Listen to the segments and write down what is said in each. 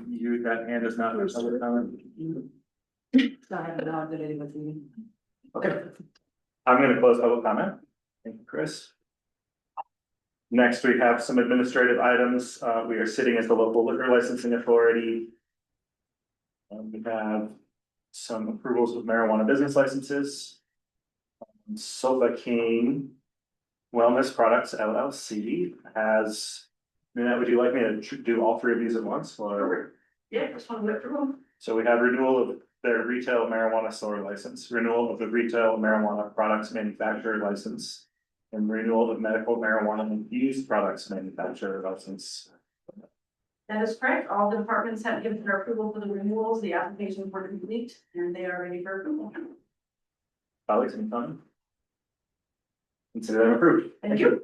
You, that hand is not for public comment. I haven't logged it in with you. Okay. I'm gonna close public comment. Thank you, Chris. Next, we have some administrative items. We are sitting as the local liquor licensing authority. We have some approvals of marijuana business licenses. Sofa King Wellness Products LLC has. Nanette, would you like me to do all three of these at once, or? Yeah, just want to go through them. So we have renewal of their retail marijuana store license, renewal of the retail marijuana products manufacturer license, and renewal of medical marijuana infused products manufacturer license. That is correct. All the departments have given their approval for the renewals. The application for complete, and they are ready for approval. Colleagues, any comment? Consider them approved. Thank you.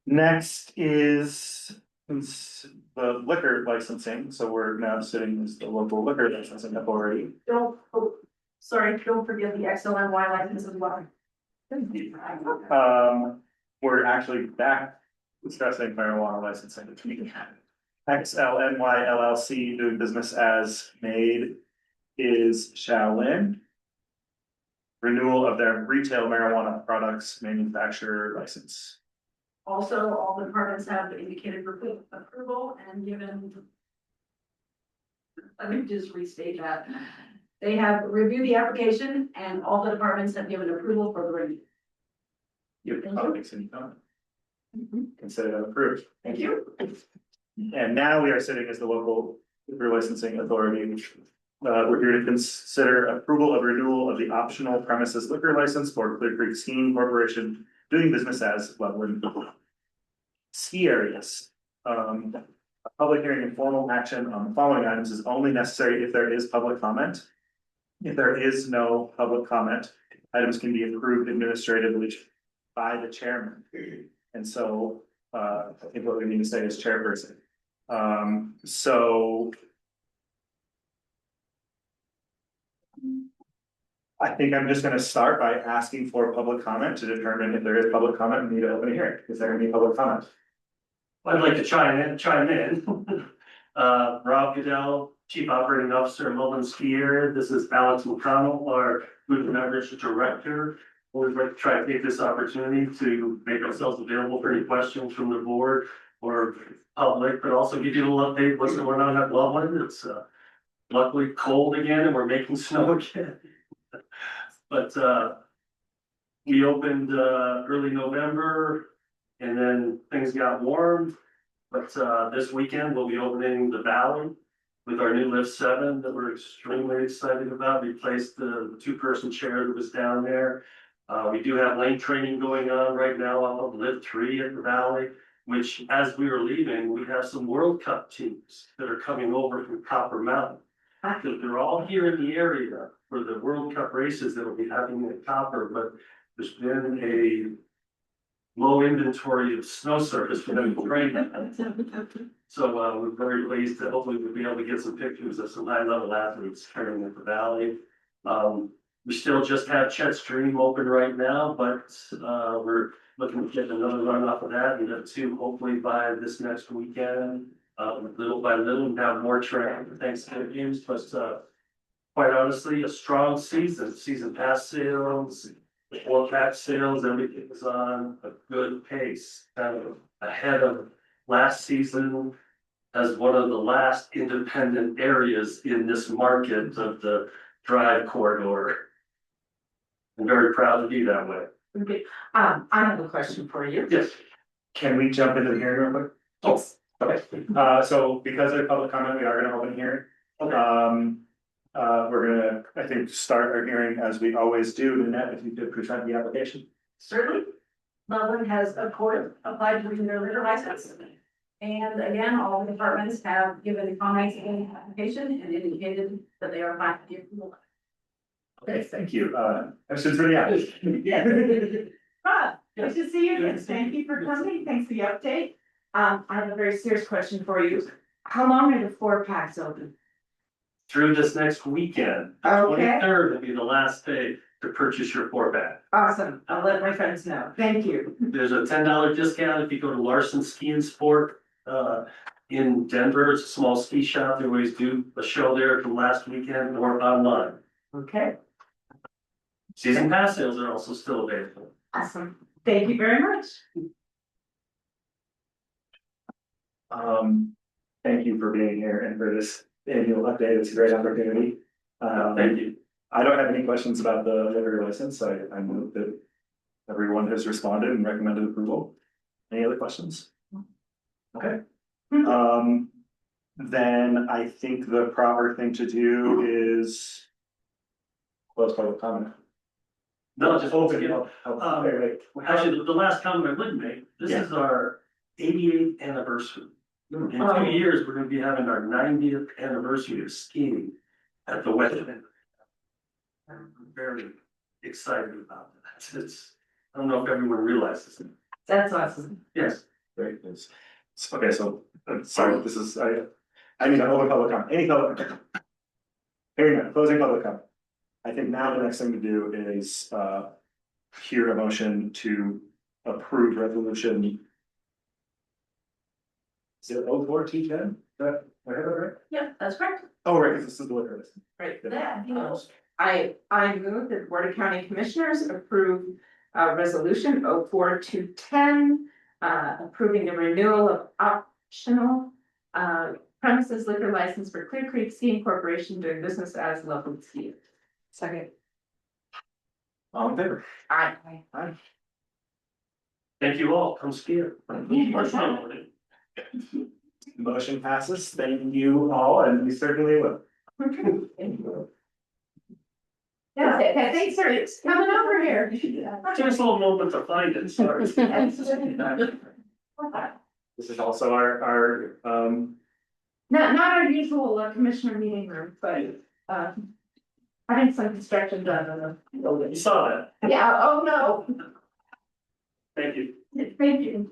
Next is the liquor licensing, so we're now sitting as the local liquor licensing authority. Don't forget the XLNY license as well. We're actually back discussing marijuana licensing. XLNY LLC doing business as Made is Shaolin. Renewal of their retail marijuana products manufacturer license. Also, all the departments have indicated approval and given. Let me just restate that. They have reviewed the application and all the departments have given approval for the review. You colleagues, any comment? Consider that approved. Thank you. And now we are sitting as the local liquor licensing authority. We're here to consider approval of renewal of the optional premises liquor license for Clear Creek Skiing Corporation doing business as Loveland Ski Areas. A public hearing and formal action on the following items is only necessary if there is public comment. If there is no public comment, items can be approved administratively by the chairman. And so, I think what we need to say is chairperson. So. I think I'm just gonna start by asking for public comment to determine if there is public comment. We need to open a hearing. Is there any public comment? I'd like to chime in. Rob Goodell, Chief Operating Officer of Loveland Ski Area. This is Alex McConnell, our Food and Beverage Director. We'd like to try to take this opportunity to make ourselves available for any questions from the board or public, but also give you a little update what's going on at Loveland. It's luckily cold again and we're making snow again. But we opened early November and then things got warm. But this weekend we'll be opening the Valley with our new Lift 7 that we're extremely excited about. We replaced the two-person chair that was down there. We do have lane training going on right now off of Lift 3 at the Valley, which as we were leaving, we have some World Cup teams that are coming over from Copper Mountain. They're all here in the area for the World Cup races that will be happening at Copper, but there's been a low inventory of snow surface for them to train. So we're very pleased that hopefully we'll be able to get some pictures of some high-level athletes training at the Valley. We still just have Chet Stream open right now, but we're looking to get another run off of that and have two hopefully by this next weekend. Little by little, and have more training for Thanksgiving games, but quite honestly, a strong season pass sales, 4-pack sales, everything is on a good pace, kind of ahead of last season as one of the last independent areas in this market of the drive corridor. I'm very proud to be that way. Okay, I have a question for you. Yes. Can we jump into the hearing real quick? Yes. Okay, so because there's public comment, we are gonna open a hearing. Okay. We're gonna, I think, start our hearing as we always do. Nanette, if you could present the application. Certainly. Loveland has applied to renew their liquor license. And again, all the departments have given comments in the application and indicated that they are fine with the approval. Okay, thank you. Questions for the applicant? Yeah. Rob, Yes. good to see you again. Yes. Thank you for coming. Thanks for the update. I have a very serious question for you. How long are the 4-packs open? Through this next weekend, Okay. 23rd will be the last day to purchase your 4-pack. Awesome. I'll let my friends know. Thank you. There's a $10 discount if you go to Larson Ski and Sport in Denver. It's a small ski shop. They always do a show there the last weekend or online. Okay, Season pass sales are also still available. awesome. Thank you very much. Thank you for being here and for this annual update. It's a great opportunity. Thank you. I don't have any questions about the liquor license. I move that everyone has responded and recommended approval. Any other questions? Okay. Then I think the proper thing to do is close public comment. No, just Open. open. Wait. Actually, the last comment I would make, this Yeah. is our 88th anniversary. In Oh. 2 years, we're gonna be having our 90th anniversary of skiing at the West End. I'm very excited about that. I don't know if everyone realizes it. That's awesome. Yes, Great, it's, okay, so, sorry, this is, I mean, open public comment, any public comment. Hearing none, closing public comment. I think now the next thing to do is, hear a motion to approve resolution. Is it 04T10? That, I have that right? Yep, that's correct. Oh, right, 'cause this is the liquor license. Right. Yeah, you know, I move that the Board of County Commissioners approve resolution 04-210, approving the renewal of optional premises liquor license for Clear Creek Skiing Corporation doing business as Loveland Ski. Second. All in favor? Aye. Aye. thank you all, come skiing. Or snowboarding. Motion passes, thank you all, and we certainly will. Yeah, thanks for coming over here. Took us a little moment to find it, sorry. This is also our, Not our usual commissioner meeting room, but having some construction done on the You building. saw that, Yeah, oh no. thank you. Thank you.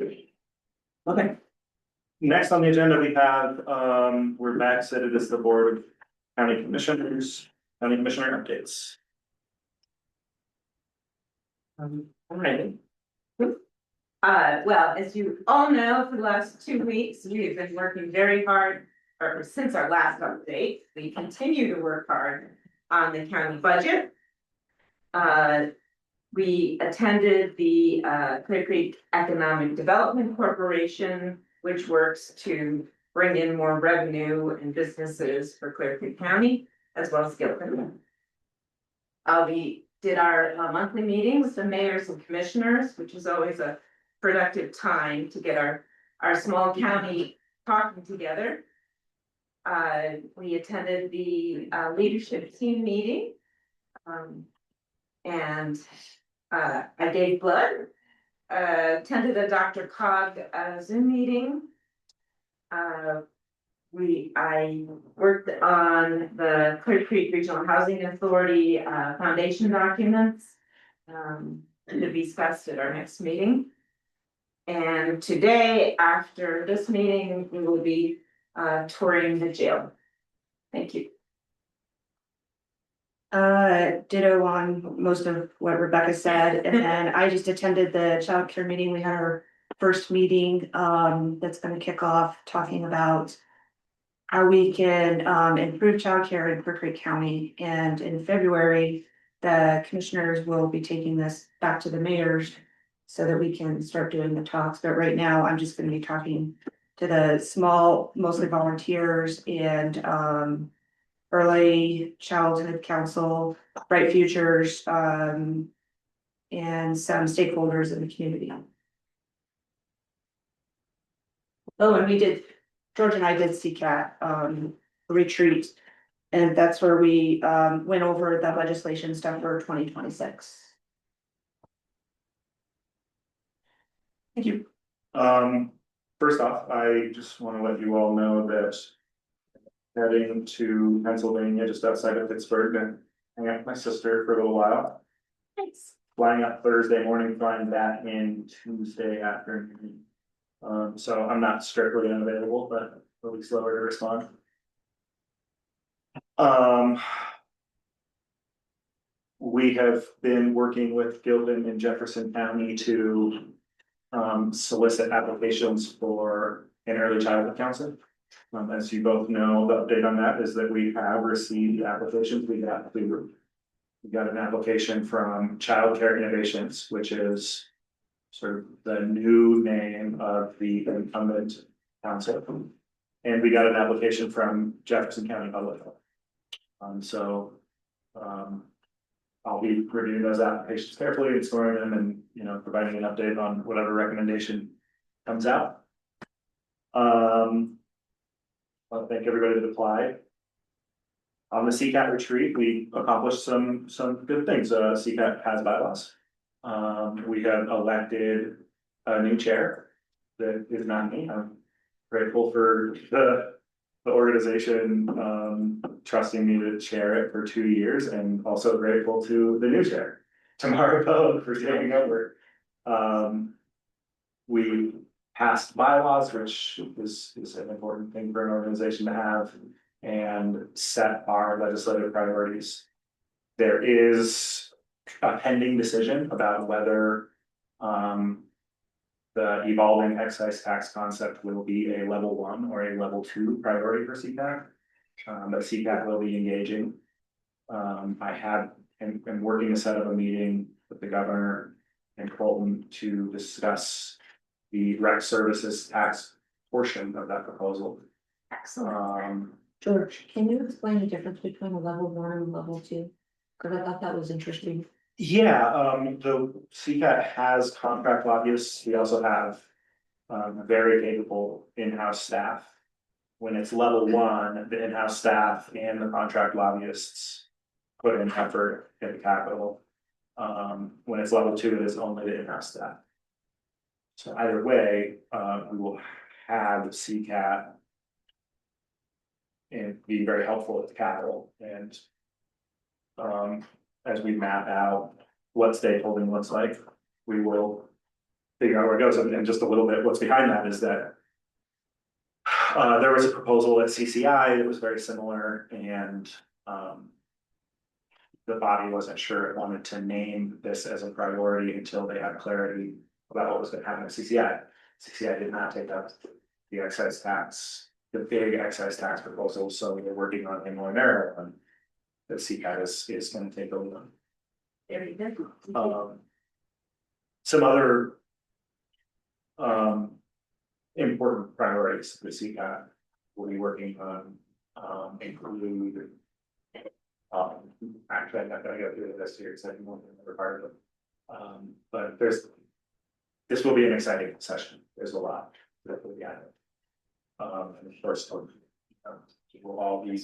okay. Next on the agenda, we have, we're back seated as the Board of County Commissioners, County Commissioner updates. Alright. Well, as you all know, for the last 2 weeks, we have been working very hard, or since our last update, we continue to work hard on the county budget. We attended the Clear Creek Economic Development Corporation, which works to bring in more revenue and businesses for Clear Creek County, as well as Gilpin. We did our monthly meeting with the mayors and commissioners, which is always a productive time to get our small county talking together. We attended the leadership team meeting. And I gave blood, attended a Dr. Cog Zoom meeting. I worked on the Clear Creek Regional Housing Authority foundation documents. To be discussed at our next meeting. And today, after this meeting, we will be touring the jail. Thank you. Ditto on most of what Rebecca said, and then I just attended the child care meeting. We had our first meeting, that's gonna kick off talking about how we can, improve childcare in Clear Creek County, and in February, the commissioners will be taking this back to the mayors so that we can start doing the talks, but right now, I'm just gonna be talking to the small, mostly volunteers and, Early Childhood Council, Bright Futures, and some stakeholders in the community. Oh, and George and I did CCAT, retreat. And that's where we, went over the legislation stuff for 2026. Thank you. First off, I just want to let you all know that heading to Pennsylvania, just outside of Pittsburgh, and hang out with my sister for a little while. Thanks. Flying up Thursday morning, flying back in Tuesday afternoon. So I'm not strictly unavailable, but a week slower to respond. We have been working with Gilpin and Jefferson County to solicit applications for an early childhood As you both know, the update on that is that we have received applications. We got an application from Childcare Innovations, which is sort of the new name of the incumbent council. And we got an application from Jefferson County Public Health. So, I'll be reviewing those applications carefully and scoring them and, you know, providing an update on whatever recommendation comes out. I'll thank everybody that applied. On the CCAT retreat, we accomplished some good things. CCAT has bylaws. We have elected a new chair that is not me. I'm grateful for the organization trusting me to chair it for 2 years, and also grateful to the new chair, Tamara Poe, for taking over. We passed bylaws, which is an important thing for an organization to have, and set our legislative priorities. There is a pending decision about whether the evolving excise tax concept will be a level 1 or a level 2 priority for CPAC. But CPAC will be engaging. I'm working to set up a meeting with the governor and Colton to discuss the rec services tax portion of that proposal. Excellent. George, can you explain the difference between a level 1 and a level 2? Cause I thought that was interesting. Yeah, the CCAT has contract lobbyists. We also have very capable in-house staff. When it's level 1, the in-house staff and the contract lobbyists put in effort at the Capitol. When it's level 2, it is only the in-house staff. So either way, we will have CCAT and be very helpful at the Capitol, and as we map out what stakeholding looks like, we will figure out where it goes. And just a little bit, what's behind that is that there was a proposal at CCI that was very similar, and the body wasn't sure it wanted to name this as a priority until they had clarity about what was going to happen at CCI. CCI did not take up the excise tax, the big excise tax proposal, so we're working on Illinois Maryland that CCAT is going to take over. Very good. Some other important priorities for CCAT we'll be working on include actually I'm not gonna go through this here because I didn't want to remember part of it. But this will be an exciting session. There's a lot that will be added. And of course, we'll all be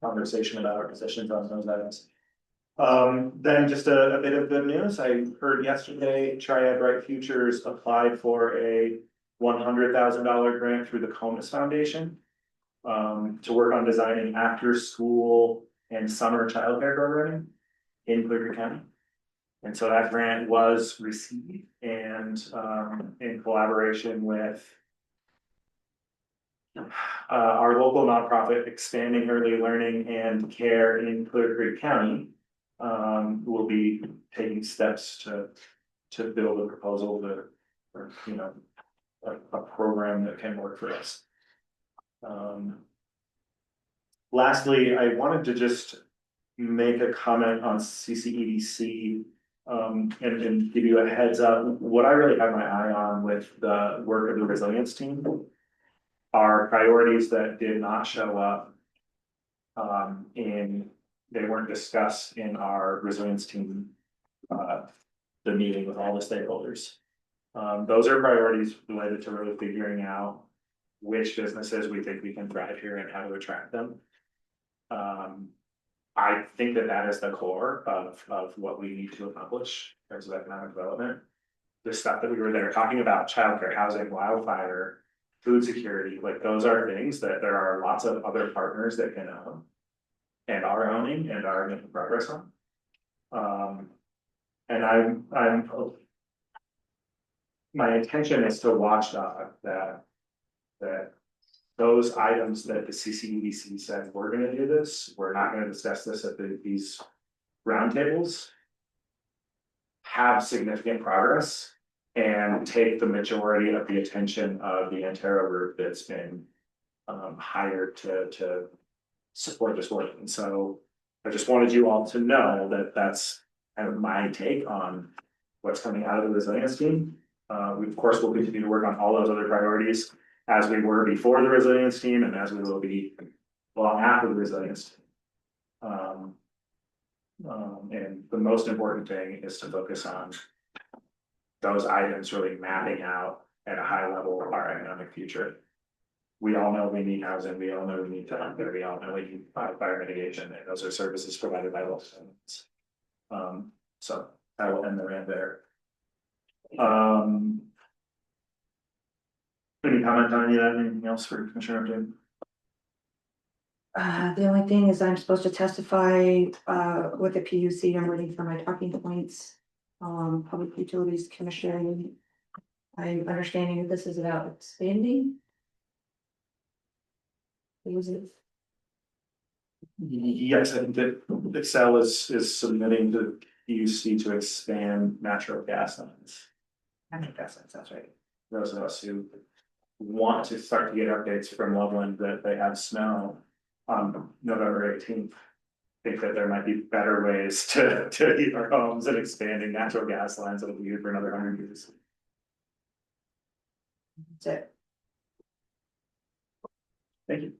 conversation about our positions on those items. Then just a bit of good news. I heard yesterday Triad Right Futures applied for a $100,000 grant through the Comus Foundation to work on designing after school and summer childcare programming in Clear Creek County. And so that grant was received, and in collaboration with our local nonprofit Expanding Early Learning and Care in Clear Creek County, we'll be taking steps to build a proposal or a program that can work for us. Lastly, I wanted to just make a comment on CCEDC and give you a heads up. What I really have my eye on with the work of the resilience team are priorities that did not show up they weren't discussed in our resilience team, the meeting with all the stakeholders. Those are priorities related to really figuring out which businesses we think we can thrive here and how to attract them. I think that is the core of what we need to accomplish in terms of economic development. The stuff that we were there talking about, childcare, housing, wildfire, food security, like those are things that there are lots of other partners that can own and are owning and are making progress on. And I'm my intention is to watchdog that those items that the CCEDC said, we're gonna do this, we're not gonna discuss this at these roundtables, have significant progress and take the majority of the attention of the Antero group that's been hired to support this work. And so I just wanted you all to know that that's kind of my take on what's coming out of the resilience team. We of course will continue to work on all those other priorities as we were before the resilience team and as we will be long after the resilience team. And the most important thing is to focus on those items really mapping out at a high level our economic future. We all know we need housing, we all know we need healthcare, we all know we need fire mitigation, and those are services provided by local governments. So I will end the rant there. Any comment on any of that, anything else for Commissioner Upton? The only thing is I'm supposed to testify, with the PUC. I'm waiting for my talking points. Public Utilities Commission. I'm understanding that this is about expanding. Was it? Yes, I think that Excel is submitting to PUC to expand natural gas lines. Natural gas lines, that's right. Those of us who want to start to get updates from Loveland that they have snow on November 18th. Think that there might be better ways to heat our homes and expanding natural gas lines that will be used for another 100 years. That's it. Thank you.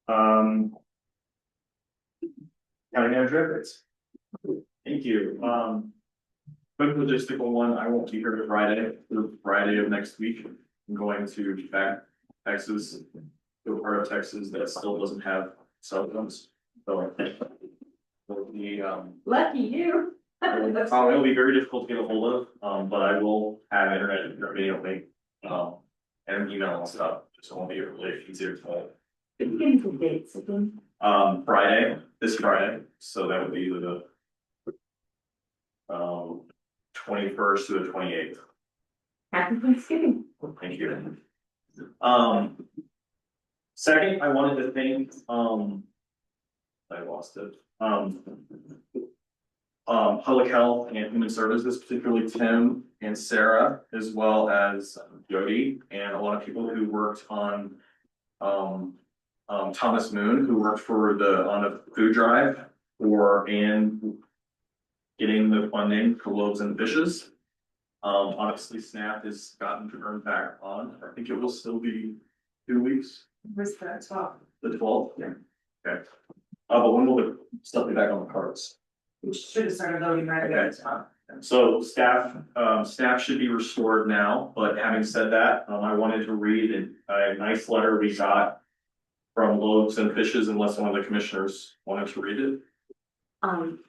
County manager updates. Thank you. Quick logistical one, I won't be here through Friday of next week. I'm going to back Texas, to a part of Texas that still doesn't have cell phones. So it'll be, Lucky you. it'll be very difficult to get a hold of, but I will have internet immediately, and email and stuff, just won't be really easier to. Give me some dates again. Friday, this Friday, so that would be the 21st to the 28th. Happy Thanksgiving. Thank you. Second, I wanted to thank, I lost it. Public Health and Human Services, particularly Tim and Sarah, as well as Jody, and a lot of people who worked on, Thomas Moon, who worked on a food drive and getting the funding for Loaves and Fishes. Honestly, SNAP has gotten turned back on. I think it will still be 2 weeks. Where's the top? The 12th, yeah. Okay. But when will the stuff be back on the cards? We should have started voting right away. So staff should be restored now, but having said that, I wanted to read a nice letter we got from Loaves and Fishes, unless one of the commissioners wanted to read it.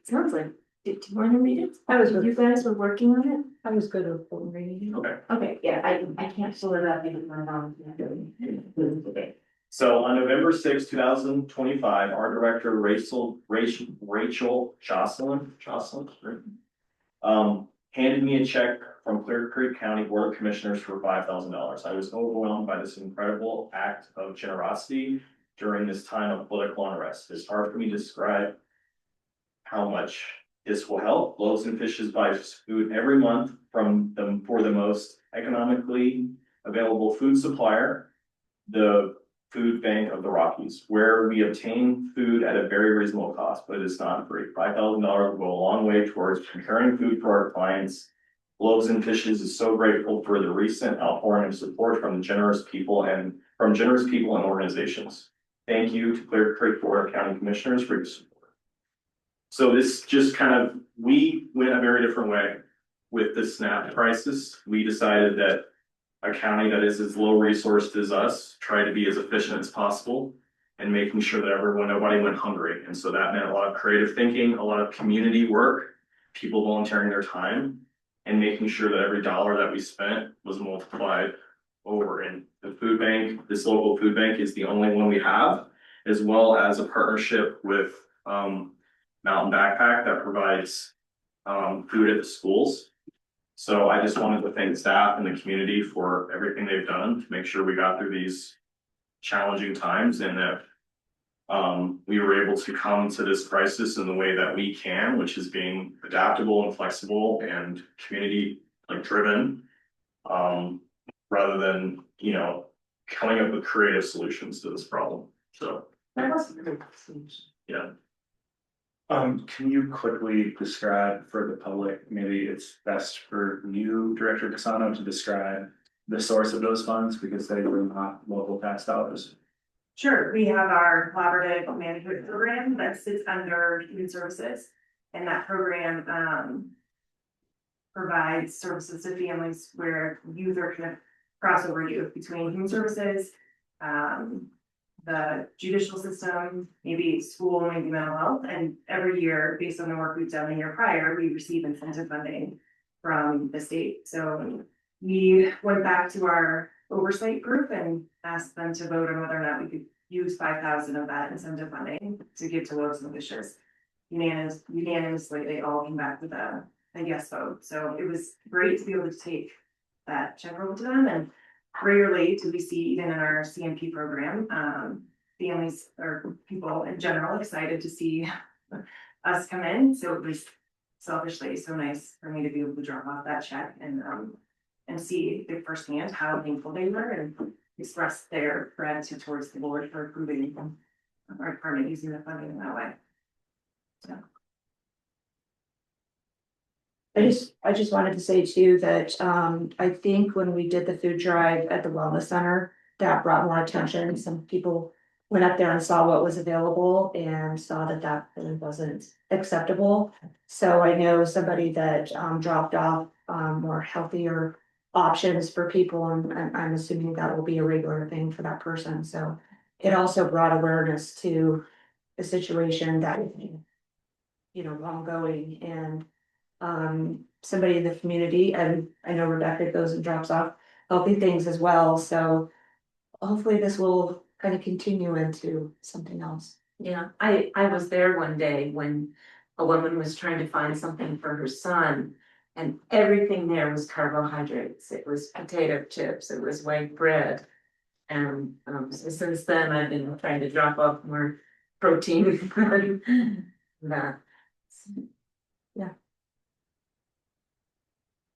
Sounds like, do you want to read it? You guys were working on it? I was good at reading it. Okay. Okay, yeah, I can't pull it up because my mom. Okay. So on November 6, 2025, our director Rachel Jocelyn, handed me a check from Clear Creek County Board of Commissioners for $5,000. I was overwhelmed by this incredible act of generosity during this time of political unrest. It's hard for me to describe how much this will help. Loaves and Fishes buys food every month for the most economically available food supplier, the Food Bank of the Rockies, where we obtain food at a very reasonable cost, but it is not free. $5,000 will go a long way towards procuring food for our clients. Loaves and Fishes is so grateful for the recent outpouring of support from generous people and organizations. Thank you to Clear Creek Board of County Commissioners for your support. So this just we went a very different way with the SNAP crisis. We decided that a county that is as low resourced as us, try to be as efficient as possible and making sure that nobody went hungry. And so that meant a lot of creative thinking, a lot of community work, people volunteering their time, and making sure that every dollar that we spent was multiplied over. And the food bank, this local food bank is the only one we have, as well as a partnership with Mountain Backpack that provides food at the schools. So I just wanted to thank staff and the community for everything they've done to make sure we got through these challenging times and that we were able to come to this crisis in the way that we can, which is being adaptable and flexible and community like driven. Rather than, you know, coming up with creative solutions to this problem, so, That was a good. yeah. Can you quickly describe for the public, maybe it's best for you, Director Casano, to describe the source of those funds, because they were not local tax dollars. Sure, we have our collaborative management program that sits under human services. And that program, provides services to families where youth are kind of crossover youth between human services, the judicial system, maybe school, maybe mental health, and every year, based on the work we've done the year prior, we receive incentive funding from the state. So we went back to our oversight group and asked them to vote on whether or not we could use 5,000 of that incentive funding to give to Loaves and Fishes. Unanimously, they all came back with a yes vote. So it was great to be able to take that check over to them, and rarely do we see, even in our CMP program, families or people in general excited to see us come in. So it was selfishly so nice for me to be able to drop off that check and see firsthand how thankful they were and express their gratitude towards the board for approving our department using the funding in that way. So. I just wanted to say too that I think when we did the food drive at the wellness center, that brought more attention. Some people went up there and saw what was available and saw that that really wasn't acceptable. So I know somebody that dropped off more healthier options for people, and I'm assuming that will be a regular thing for that person. So it also brought awareness to a situation that, you know, ongoing, and somebody in the community, and I know Rebecca goes and drops off healthy things as well, so hopefully this will kind of continue into something else. Yeah, I was there one day when a woman was trying to find something for her son. And everything there was carbohydrates. It was potato chips, it was white bread. And so since then, I've been trying to drop off more protein than that.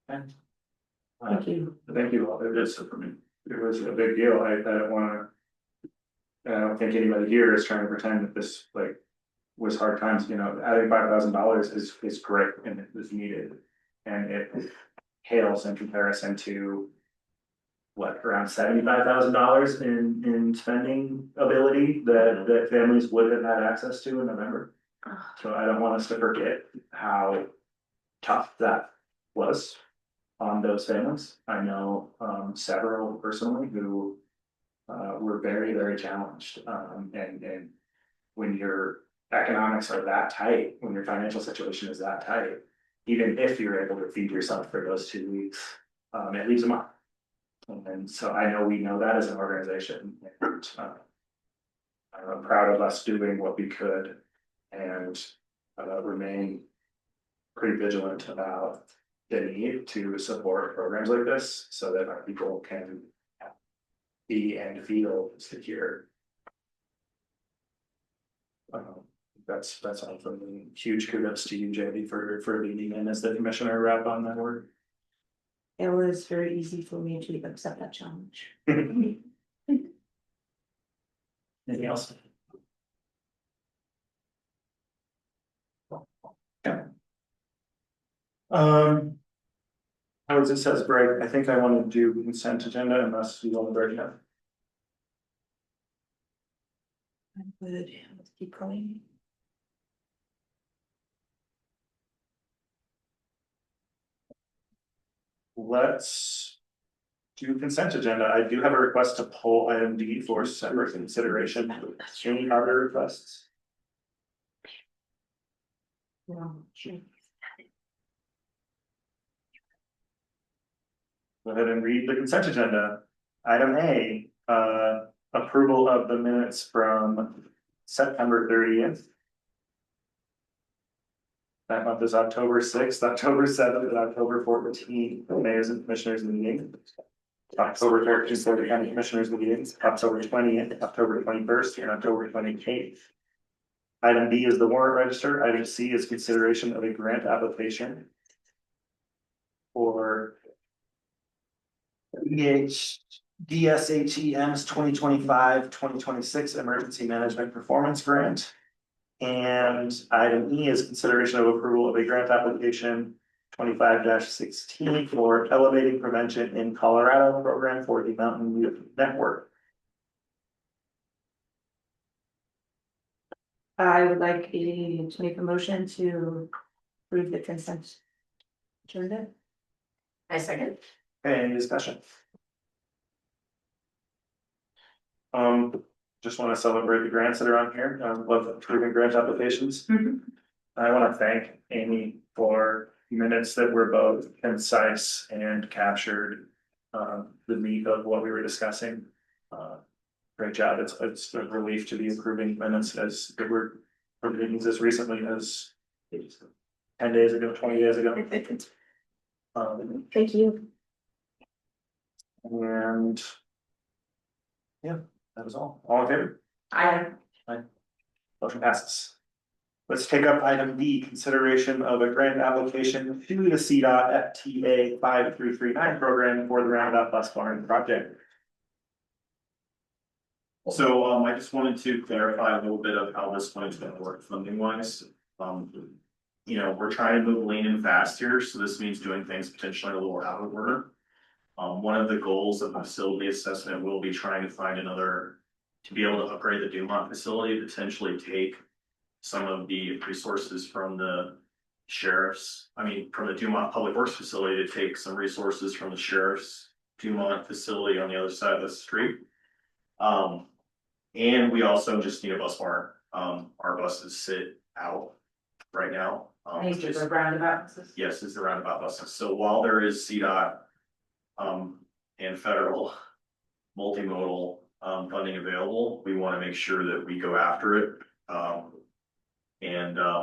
Thank you. Thank you all. It is for me. It was a big deal. I don't wanna. I don't think anybody here is trying to pretend that this like was hard times, you know, adding $5,000 is great and it was needed. And it pales in comparison to what, around $75,000 in spending ability that families would have had access to in November. So I don't want us to forget how tough that was on those families. I know several personally who were very, very challenged. And when your economics are that tight, when your financial situation is that tight, even if you're able to feed yourself for those 2 weeks, it leaves a mark. And so I know we know that as an organization, and I'm proud of us doing what we could and remain pretty vigilant about the need to support programs like this so that our people can be and feel secure. That's all from me. Huge kudos to you, JD, for leading in as the commissioner rep on that work. It was very easy for me to accept that challenge. Anything else? Yeah. As it says, Greg, I think I want to do consent agenda unless you want to break it up. I'm good. Let's keep going. Let's do consent agenda. I do have a request to pull item D for separate consideration. Any other requests? No, sure. Go ahead and read the consent agenda. Item A, approval of the minutes from September 30th. That month is October 6th, October 7th, and October 14th, mayors and commissioners meeting. October 13th, for the county commissioners meetings, October 20th, October 21st, and October 28th. Item B is the warrant register. Item C is consideration of a grant application for DSHEM's 2025-2026 Emergency Management Performance Grant. And item E is consideration of approval of a grant application 25-16 for Elevating Prevention in Colorado program for the Mountain Youth Network. I would like to make a motion to approve the consent agenda. I second. Okay, any discussion? Just want to celebrate the grants that are on here. Love approving grant applications. I want to thank Amy for minutes that were both concise and captured the meat of what we were discussing. Great job. It's a relief to be approving minutes as that were from meetings as recently as 10 days ago, 20 days ago. Thank you. And yeah, that was all. All in favor? I, Motion passes. Let's take up item D, consideration of a grant application to the CDOT FTA 5339 program for the Roundabout Bus Barn project. So, I just wanted to clarify a little bit of how this one's gonna work funding wise. You know, we're trying to move lean and fast here, so this means doing things potentially a little out of order. One of the goals of the facility assessment will be trying to find another, to be able to upgrade the Dumont facility, potentially take some of the resources from the sheriff's, from the Dumont Public Works facility to take some resources from the sheriff's Dumont facility on the other side of the street. And we also just need a bus barn. Our buses sit out right now. these are the roundabout buses. Yes, it's the roundabout buses. So while there is CDOT and federal multimodal funding available, we want to make sure that we go after it.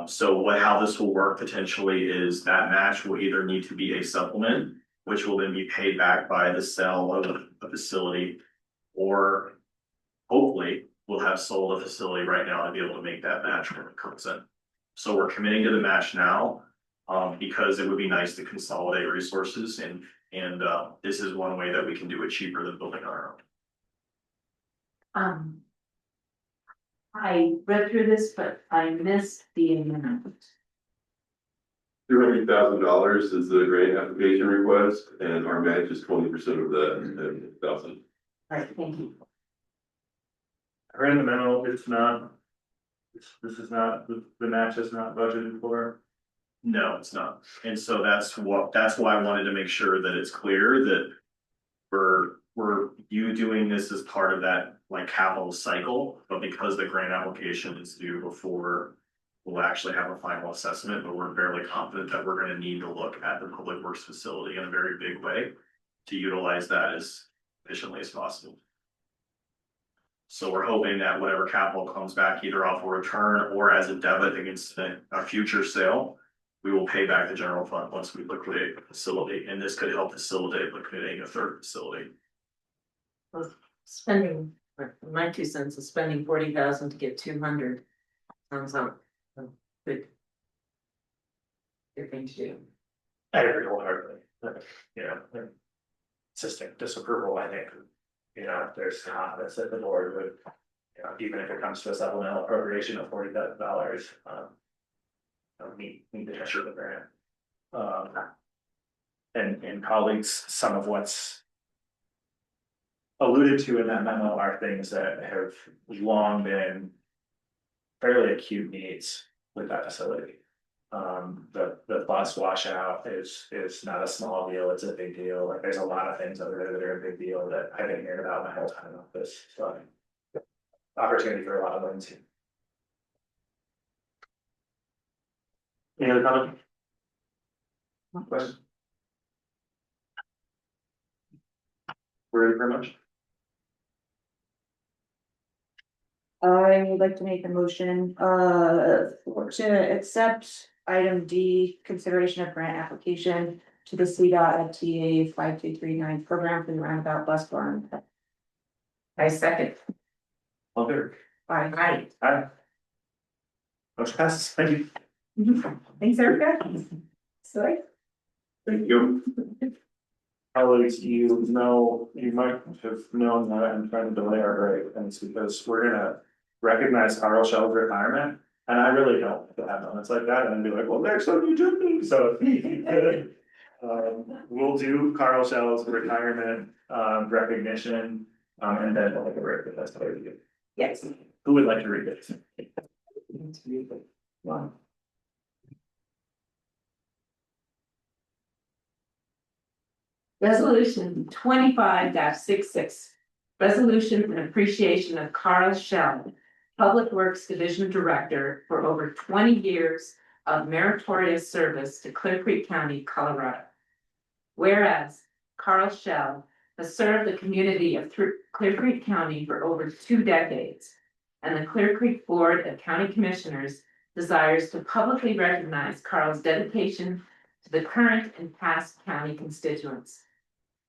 So how this will work potentially is that match will either need to be a supplement, which will then be paid back by the sale of a facility, or hopefully we'll have sold a facility right now to be able to make that match when it comes in. So we're committing to the match now, because it would be nice to consolidate resources and this is one way that we can do it cheaper than building our own. I read through this, but I missed the amount. $200,000 is the grant application request, and our match is 20% of that, 1,000. Right, thank you. I read in the memo, it's not. This is not, the match is not budgeted for. No, it's not. And so that's why I wanted to make sure that it's clear that we're doing this as part of that like capital cycle, but because the grant application is due before we'll actually have a final assessment, but we're fairly confident that we're gonna need to look at the public works facility in a very big way to utilize that as efficiently as possible. So we're hoping that whatever capital comes back either off a return or as a debit against a future sale, we will pay back the general fund once we liquidate the facility, and this could help facilitate liquidating a third facility. Spending, my 2 cents is spending 40,000 to get 200. Sounds like a good thing to do. I agree wholeheartedly. You know, consistent disapproval, I think. You know, if there's confidence that the board would, you know, even if it comes to a supplemental appropriation of $40,000, meet the pressure of the grant. And colleagues, some of what's alluded to in that memo are things that have long been fairly acute needs with that facility. The bus washout is not a small deal, it's a big deal. Like there's a lot of things over there that are a big deal that I've been hearing about my whole time in office. So opportunity for a lot of things. Any other comment? Question? We're ready for a motion? I would like to make a motion, to accept item D, consideration of grant application to the CDOT FTA 5239 program for the Roundabout Bus Barn. I second. All there. Bye. Right. Aye. Motion passes. Thank you. Thanks, Erica. Sorry. Thank you. colleagues, you might have known that I'm trying to delay our break, and it's because we're gonna recognize Carl Shell's retirement. And I really don't like to have moments like that and be like, well, next on the agenda, so. We'll do Carl Shell's retirement, recognition, and then we'll take a break, if that's how we do. Yes. Who would like to read it? Wow. Resolution 25-66. Resolution in appreciation of Carl Shell, Public Works Division Director for over 20 years of meritorious service to Clear Creek County, Colorado. Whereas Carl Shell has served the community of Clear Creek County for over 2 decades, and the Clear Creek Board of County Commissioners desires to publicly recognize Carl's dedication to the current and past county constituents.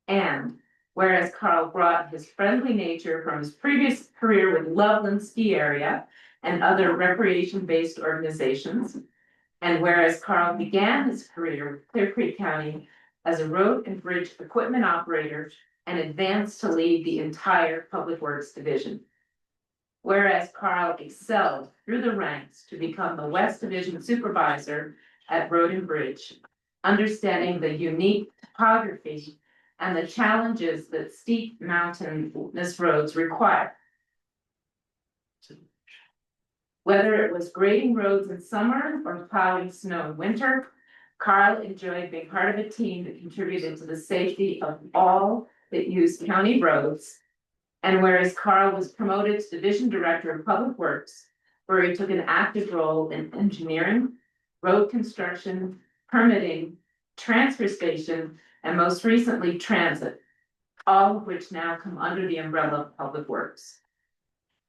And whereas Carl brought his friendly nature from his previous career with Loveland Ski Area and other recreation-based organizations, and whereas Carl began his career with Clear Creek County as a road and bridge equipment operator and advanced to lead the entire Public Works Division. Whereas Carl excelled through the ranks to become the West Division Supervisor at Road and Bridge, understanding the unique topography and the challenges that steep mountainous roads require. Whether it was grading roads in summer or plowing snow in winter, Carl enjoyed being part of a team that contributed to the safety of all that used county roads. And whereas Carl was promoted to Division Director of Public Works, where he took an active role in engineering, road construction, permitting, transfer station, and most recently transit, all of which now come under the umbrella of Public Works.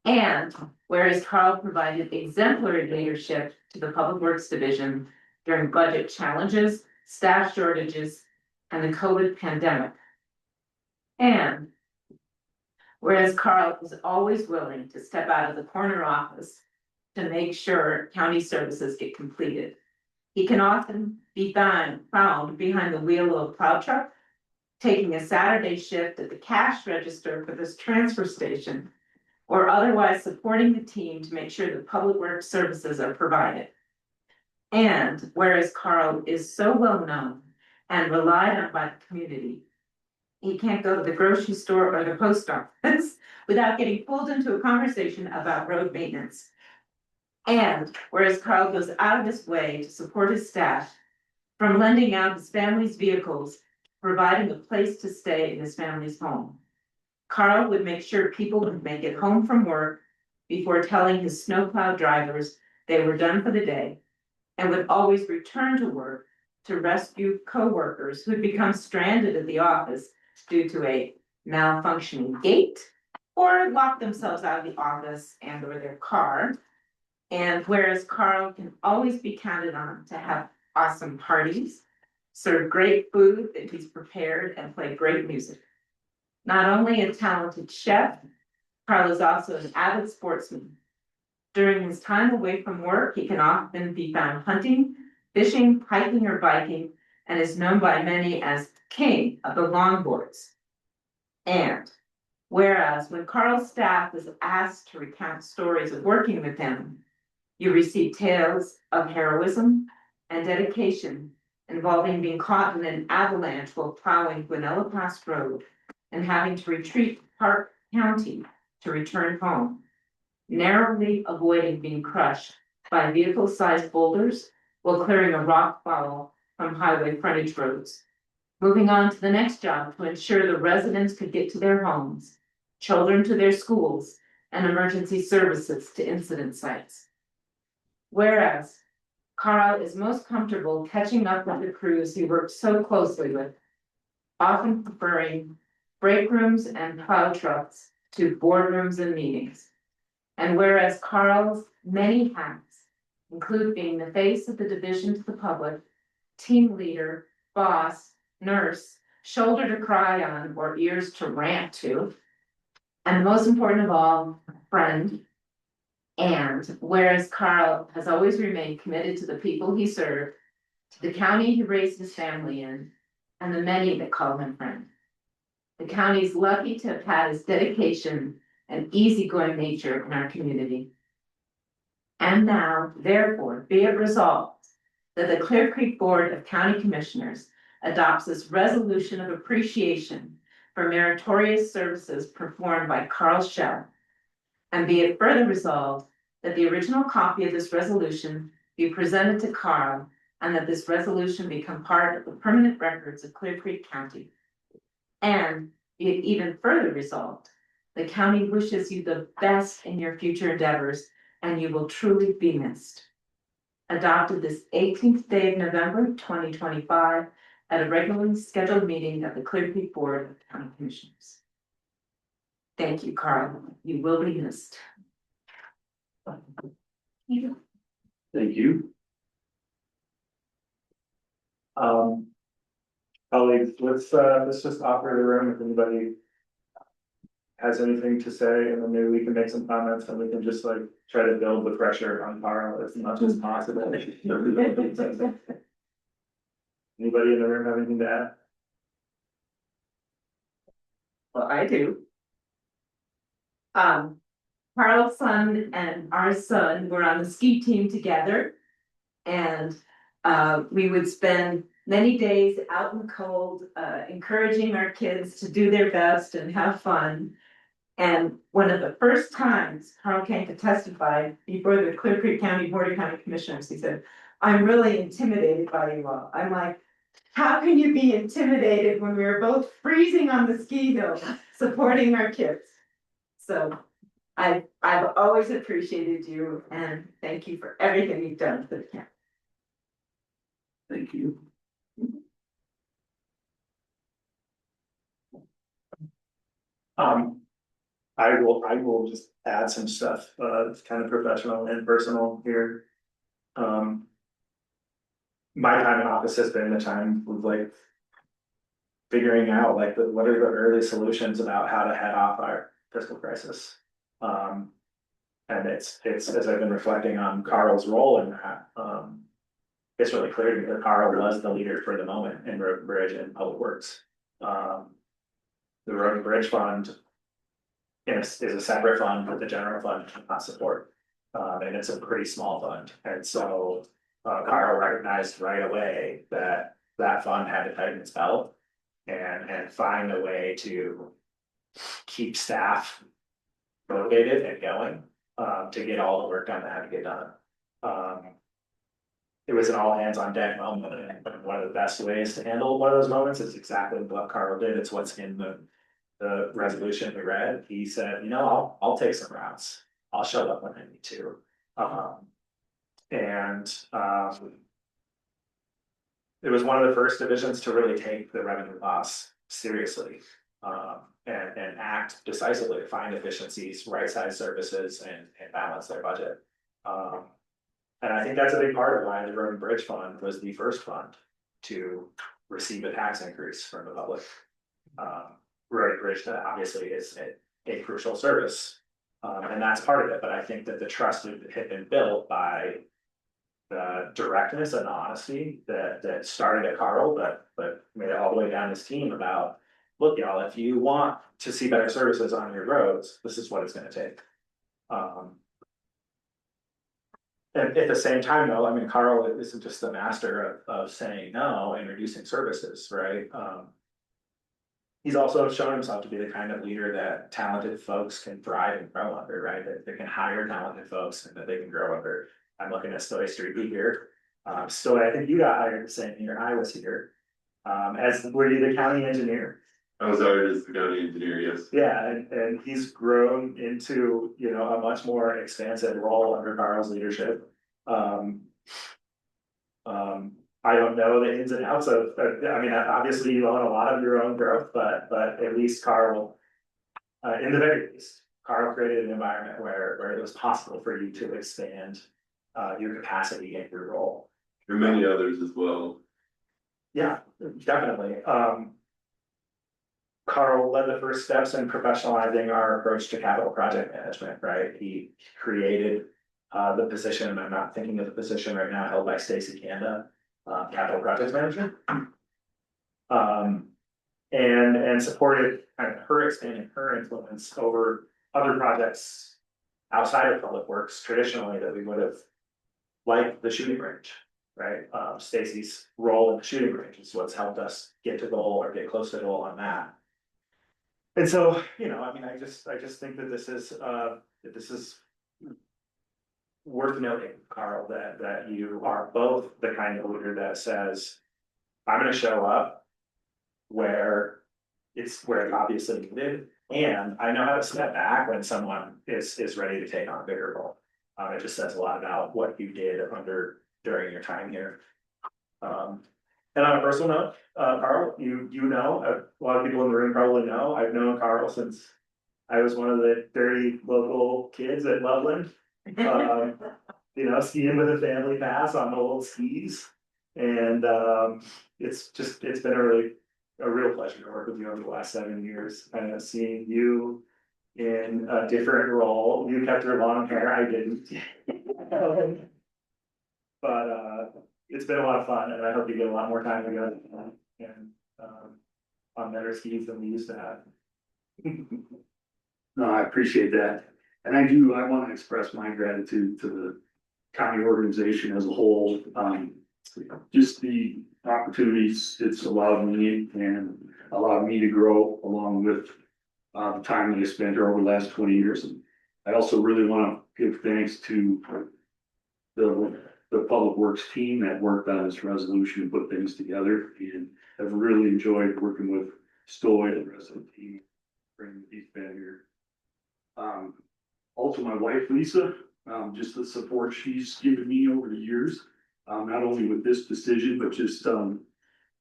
And whereas Carl provided exemplary leadership to the Public Works Division during budget challenges, staff shortages, and the COVID pandemic. And whereas Carl is always willing to step out of the corner office to make sure county services get completed. He can often be found behind the wheel of a plow truck, taking a Saturday shift at the cash register for this transfer station, or otherwise supporting the team to make sure that public works services are provided. And whereas Carl is so well known and relied on by the community, he can't go to the grocery store or the post office without getting pulled into a conversation about road maintenance. And whereas Carl goes out of his way to support his staff, from lending out his family's vehicles, providing a place to stay in his family's home. Carl would make sure people would make it home from work before telling his snowplow drivers they were done for the day, and would always return to work to rescue coworkers who'd become stranded at the office due to a malfunctioning gate or lock themselves out of the office and or their car. And whereas Carl can always be counted on to have awesome parties, serve great food that he's prepared, and play great music. Not only a talented chef, Carl is also an avid sportsman. During his time away from work, he can often be found hunting, fishing, hiking, or biking, and is known by many as King of the Longboards. And whereas when Carl's staff was asked to recount stories of working with him, you receive tales of heroism and dedication involving being caught in an avalanche while plowing Guanella Pass Road and having to retreat to Park County to return home, narrowly avoiding being crushed by vehicle-sized boulders while clearing a rock fall from highway frontage roads. Moving on to the next job to ensure the residents could get to their homes, children to their schools, and emergency services to incident sites. Whereas Carl is most comfortable catching up with the crews he works so closely with, often preferring break rooms and plow trucks to boardrooms and meetings. And whereas Carl's many hats include being the face of the division to the public, team leader, boss, nurse, shoulder to cry on or ears to rant to, and most important of all, friend. And whereas Carl has always remained committed to the people he served, to the county he raised his family in, and the many that call him friend. The county is lucky to have had his dedication and easygoing nature in our community. And now, therefore, be it resolved that the Clear Creek Board of County Commissioners adopts this resolution of appreciation for meritorious services performed by Carl Shell. And be it further resolved that the original copy of this resolution be presented to Carl and that this resolution become part of the permanent records of Clear Creek County. And be it even further resolved, the county wishes you the best in your future endeavors and you will truly be missed. Adopted this 18th day of November, 2025 at a regularly scheduled meeting of the Clear Creek Board of County Commissioners. Thank you, Carl. You will be missed. Thank you. Colleagues, let's just offer the room if anybody has anything to say, and then maybe we can make some comments and we can just like try to build the pressure on Carl as much as possible. Anybody in the room have anything to add? Well, I do. Carl's son and our son were on the ski team together. And we would spend many days out in the cold, encouraging our kids to do their best and have fun. And one of the first times Carl came to testify before the Clear Creek County Board of County Commissioners, he said, "I'm really intimidated by you all." I'm like, how can you be intimidated when we were both freezing on the ski hill, supporting our kids? So I've always appreciated you and thank you for everything you've done for the county. Thank you. I will just add some stuff, it's kind of professional and personal here. My time in office has been the time of like figuring out like what are the early solutions about how to head off our fiscal crisis. And it's as I've been reflecting on Carl's role in that, it's really clear to me that Carl was the leader for the moment in road and bridge and public works. The road and bridge fund is a separate fund that the general fund cannot support. And it's a pretty small fund. And so Carl recognized right away that that fund had to tighten its belt and find a way to keep staff motivated and going to get all the work done that had to get done. It was an all hands on deck moment, and one of the best ways to handle one of those moments is exactly what Carl did. It's what's in the resolution we read. He said, you know, I'll take some routes. I'll show up when I need to. It was one of the first divisions to really take the revenue loss seriously, and act decisively to find efficiencies, right-size services, and balance their budget. And I think that's a big part of why the Road and Bridge Fund was the first fund to receive a tax increase from the public. Road and Bridge obviously is a crucial service, and that's part of it. But I think that the trust had been built by the directness and honesty that started at Carl, but made it all the way down his team about, look, y'all, if you want to see better services on your roads, this is what it's going to take. And at the same time, though, I mean, Carl isn't just the master of saying no and reducing services, right? He's also shown himself to be the kind of leader that talented folks can thrive and grow under, right? That they can hire talented folks and that they can grow under. I'm looking at Stoy Street here. Stoy, I think you got hired the same year I was here. Were you the county engineer? I was hired as the county engineer, yes. Yeah, and he's grown into, you know, a much more expansive role under Carl's leadership. I don't know the ins and outs of, I mean, obviously you own a lot of your own growth, but at least Carl, in the very least, Carl created an environment where it was possible for you to expand your capacity and your role. There are many others as well. Yeah, definitely. Carl led the first steps in professionalizing our approach to capital project management, right? He created the position, and I'm not thinking of the position right now held by Stacy Kanda, capital project management. And supported kind of her expanding her influence over other projects outside of public works traditionally that we would have, like the shooting range, right? Stacy's role in the shooting range is what's helped us get to goal or get close to goal on that. And so, you know, I mean, I just think that this is worth noting, Carl, that you are both the kind of leader that says, I'm gonna show up where it's obviously needed, and I know how to step back when someone is ready to take on a bigger role. It just says a lot about what you did during your time here. And on a personal note, Carl, you know, a lot of people in the room probably know, I've known Carl since I was one of the dirty local kids at Loveland. You know, skiing with a family pass on old skis. And it's been a real pleasure to work with you over the last 7 years, kind of seeing you in a different role. You kept your long hair, I didn't. But it's been a lot of fun, and I hope you get a lot more time together and on better skis than we used to have. No, I appreciate that. And I want to express my gratitude to the county organization as a whole. Just the opportunities it's allowed me to grow along with the time that I spent here over the last 20 years. And I also really want to give thanks to the public works team that worked on this resolution and put things together, and I've really enjoyed working with Stoy and the rest of the team. He's been here. Also my wife, Lisa, just the support she's given me over the years, not only with this decision, but just,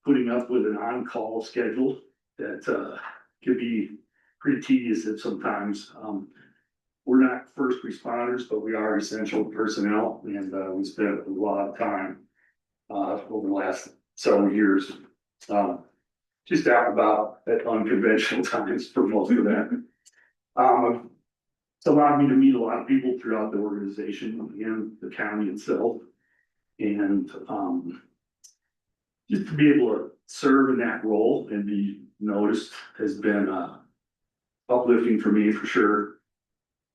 putting up with an on-call schedule that, could be pretty tedious at sometimes. We're not first responders, but we are essential personnel, and, we spent a lot of time, over the last several years, just out and about at unconventional times for most of that. It's allowed me to meet a lot of people throughout the organization and the county itself. And just to be able to serve in that role and be noticed has been uplifting for me for sure.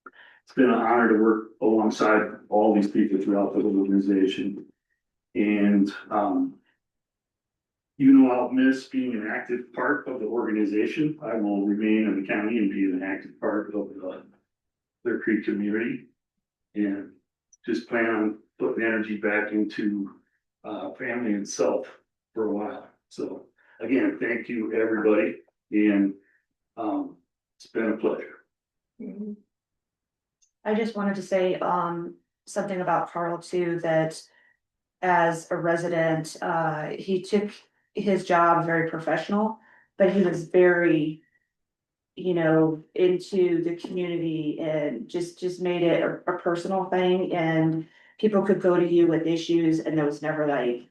It's been an honor to work alongside all these people throughout the organization. And even though I'll miss being an active part of the organization, I will remain in the county and be an active part of the Clear Creek community, and just plan on putting energy back into family and self for a while. So again, thank you, everybody, and it's been a pleasure. I just wanted to say something about Carl too, that as a resident, he took his job very professional, but he was very, you know, into the community and just made it a personal thing, and people could go to you with issues and there was never like,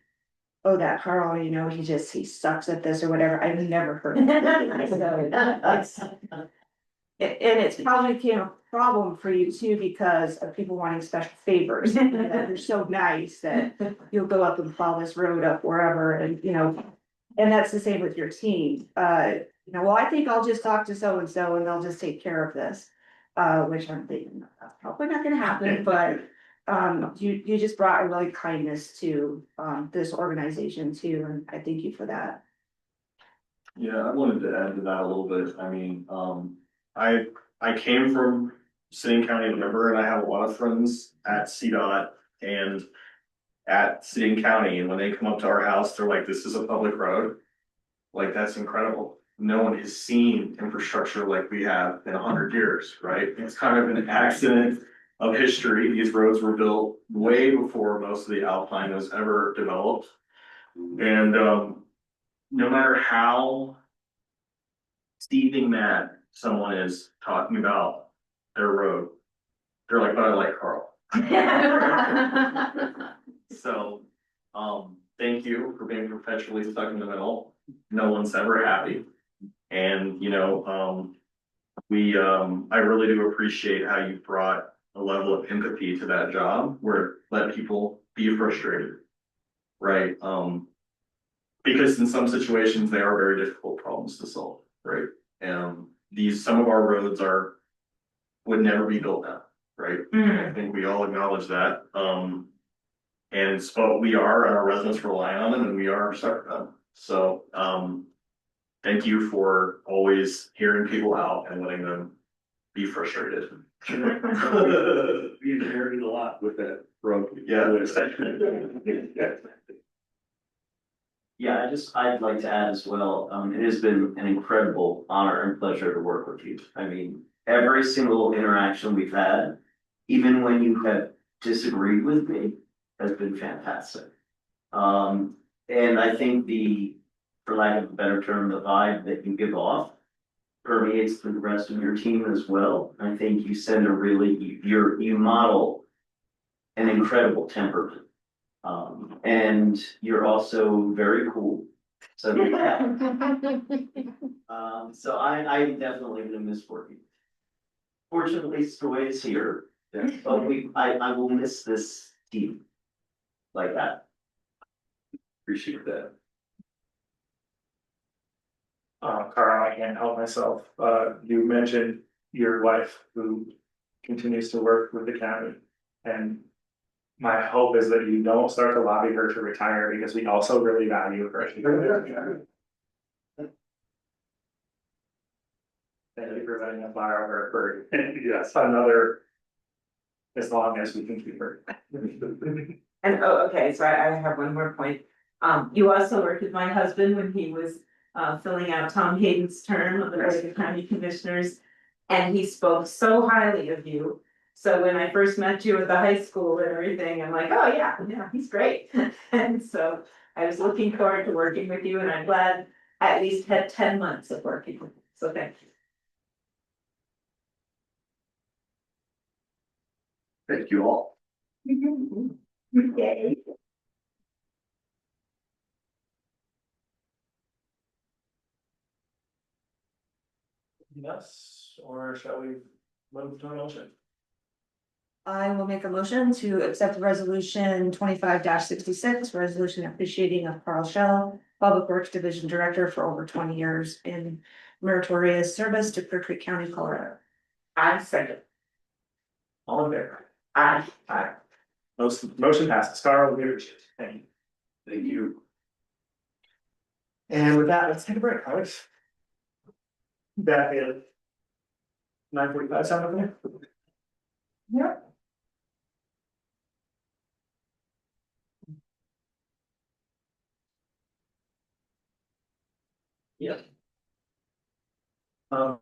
oh, that Carl, you know, he sucks at this or whatever. I've never heard of that. So and it's probably became a problem for you too, because of people wanting special favors. That They're so nice that you'll go up and plow this road up wherever, and you know, and that's the same with your team. You know, well, I think I'll just talk to so and so and they'll just take care of this. Which I'm thinking that's probably not gonna happen, but you just brought a really kindness to this organization too, and I thank you for that. Yeah, I wanted to add to that a little bit. I mean, I came from Sitting County member, and I have a lot of friends at CDOT and at Sitting County, and when they come up to our house, they're like, this is a public road. Like, that's incredible. No one has seen infrastructure like we have in 100 years, right? It's kind of an accident of history. These roads were built way before most of the Alpine was ever developed. And no matter how seething mad someone is talking about their road, they're like, but I like Carl. So, thank you for being perpetually stuck in the middle. No one's ever happy. And, you know, I really do appreciate how you brought a level of empathy to that job where let people be frustrated, right? Because in some situations, they are very difficult problems to solve, right? And some of our roads would never be built now, right? I think we all acknowledge that, but we are, and our residents rely on them, and we are stuck with them. So, thank you for always hearing people out and letting them be frustrated. We inherited a lot with that road. Yeah. Yeah, I'd like to add as well, it has been an incredible honor and pleasure to work with you. I mean, every single interaction we've had, even when you have disagreed with me, has been fantastic. And I think for lack of a better term, the vibe that you give off permeates through the rest of your team as well. I think you send you model an incredible temperament. And you're also very cool. So, so I definitely gonna miss working. Fortunately, Stoy is here, but I will miss this team like that. Appreciate that. Carl, I can't help myself. You mentioned your wife who continues to work with the county. And my hope is that you don't start to lobby her to retire because we also really value her. Thank you for letting us borrow her for Yes. another, as long as we can keep her. And, okay, so I have one more point. You also worked with my husband when he was filling out Tom Hayden's term of the Board of County Commissioners. And he spoke so highly of you. So when I first met you at the high school and everything, I'm like, oh yeah, he's great. And so I was looking forward to working with you, and I'm glad I at least had 10 months of working with you. So thank you. Thank you all. Yay. Yes, or shall we move to a motion? I will make a motion to accept resolution 25-66, resolution appreciating of Carl Shell, Public Works Division Director for over 20 years in meritorious service to Clear Creek County, Colorado. I second. All in favor? Aye. Aye. Motion passes. Carl, we appreciate it. Thank you. Thank you. And with that, let's take a break, Alex. Back in 9:45, sound okay? Yep. Yeah. Um,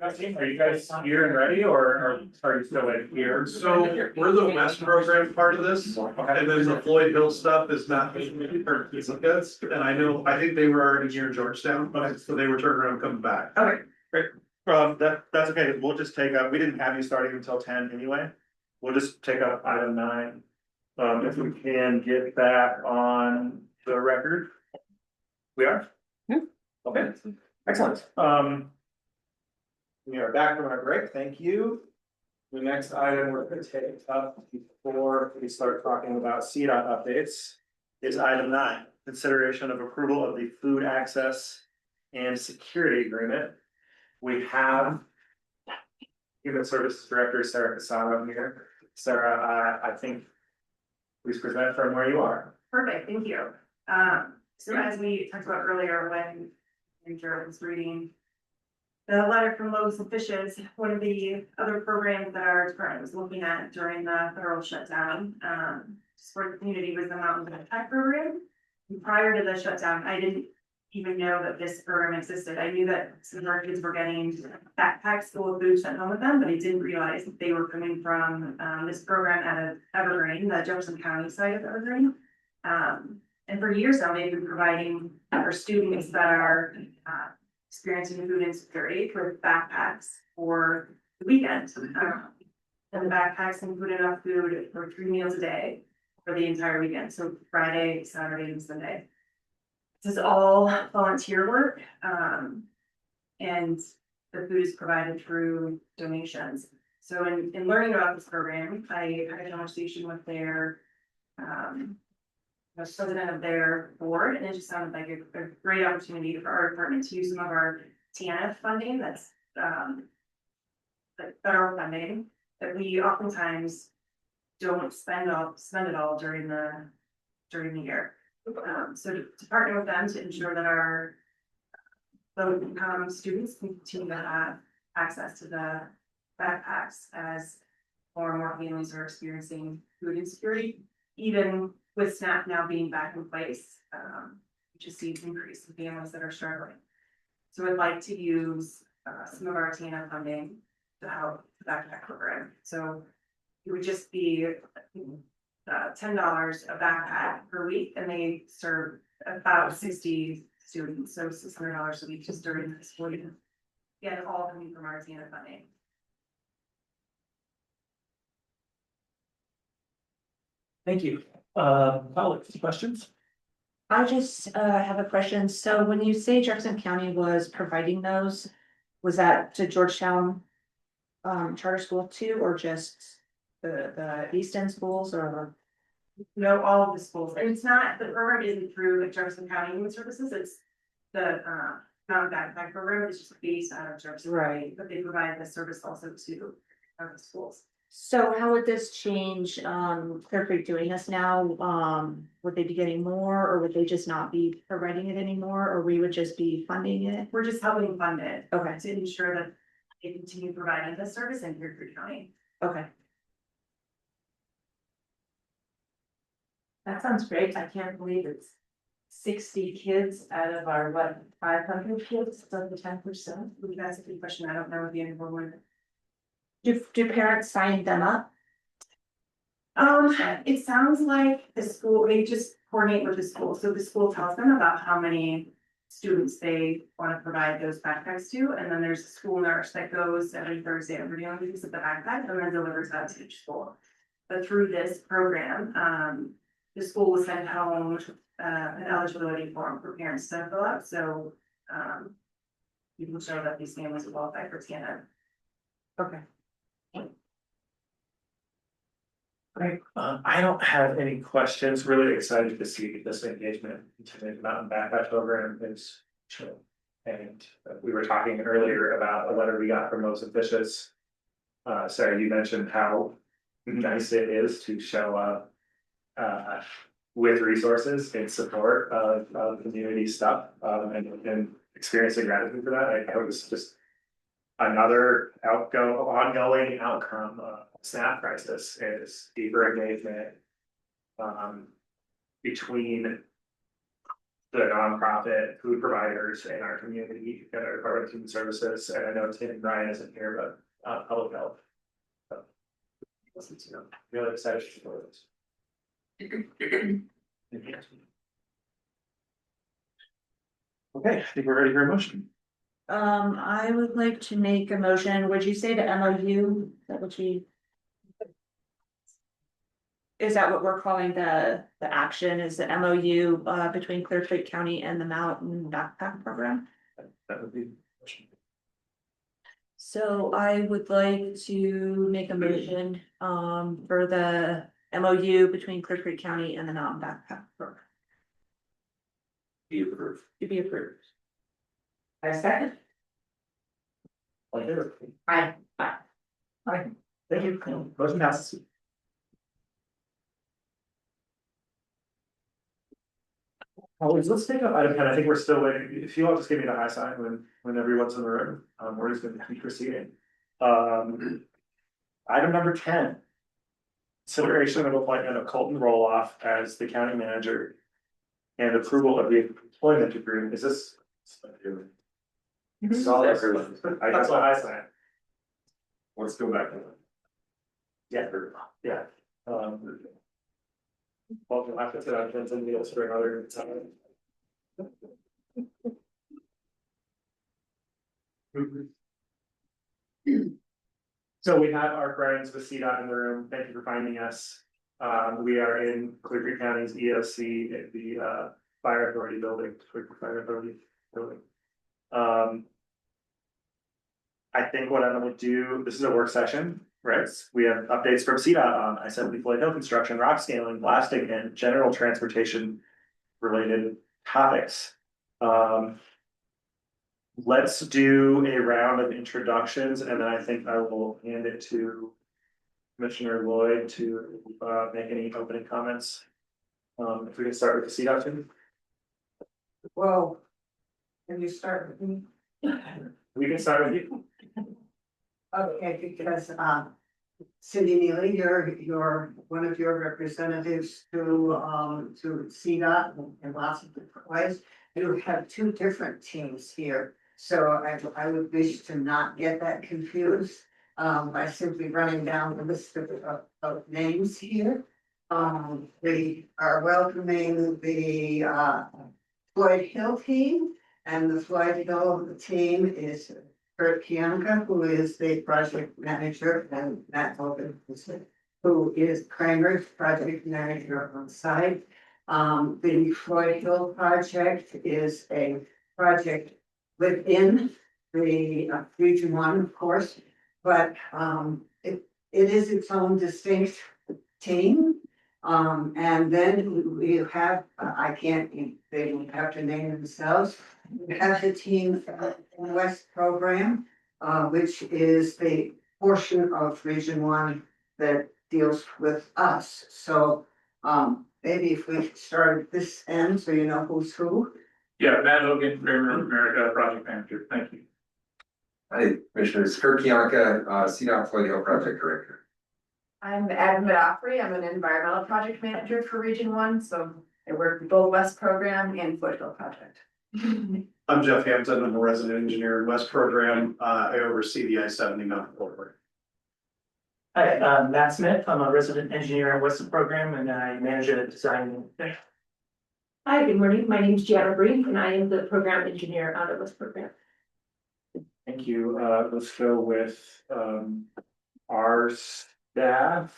Are you guys here and ready, or are you still in here? So we're the West program part of this, and then the Floyd Hill stuff is not for kids. And I think they were already here in Georgetown, but so they were turning around and coming back. That's okay, we'll just take up, we didn't have you starting until 10 anyway. We'll just take up item 9. If we can get back on the record. We are? Okay, excellent. We are back from our break, thank you. The next item we're gonna take up before we start talking about CDOT updates is item 9, consideration of approval of the food access and security agreement. We have Human Services Director Sarah Casado here. Sarah, I think please present from where you are. Perfect, thank you. So as we talked about earlier, when Jared was reading the letter from Loaves and Fishes, one of the other programs that our department was looking at during the federal shutdown, for the community was the Mountain Backpack Program. And prior to the shutdown, I didn't even know that this program existed. I knew that some of our kids were getting backpacks full of food sent home with them, but I didn't realize that they were coming from this program out of Evergreen, the Jefferson County side of Evergreen. And for years now, they've been providing for students that are experiencing food insecurity with backpacks for the weekend. And the backpacks include enough food for 3 meals a day for the entire weekend, so Friday, Saturday, and Sunday. This is all volunteer work, and the food is provided through donations. So in learning about this program, I had a conversation with their the president of their board, and it just sounded like a great opportunity for our department to use some of our TNF funding that's like federal funding that we oftentimes don't spend it all during the year. So to partner with them to ensure that our low-income students can continue to have access to the backpacks as more and more families are experiencing food insecurity, even with SNAP now being back in place, we just see an increase in families that are struggling. So I'd like to use some of our TNF funding to help the backpack program. So it would just be $10 a backpack per week, and they serve about 60 students, so $600 a week just during the school year. Again, all coming from our TNF funding. Thank you. Alex, questions? I just have a question. So when you say Jefferson County was providing those, was that to Georgetown charter school too, or just the East End schools, or? No, all of the schools. And it's not, the program isn't through like Jefferson County Human Services, it's the Mountain Backpack Program, it's just based out of Jefferson. Right. But they provide the service also to the schools. So how would this change, Clear Creek doing this now? Would they be getting more, or would they just not be providing it anymore, or we would just be funding it? We're just helping fund it Okay, to ensure that they continue providing this service in Clear Creek County. okay. That sounds great. I can't believe it's 60 kids out of our, 500 kids, so the 10%. That's a good question. I don't know if the enrollment. Do parents sign them up? It sounds like the school, they just coordinate with the school, so the school tells them about how many students they want to provide those backpacks to, and then there's a school nurse that goes every Thursday, every day, picks up the backpack and then delivers that to each school. But through this program, the school will send home an eligibility form for parents to fill out, so you can show that these families qualify for TNF. Okay. Great. I don't have any questions. Really excited to see this engagement to the Mountain Backpack Program is true. And we were talking earlier about a letter we got from Loaves and Fishes. Sarah, you mentioned how nice it is to show up with resources in support of community stuff, and experiencing gratitude for that. I it was just another ongoing outcome of SNAP crisis is deeper engagement between the nonprofit food providers in our community and our Department of Human Services, and I know Tim Ryan isn't here, but public health. So, you know, really excited for this. Okay, I think we're ready for a motion. I would like to make a motion, would you say the MOU, is that what you? Is that what we're calling the action, is the MOU between Clear Creek County and the Mountain Backpack Program? That would be. So I would like to make a motion for the MOU between Clear Creek County and the Mountain Backpack Program Be approved. to be approved. I second. All in favor? Aye. Aye. Thank you. Motion passes. Let's take up item 10. I think we're still waiting. If you all just give me the high sign when everyone's in the room, we're just gonna be proceeding. Item number 10. Consideration of appointment of Colton Roloff as the county manager. And approval of the employment agreement. Is this? Solid. I got my high sign. Let's go back to that. Yeah. Well, we'll have to sit out somebody else for another time. So we have our friends with CDOT in the room. Thank you for finding us. We are in Clear Creek County's EOC at the Fire Authority building, Clear Creek Fire Authority building. I think what I'm gonna do, this is a work session, right? We have updates from CDOT on I-70 Floyd Hill construction, rock scaling, blasting, and general transportation related topics. Let's do a round of introductions, and then I think I will hand it to Commissioner Lloyd to make any opening comments. If we can start with the CDOT team. Well, can you start with me? We can start with you. Okay, because Cindy Neely, you're one of your representatives to CDOT in lots of different ways. You have two different teams here, so I would wish to not get that confused by simply running down the list of names here. We are welcoming the Floyd Hill team, and the Floyd Hill team is Kurt Kianka, who is the project manager, and Matt Hogan, who is Kramer's project manager on site. The Floyd Hill project is a project within the Region 1, of course, but it is its own distinct team. And then we have, they will have to name themselves. We have the team in West program, which is the portion of Region 1 that deals with us. So maybe if we start at this end, so you know who's who. Yeah, Matt Hogan, Kramer America Project Manager, thank you. Hi, Commissioners, Kurt Kianka, CDOT Floyd Hill Project Director. I'm Adam Godfrey. I'm an environmental project manager for Region 1, so I work with both West Program and Floyd Hill Project. I'm Jeff Hampton, I'm a resident engineer in West Program, I oversee the I-70 Mountain Corridor. Hi, I'm Matt Smith. I'm a resident engineer at Western Program and I manage a design there. Hi, good morning. My name is Gianna Breen and I am the program engineer out of West Program. Thank you. Let's go with our staff.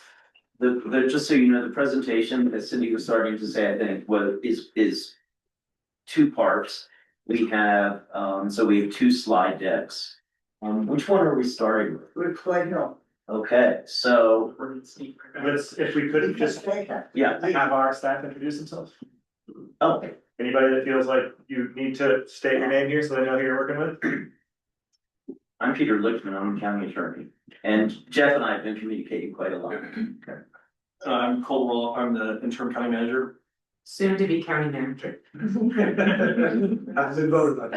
Just so you know, the presentation, as Cindy was starting to say, I think, is two parts. We have, so we have two slide decks. Which one are we starting with? With Floyd Hill. Okay, so, If we could just yeah, have our staff introduce themselves. oh, Anybody that feels like you need to state your name here so they know who you're working with. I'm Peter Lichtman, I'm a county attorney, and Jeff and I have been communicating quite a lot. I'm Cole Roloff, I'm the interim county manager. Soon to be county manager. I've been voted on.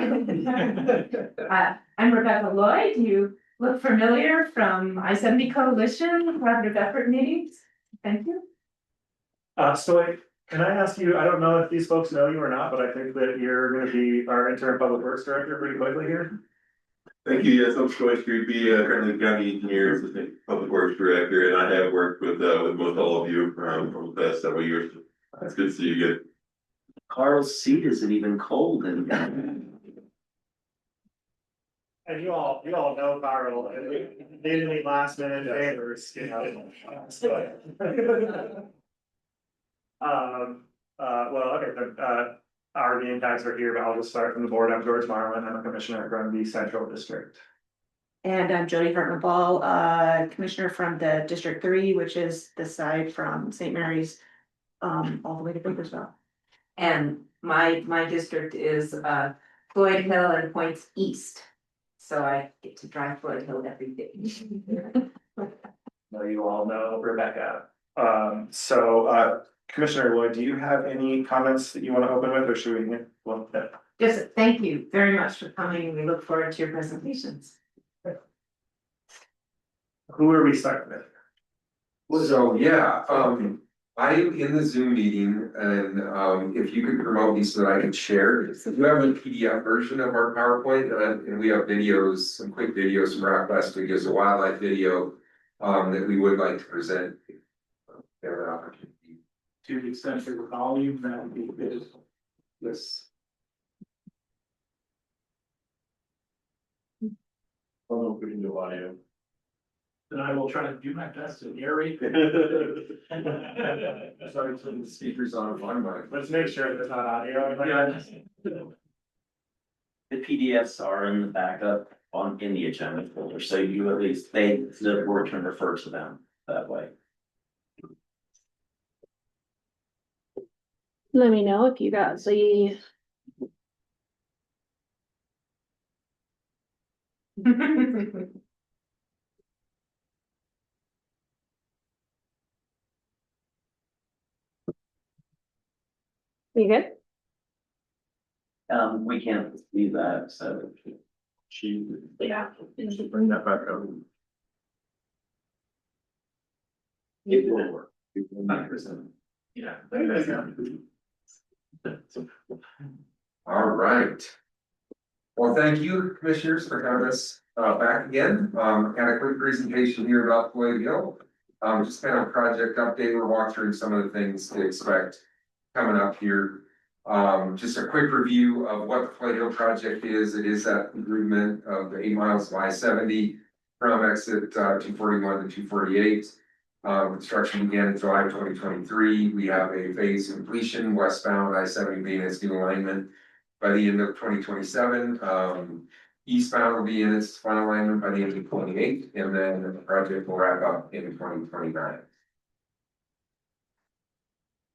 I'm Rebecca Lloyd. You look familiar from I-70 Coalition, collaborative effort meetings. Thank you. So Can I ask you, I don't know if these folks know you or not, but I think that you're gonna be our interim public works director pretty quickly here. Thank you. Yes, I'm Troy Streetby, currently county engineer, assistant public works director, and I have worked with most all of you, for the past several years. It's good to see you again. Carl's seat isn't even cold and. And you all know Carl, and we did any last minute favors, you know. Well, okay, our name tags are here, but I'll just start from the board. I'm George Marlin. I'm a commissioner at Granby Central District. And I'm Jody Hartman Ball, commissioner from the District 3, which is the side from St. Mary's, all the way to Bakersville. And my district is Floyd Hill and points east. So I get to drive Floyd Hill every day. Now you all know Rebecca. Commissioner Lloyd, do you have any comments that you want to open with, or should we? Well, yeah. Just thank you very much for coming. We look forward to your presentations. Who are we starting with? So, yeah, I'm in the Zoom meeting and, if you could promote me so that I can share. We have a PDF version of our PowerPoint and we have videos, some quick videos from Rockfest. We give a wildlife video, that we would like to present. There an opportunity. To the extent of the volume, that would be good. Yes. I don't know if we can do audio. Then I will try to do my best to narrate. Sorry, putting the speakers on my mic. Let's make sure there's not audio. The PDFs are in the backup in the agenda folder, so you at least, the board can refer to them that way. Let me know if you got the. You good? We can't do that, so. Yeah. Bring that back up. It will work. It will not present. Yeah. All right. Well, thank you, commissioners, for having us back again. Had a quick presentation here about Floyd Hill. Just kind of a project update. We're walking through some of the things to expect coming up here. Just a quick review of what the Floyd Hill project is. It is that improvement of the 8 miles of I-70 from exit 241 to 248. Construction began in July 2023. We have a phase completion westbound I-70 being its new alignment by the end of 2027. Eastbound will be in its final alignment by the end of 2028, and then the project will wrap up in 2029.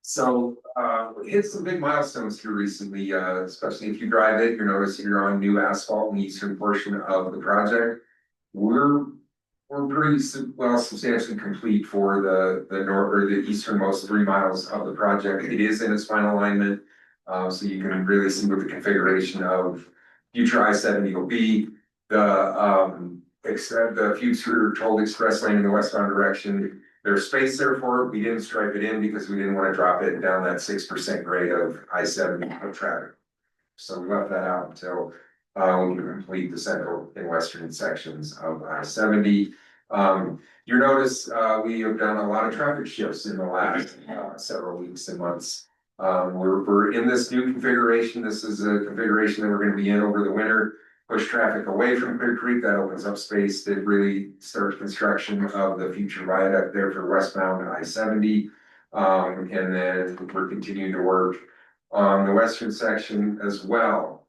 So hit some big milestones here recently, especially if you drive it, you notice you're on new asphalt in the eastern portion of the project. We're pretty substantially complete for the north or the easternmost 3 miles of the project. It is in its final alignment, so you can really see what the configuration of future I-70 will be. The future tolled express lane in the westbound direction. There's space there for it. We didn't stripe it in because we didn't want to drop it down that 6% grade of I-70 of traffic. So we left that out until we complete the central and western sections of I-70. You notice we have done a lot of traffic shifts in the last several weeks and months. We're in this new configuration. This is a configuration that we're going to be in over the winter. Push traffic away from Clear Creek. That opens up space to really start construction of the future viaduct there for westbound I-70. And then we're continuing to work on the western section as well.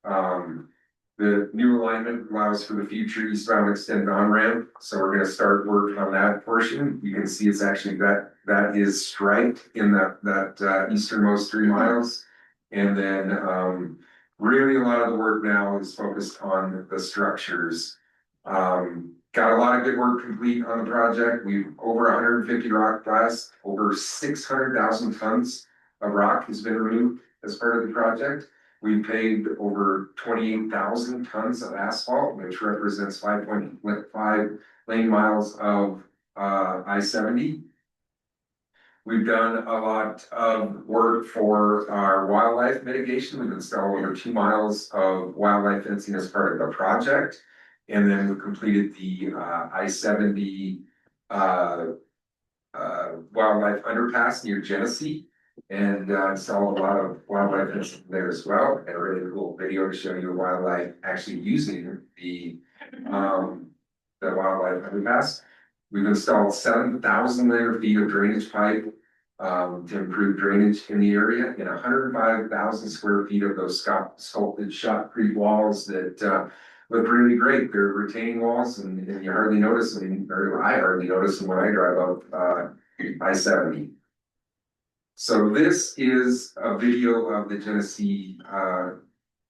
The new alignment allows for the future eastbound extended on-ramp. So we're going to start work on that portion. You can see it's actually that is striped in that easternmost 3 miles. And then really a lot of the work now is focused on the structures. Got a lot of good work complete on the project. We've over 150 rock blasts, over 600,000 tons of rock has been removed as part of the project. We paved over 28,000 tons of asphalt, which represents 5.5 lane miles of I-70. We've done a lot of work for our wildlife mitigation. We've installed over 2 miles of wildlife fencing as part of the project. And then we completed the I-70 wildlife underpass near Genesee. And installed a lot of wildlife fencing there as well. And a really cool video to show you wildlife actually using the wildlife underpass. We've installed 7,000 linear feet of drainage pipe to improve drainage in the area, and 105,000 square feet of those sculpted shotcrete walls that look really great. They're retaining walls, and you hardly notice them, or I hardly notice them when I drive up I-70. So this is a video of the Genesee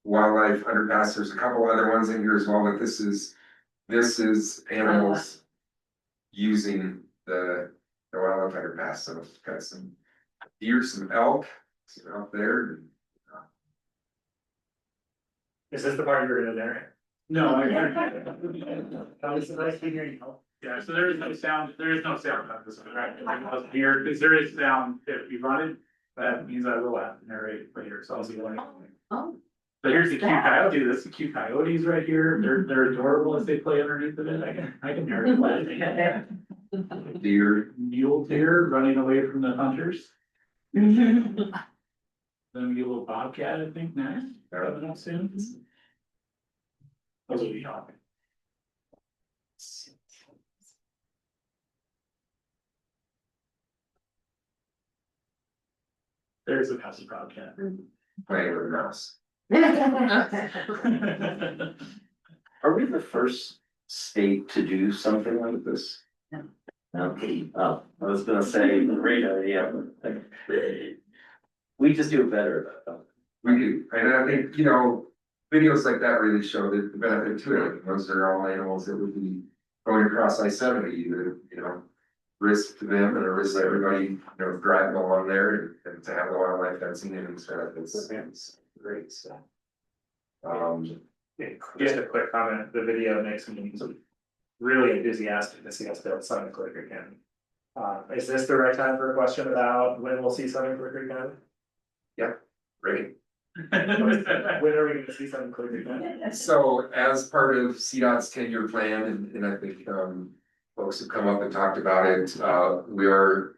wildlife underpass. There's a couple other ones in here as well, but this is animals using the wildlife underpass. So it's got some deer, some elk, some out there. Is this the part you were gonna narrate? No, It's nice to hear you. Yeah, so there is no sound on this one, right? Here, because there is sound, if you run it, that means I will have to narrate later, so I'll see one. Oh. But here's the cute coyote, that's the cute coyotes right here, they're adorable as they play underneath of it, I can narrate. Deer. Mule deer running away from the hunters. Then we get a little bobcat, I think, next, coming up soon. Those will be hot. There's a massive bobcat. Playing with a mouse. Are we the first state to do something like this? No. Okay, I was gonna say, Rita, yeah. We just do it better. We do, and I think, videos like that really show the benefit to it. Those are all animals that would be going across I-70, that, risk to them and a risk to everybody, driving along there, and to have the wildlife fencing and its benefits. It's great, so. Just a quick comment, the video makes me really enthusiastic to see us build Summit Clear Creek County. Is this the right time for a question about when we'll see Summit Clear Creek County? Yep, great. When are we gonna see Summit Clear Creek County? So as part of CDOT's 10-year plan, and I think folks have come up and talked about it, we are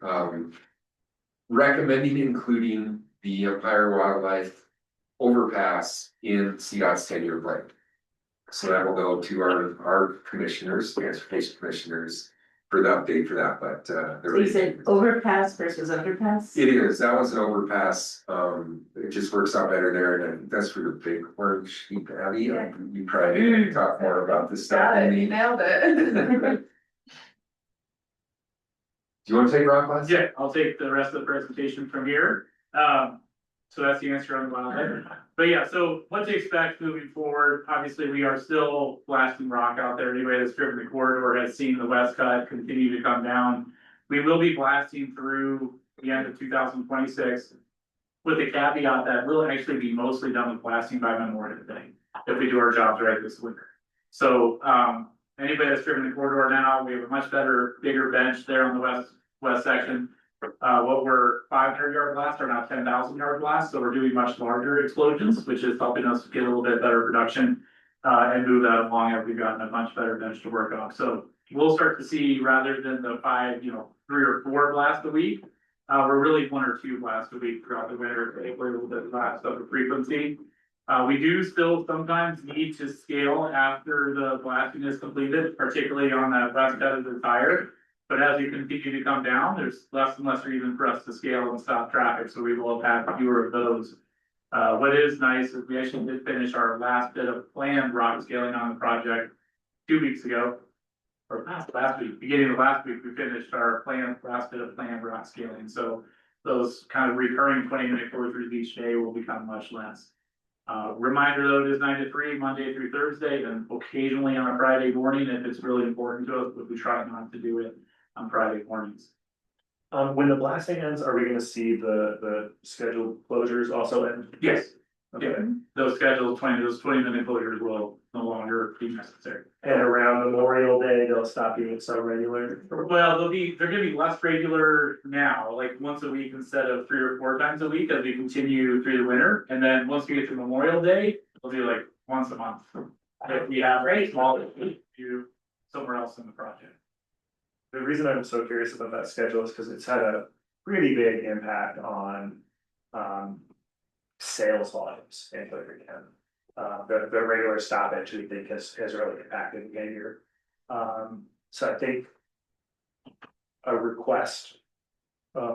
recommending including the Empire Wildlife overpass in CDOT's 10-year plan. So that will go to our commissioners, transportation commissioners, for the update for that, but So you said overpass versus underpass? it is, that was an overpass, it just works out better there, and that's for the big orange sheep, Abby, you probably need to talk more about this stuff. Got it, you nailed it. Do you wanna take rock class? Yeah, I'll take the rest of the presentation from here. So that's the answer on the wildlife. But yeah, so what to expect moving forward, obviously, we are still blasting rock out there. Anybody that's driven the corridor has seen the west cut continue to come down. We will be blasting through the end of 2026. With the caveat that we'll actually be mostly done with blasting by Memorial Day, if we do our jobs right this winter. So, anybody that's driven the corridor now, we have a much better, bigger bench there on the west section. What were 500-yard blasts are now 10,000-yard blasts, so we're doing much larger explosions, which is helping us get a little bit better production and move that along as we've gotten a much better bench to work off. So we'll start to see, rather than the 5, 3 or 4 blasts a week, we're really 1 or 2 blasts a week throughout the winter, we're a little bit less of a frequency. We do still sometimes need to scale after the blasting is completed, particularly on that west side of the tire. But as you continue to come down, there's less and less reason for us to scale and stop traffic, so we will have had fewer of those. What is nice is we actually did finish our last bit of planned rock scaling on the project 2 weeks ago. Or last week, beginning of last week, we finished our last bit of planned rock scaling, so those kind of recurring 20-minute closures each day will become much less. Reminder though, it is 9 to 3, Monday through Thursday, and occasionally on a Friday morning if it's really important to us, but we try not to do it on Friday mornings. When the blasting ends, are we gonna see the scheduled closures also end? Yes. Okay, Those scheduled those 20-minute closures will no longer be necessary. And around Memorial Day, they'll stop being so regular. Well, they're gonna be less regular now, like once a week instead of 3 or 4 times a week as we continue through the winter. And then once we get to Memorial Day, it'll be like once a month. If we have a small do somewhere else in the project. the reason I'm so curious about that schedule is because it's had a pretty big impact on. Sales volumes in Clear Creek County. The regular stoppage, we think has really impacted behavior. So I think. A request.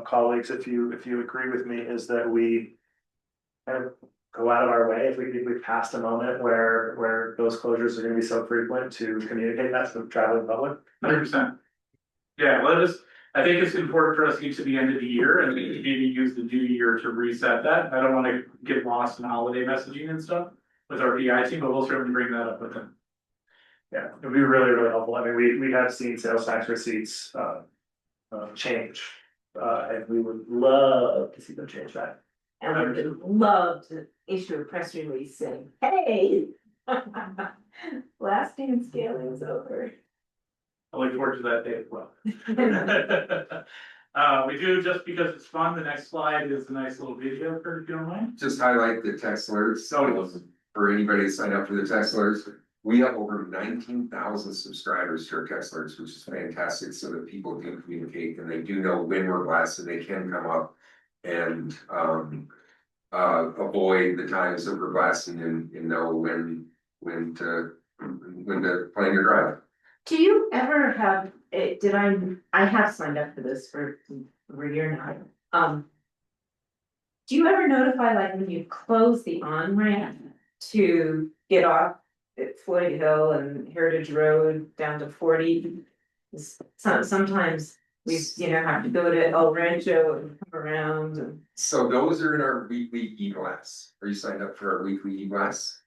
Colleagues, if you agree with me, is that we. Kind of go out of our way if we think we've passed a moment where those closures are gonna be so frequent to communicate that to the traveling public. 100%. Yeah, I think it's important for us to get to the end of the year and maybe use the new year to reset that. I don't wanna get lost in holiday messaging and stuff with our PI team, but we'll certainly bring that up with them. Yeah, it'd be really, really helpful. I mean, we have seen sales tax receipts change. And we would love to see them change that. And we would love to issue a press release saying, hey. Blasting and scaling is over. I look forward to that day as well. We do, just because it's fun, the next slide is a nice little video for, if you don't mind. Just highlight the text alerts. For anybody to sign up for the text alerts. We have over 19,000 subscribers to our text alerts, which is fantastic, so that people can communicate and they do know when we're blasted, they can come up and avoid the times that we're blasting and know when to plan your drive. Do you ever have, I have signed up for this for over a year now. Do you ever notify, like, when you close the on-ramp to get off at Floyd Hill and Heritage Road down to 40? Sometimes we, have to go to El Rancho and come around and. So those are in our weekly e-blasts. Are you signed up for our weekly e-blasts?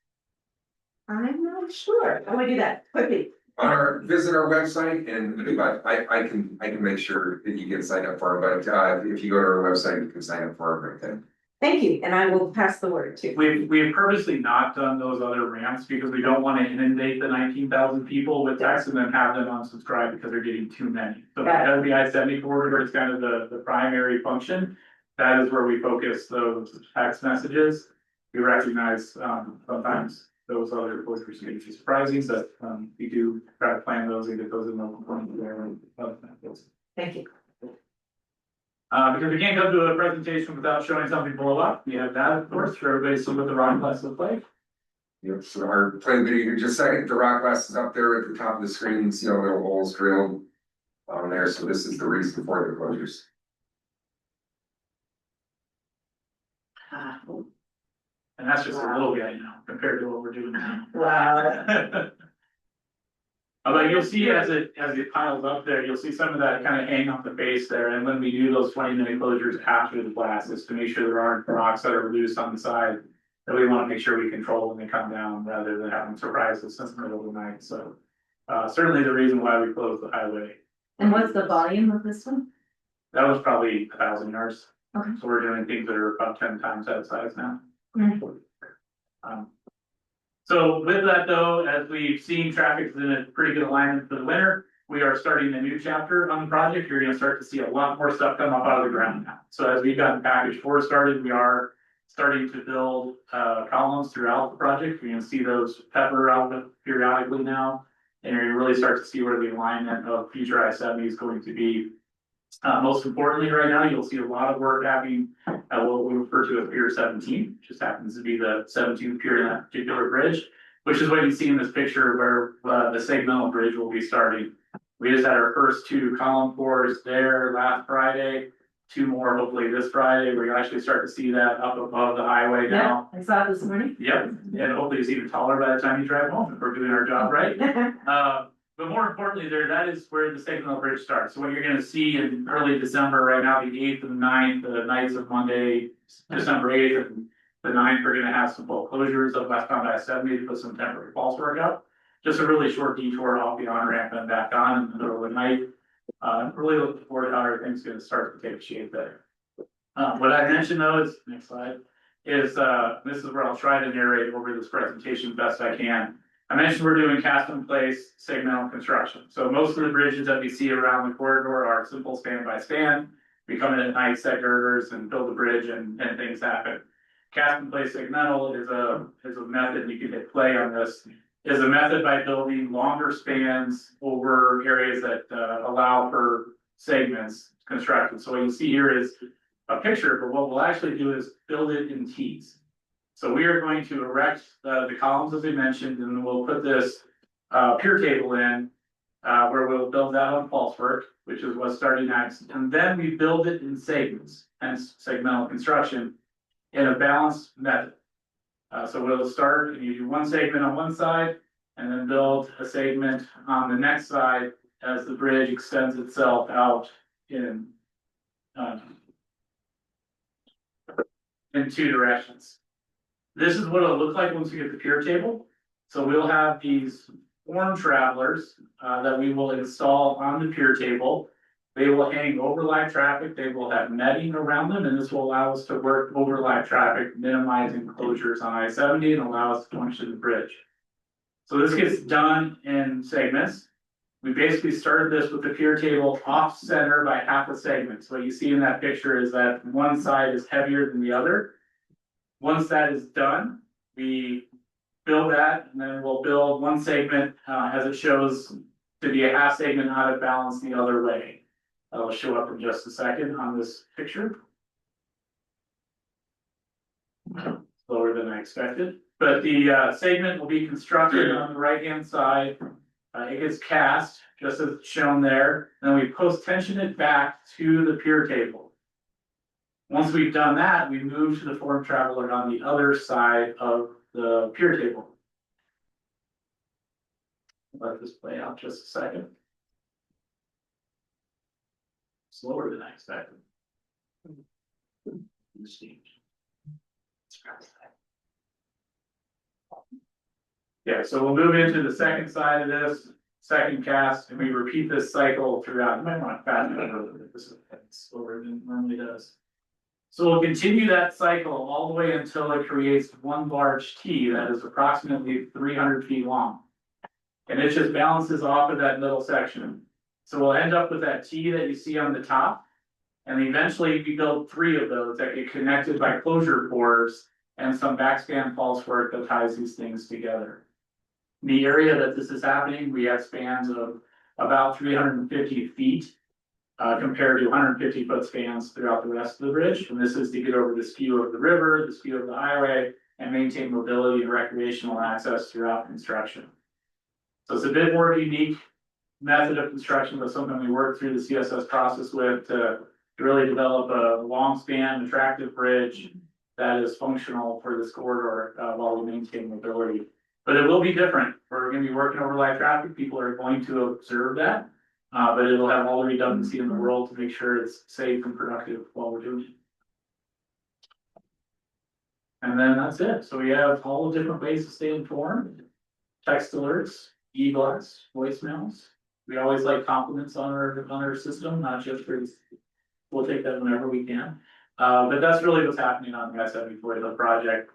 I'm not sure. I want to do that quickly. Visit our website and I can make sure that you get signed up for it, but if you go to our website, you can sign up for it right then. Thank you, and I will pass the word too. We've purposely not done those other ramps because we don't want to inundate the 19,000 people with text and then have them unsubscribe because they're getting too many. So because the I-70 corridor is kind of the primary function, that is where we focus those text messages. We recognize sometimes those other closures can be surprising, but we do try to plan those and get those in local form there. Thank you. Because we can't go to a presentation without showing something blow up. We have that, of course, for everybody to see what the rock glass looks like. Yep, so our play video here just a second, the rock glass is up there at the top of the screen, you can see all the little holes drilled on there, so this is the reason for the closures. And that's just a little guy, compared to what we're doing now. Wow. But you'll see as it piles up there, you'll see some of that kind of hang off the base there, and when we do those 20-minute closures after the blast, is to make sure there aren't rocks that are loose on the side. That we want to make sure we control when they come down, rather than having surprise us in the middle of the night, so. Certainly the reason why we closed the highway. And what's the volume of this one? That was probably 1,000 yards. Okay. So we're doing things that are about 10 times that size now. So with that though, as we've seen, traffic is in a pretty good alignment for the winter. We are starting a new chapter on the project. You're gonna start to see a lot more stuff come up out of the ground now. So as we've gotten package 4 started, we are starting to build columns throughout the project. You're gonna see those pepper out periodically now. And you're gonna really start to see where the alignment of future I-70 is going to be. Most importantly, right now, you'll see a lot of work happening at what we refer to as Pier 17, which just happens to be the 17th pier in that particular bridge, which is what you see in this picture where the segmental bridge will be starting. We just had our first 2 column pours there last Friday, 2 more hopefully this Friday. We're gonna actually start to see that up above the highway now. Yeah, I saw it this morning. Yep, and hopefully it's even taller by the time you drive home if we're doing our job right. But more importantly, that is where the segmental bridge starts. So what you're gonna see in early December right now, the 8th and the 9th, the nights of Monday, December 8th and the 9th, we're gonna have some full closures of westbound I-70 to put some temporary false work up. Just a really short detour off the on-ramp and back on in the middle of the night. Really looking forward to how everything's gonna start to take shape there. What I mentioned though is, next slide, is, this is where I'll try to narrate over this presentation best I can. I mentioned we're doing cast in place segmental construction. So most of the bridges that we see around the corridor are simple span by span. We come in at night, set girders and build the bridge and things happen. Cast in place segmental is a method, you can hit play on this, is a method by building longer spans over areas that allow for segments constructed. So what you see here is a picture, but what we'll actually do is build it in T's. So we are going to erect the columns as we mentioned, and we'll put this pier table in where we'll build that on false work, which is what's starting next. And then we build it in segments, hence segmental construction, in a balanced method. So we'll start and you do one segment on one side and then build a segment on the next side as the bridge extends itself out in two directions. This is what it'll look like once we get the pier table. So we'll have these form travelers that we will install on the pier table. They will hang over live traffic, they will have netting around them, and this will allow us to work over live traffic, minimizing closures on I-70 and allow us to function the bridge. So this gets done in segments. We basically started this with the pier table off center by half a segment. So what you see in that picture is that one side is heavier than the other. Once that is done, we build that and then we'll build one segment as it shows to be a half segment out of balance the other way. That'll show up in just a second on this picture. Slower than I expected, but the segment will be constructed on the right hand side. It gets cast just as shown there. Then we post tension it back to the pier table. Once we've done that, we move to the form traveler on the other side of the pier table. Let this play out just a second. Slower than I expected. Yeah, so we'll move into the second side of this, second cast, and we repeat this cycle throughout. You might want to fast forward, this is slower than it normally does. So we'll continue that cycle all the way until it creates one large T that is approximately 300 feet long. And it just balances off of that middle section. So we'll end up with that T that you see on the top. And eventually we build 3 of those that get connected by closure cores and some backspan false work that ties these things together. In the area that this is happening, we have spans of about 350 feet compared to 150-foot spans throughout the rest of the bridge. And this is to get over the skew of the river, the skew of the highway, and maintain mobility and recreational access throughout construction. So it's a bit more unique method of construction, but something we work through the CSS process with to really develop a long span, attractive bridge that is functional for this corridor while we maintain mobility. But it will be different. We're going to be working over live traffic. People are going to observe that, but it'll have all the redundancy in the world to make sure it's safe and productive while we're doing it. And then that's it. So we have all the different ways to stay informed. Text alerts, e-blasts, voicemails. We always like compliments on our system, not just for, we'll take that whenever we can. But that's really what's happening on the I-74 project.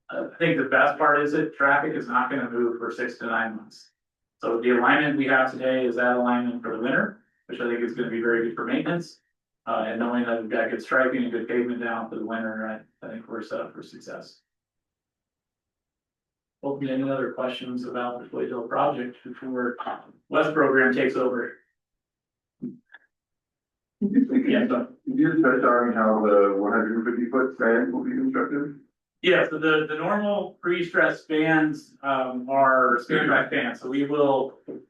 I think the best part is that traffic is not going to move for 6 to 9 months. So the alignment we have today is that alignment for the winter, which I think is going to be very good for maintenance. And knowing that we've got good striping and good pavement down for the winter, I think we're set up for success. Hopefully, any other questions about the Floyd Hill project before West program takes over? Yeah, so. Did you touch on how the 150-foot span will be constructed? Yeah, so the normal pre-stressed spans are span by span. So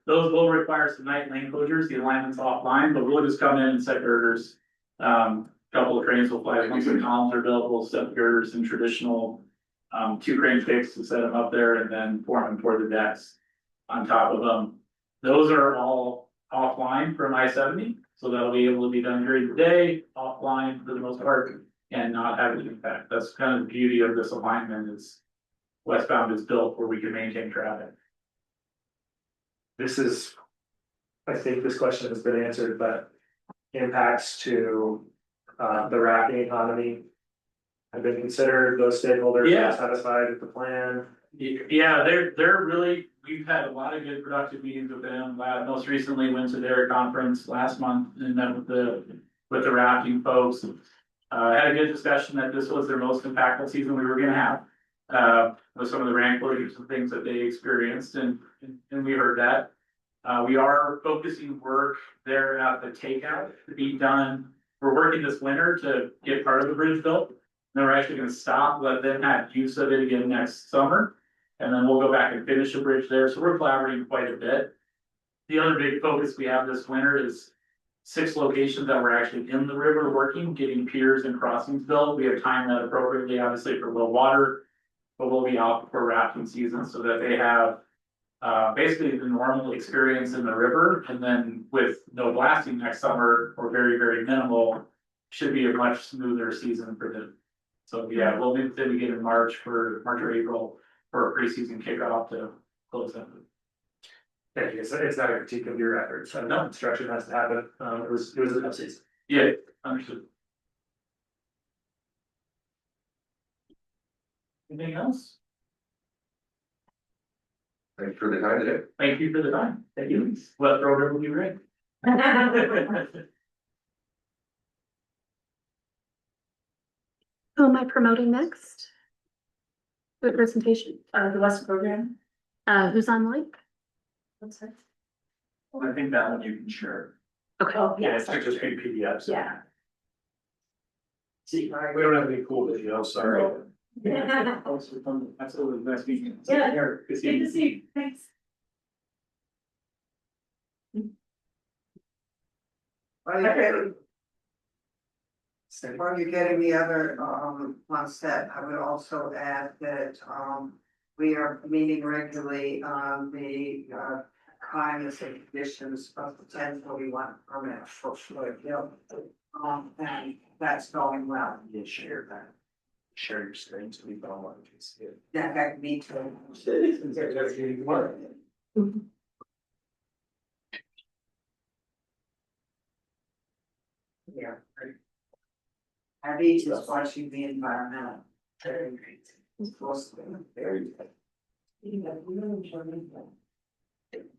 those will require some night lane closures, the alignment's offline, but we'll just come in and set girders. Couple of cranes will fly once the columns are built, we'll set girders in traditional 2 crane fixes to set them up there and then form them toward the decks on top of them. Those are all offline from I-70, so that'll be able to be done during the day, offline for the most part, and not have an impact. That's kind of the beauty of this alignment is westbound is built where we can maintain traffic. This is, I think this question has been answered, but impacts to the rafting economy have been considered, those stakeholders Yeah. are satisfied with the plan? Yeah, they're really, we've had a lot of good productive meetings with them. Most recently went to their conference last month and met with the rafting folks. Had a good discussion that this was their most impactful season we were gonna have. With some of the rank closures and things that they experienced and we heard that. We are focusing work there at the takeout to be done. We're working this winter to get part of the bridge built. Then we're actually gonna stop, let them have use of it again next summer. And then we'll go back and finish the bridge there. So we're collaborating quite a bit. The other big focus we have this winter is 6 locations that we're actually in the river working, getting piers and crossings built. We have timed that appropriately, obviously for low water. But we'll be out for rafting season so that they have basically the normal experience in the river. And then with no blasting next summer or very, very minimal, should be a much smoother season for them. So yeah, we'll meet them again in March or April for a preseason kickoff to close them. Thank you, it's not a critique of your efforts, I know construction has to happen, it was a tough season. Yeah, understood. Anything else? Thank you for the time today. Thank you for the time. Thank you. Well, program will be great. Who am I promoting next? The presentation, The West program. who's online? What's that? I think that one you can share. Okay. Oh, Yeah, yeah, it's just be PDFs. yeah. We don't have any cool videos, sorry. Absolutely, nice meeting you. Yeah. Good Good seeing to you. see you, thanks. While you're getting the other, one set, I would also add that, we are meeting regularly on the, kindness and conditions of the 1041 permit for Floyd Hill. And that's going well. You share that. Share your screen so we can all see it. That me too. Yeah. Abby is watching the environmental. Very great. It's mostly very good.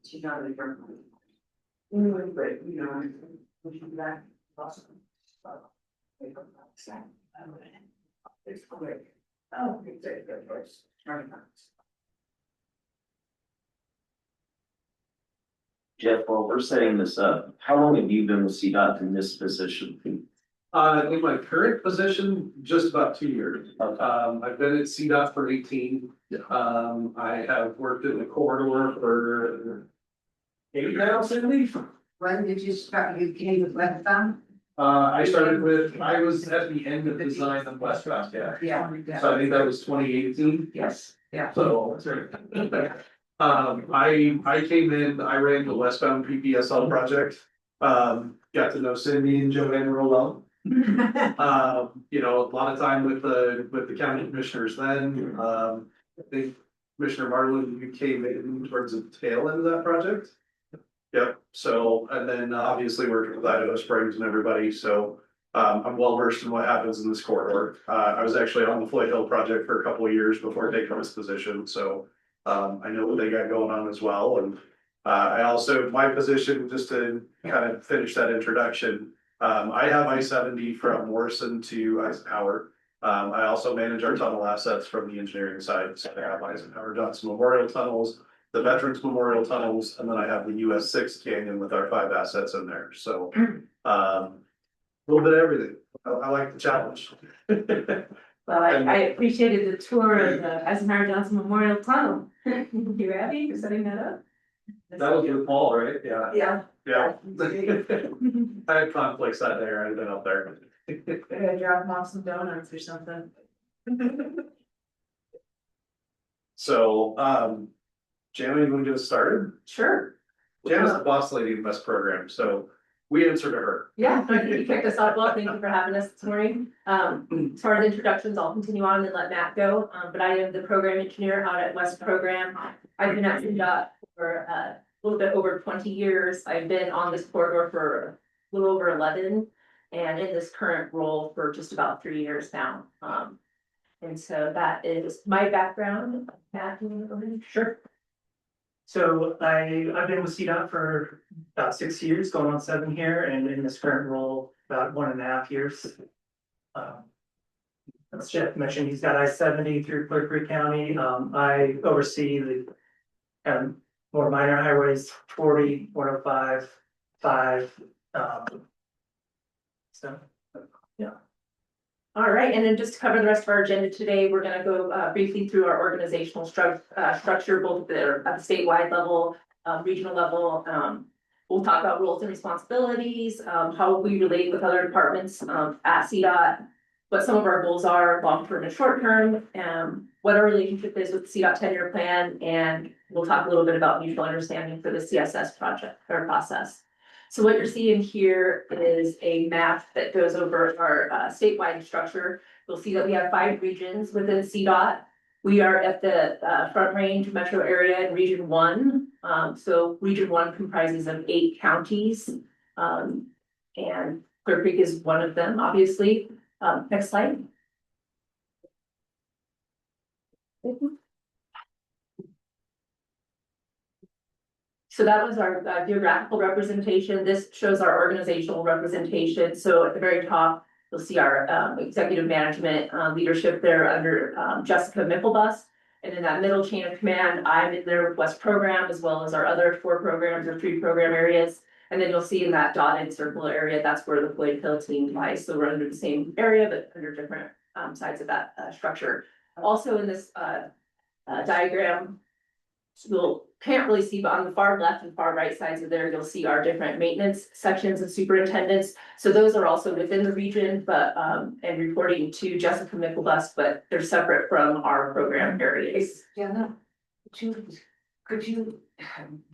She got a different. But, you know, we should back. Awesome. It's quick. Oh, it's a good place. Jeff, while we're setting this up, how long have you been with CDOT in this position? In my current position, just about 2 years. I've been at CDOT for 18. I have worked in the corridor for 8 now, Cindy. When did you start, you came with Westbound? I was at the end of design of Westbound, yeah. Yeah. So I think that was 2018. Yes, yeah. So. I came in, I ran the Westbound PPSL project. Got to know Cindy and Joanne real well. You know, a lot of time with the county commissioners then. I think Commissioner Marlin, you came in towards the tail end of that project. Yep, so, and then obviously working with Idaho Springs and everybody, so. I'm well versed in what happens in this corridor. I was actually on the Floyd Hill project for a couple of years before taking this position, so. I know what they got going on as well, and I also, my position, just to kind of finish that introduction. I have I-70 from Morrison to Eisenhower. I also manage our tunnel assets from the engineering side, so I have Eisenhower Johnson Memorial Tunnels, the Veterans Memorial Tunnels, and then I have the US 6 Canyon with our 5 assets in there, so. A little bit of everything, I like the challenge. Well, I appreciated the tour of the Eisenhower Johnson Memorial Tunnel. You Abby for setting that up? That was with Paul, right? Yeah. Yeah. Yeah. I had conflicts that day, I'd been up there. Gotta drop off some donuts or something. So, Jana, you want to get us started? Sure. Jana's the boss lady in this program, so we answer to her. Yeah, you picked us up well, thank you for having us this morning. As far as introductions, I'll continue on and let Matt go, but I am the program engineer out at West Program. I've been at CDOT for a little bit over 20 years. I've been on this corridor for a little over 11, and in this current role for just about 3 years now. And so that is my background. Matt, do you want to go ahead? Sure. So I've been with CDOT for about 6 years, going on 7 here, and in this current role, about 1.5 years. As Jeff mentioned, he's got I-70 through Clear Creek County. I oversee the more minor highways, 40, 105, 5. So, yeah. All right, and then just to cover the rest of our agenda today, we're gonna go briefly through our organizational structure, both at the statewide level, regional level. We'll talk about roles and responsibilities, how we relate with other departments at CDOT, what some of our goals are, long-term and short-term, what our relationship is with the CDOT 10-year plan, and we'll talk a little bit about mutual understanding for the CSS project or process. So what you're seeing here is a map that goes over our statewide structure. You'll see that we have 5 regions within CDOT. We are at the Front Range metro area in Region 1. So Region 1 comprises of 8 counties. And Clear Creek is one of them, obviously. Next slide. So that was our geographical representation. This shows our organizational representation. So at the very top, you'll see our executive management leadership there under Jessica Mickelbus. And in that middle chain of command, I'm in their West program as well as our other 4 programs or 3 program areas. And then you'll see in that dotted circle area, that's where the Floyd Hill team lies. So we're under the same area, but under different sides of that structure. Also in this diagram, you'll can't really see, but on the far left and far right sides of there, you'll see our different maintenance sections and superintendents. So those are also within the region, but and reporting to Jessica Mickelbus, but they're separate from our program areas. Jenna, could you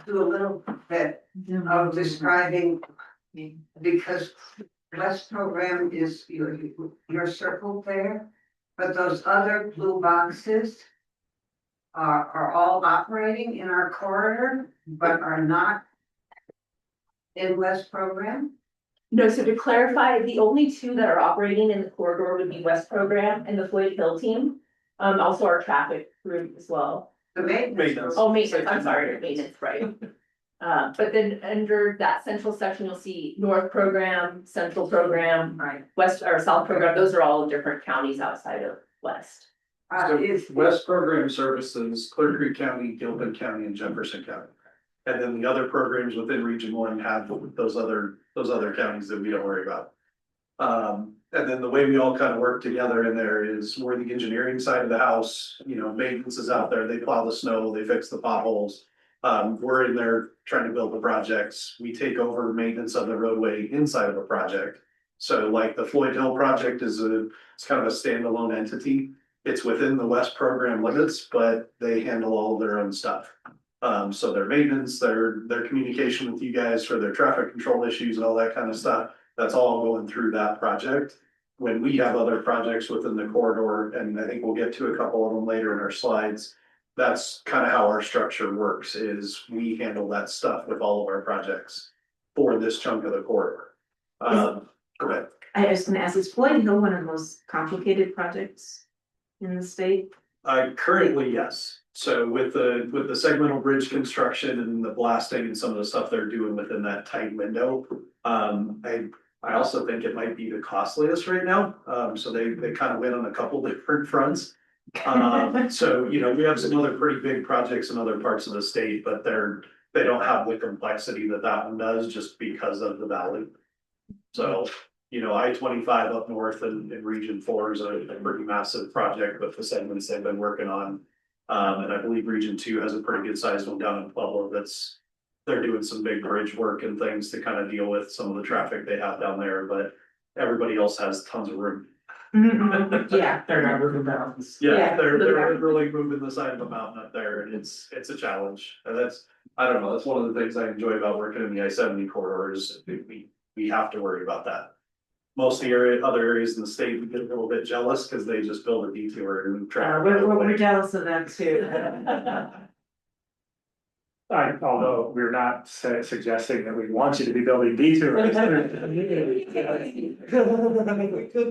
do a little bit of describing, because West program is your circle there, but those other blue boxes are all operating in our corridor, but are not in West program? No, so to clarify, the only 2 that are operating in the corridor would be West program and the Floyd Hill team. Also our traffic group as well. The maintenance. Oh, maintenance, I'm sorry, maintenance, right. But then under that central section, you'll see North program, Central program, Right. West or South program. Those are all different counties outside of West. West program services Clear Creek County, Gilpin County, and Jefferson County. And then the other programs within Region 1 have those other counties that we don't worry about. And then the way we all kind of work together in there is we're the engineering side of the house, maintenance is out there, they plow the snow, they fix the potholes. We're in there trying to build the projects, we take over maintenance of the roadway inside of a project. So like the Floyd Hill project it's kind of a standalone entity. It's within the West program limits, but they handle all of their own stuff. So their maintenance, their communication with you guys for their traffic control issues and all that kind of stuff, that's all going through that project. When we have other projects within the corridor, and I think we'll get to a couple of them later in our slides, that's kind of how our structure works, is we handle that stuff with all of our projects for this chunk of the corridor. Go ahead. I was gonna ask, is Floyd Hill one of the most complicated projects in the state? Currently, yes. So with the segmental bridge construction and the blasting and some of the stuff they're doing within that tight window. I also think it might be the costliest right now. So they kind of went on a couple different fronts. So, we have some other pretty big projects in other parts of the state, but they don't have the complexity that one does just because of the valley. So, I-25 up north in Region 4 is a pretty massive project with the segments they've been working on. And I believe Region 2 has a pretty good sized one down in Pueblo they're doing some big bridge work and things to kind of deal with some of the traffic they have down there, but everybody else has tons of room. Yeah. They're not moving mountains. Yeah, they're really moving the side of the mountain up there, and it's a challenge. And I don't know, that's one of the things I enjoy about working in the I-70 corridor is we have to worry about that. Most of the other areas in the state, we get a little bit jealous because they just build a detour and move traffic. We're jealous of them too. Although we're not suggesting that we want you to be building detours.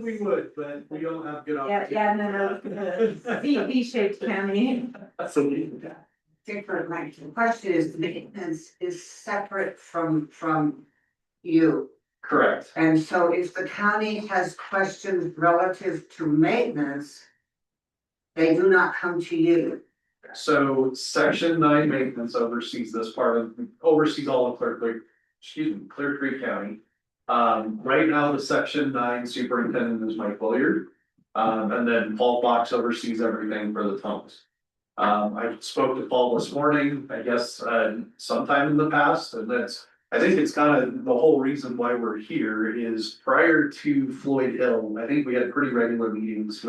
We would, but we don't have good Yeah, no, V-shaped county. Different, like, the question is, maintenance is separate from you. Correct. And so if the county has questions relative to maintenance, they do not come to you. So section 9 maintenance oversees this oversees all of Clear Creek County. Right now, the section 9 superintendent is Mike Williard. And then Paul Fox oversees everything for the tunnels. I spoke to Paul this morning, I guess, sometime in the past, and I think it's kind of the whole reason why we're here is prior to Floyd Hill, I think we had pretty regular meetings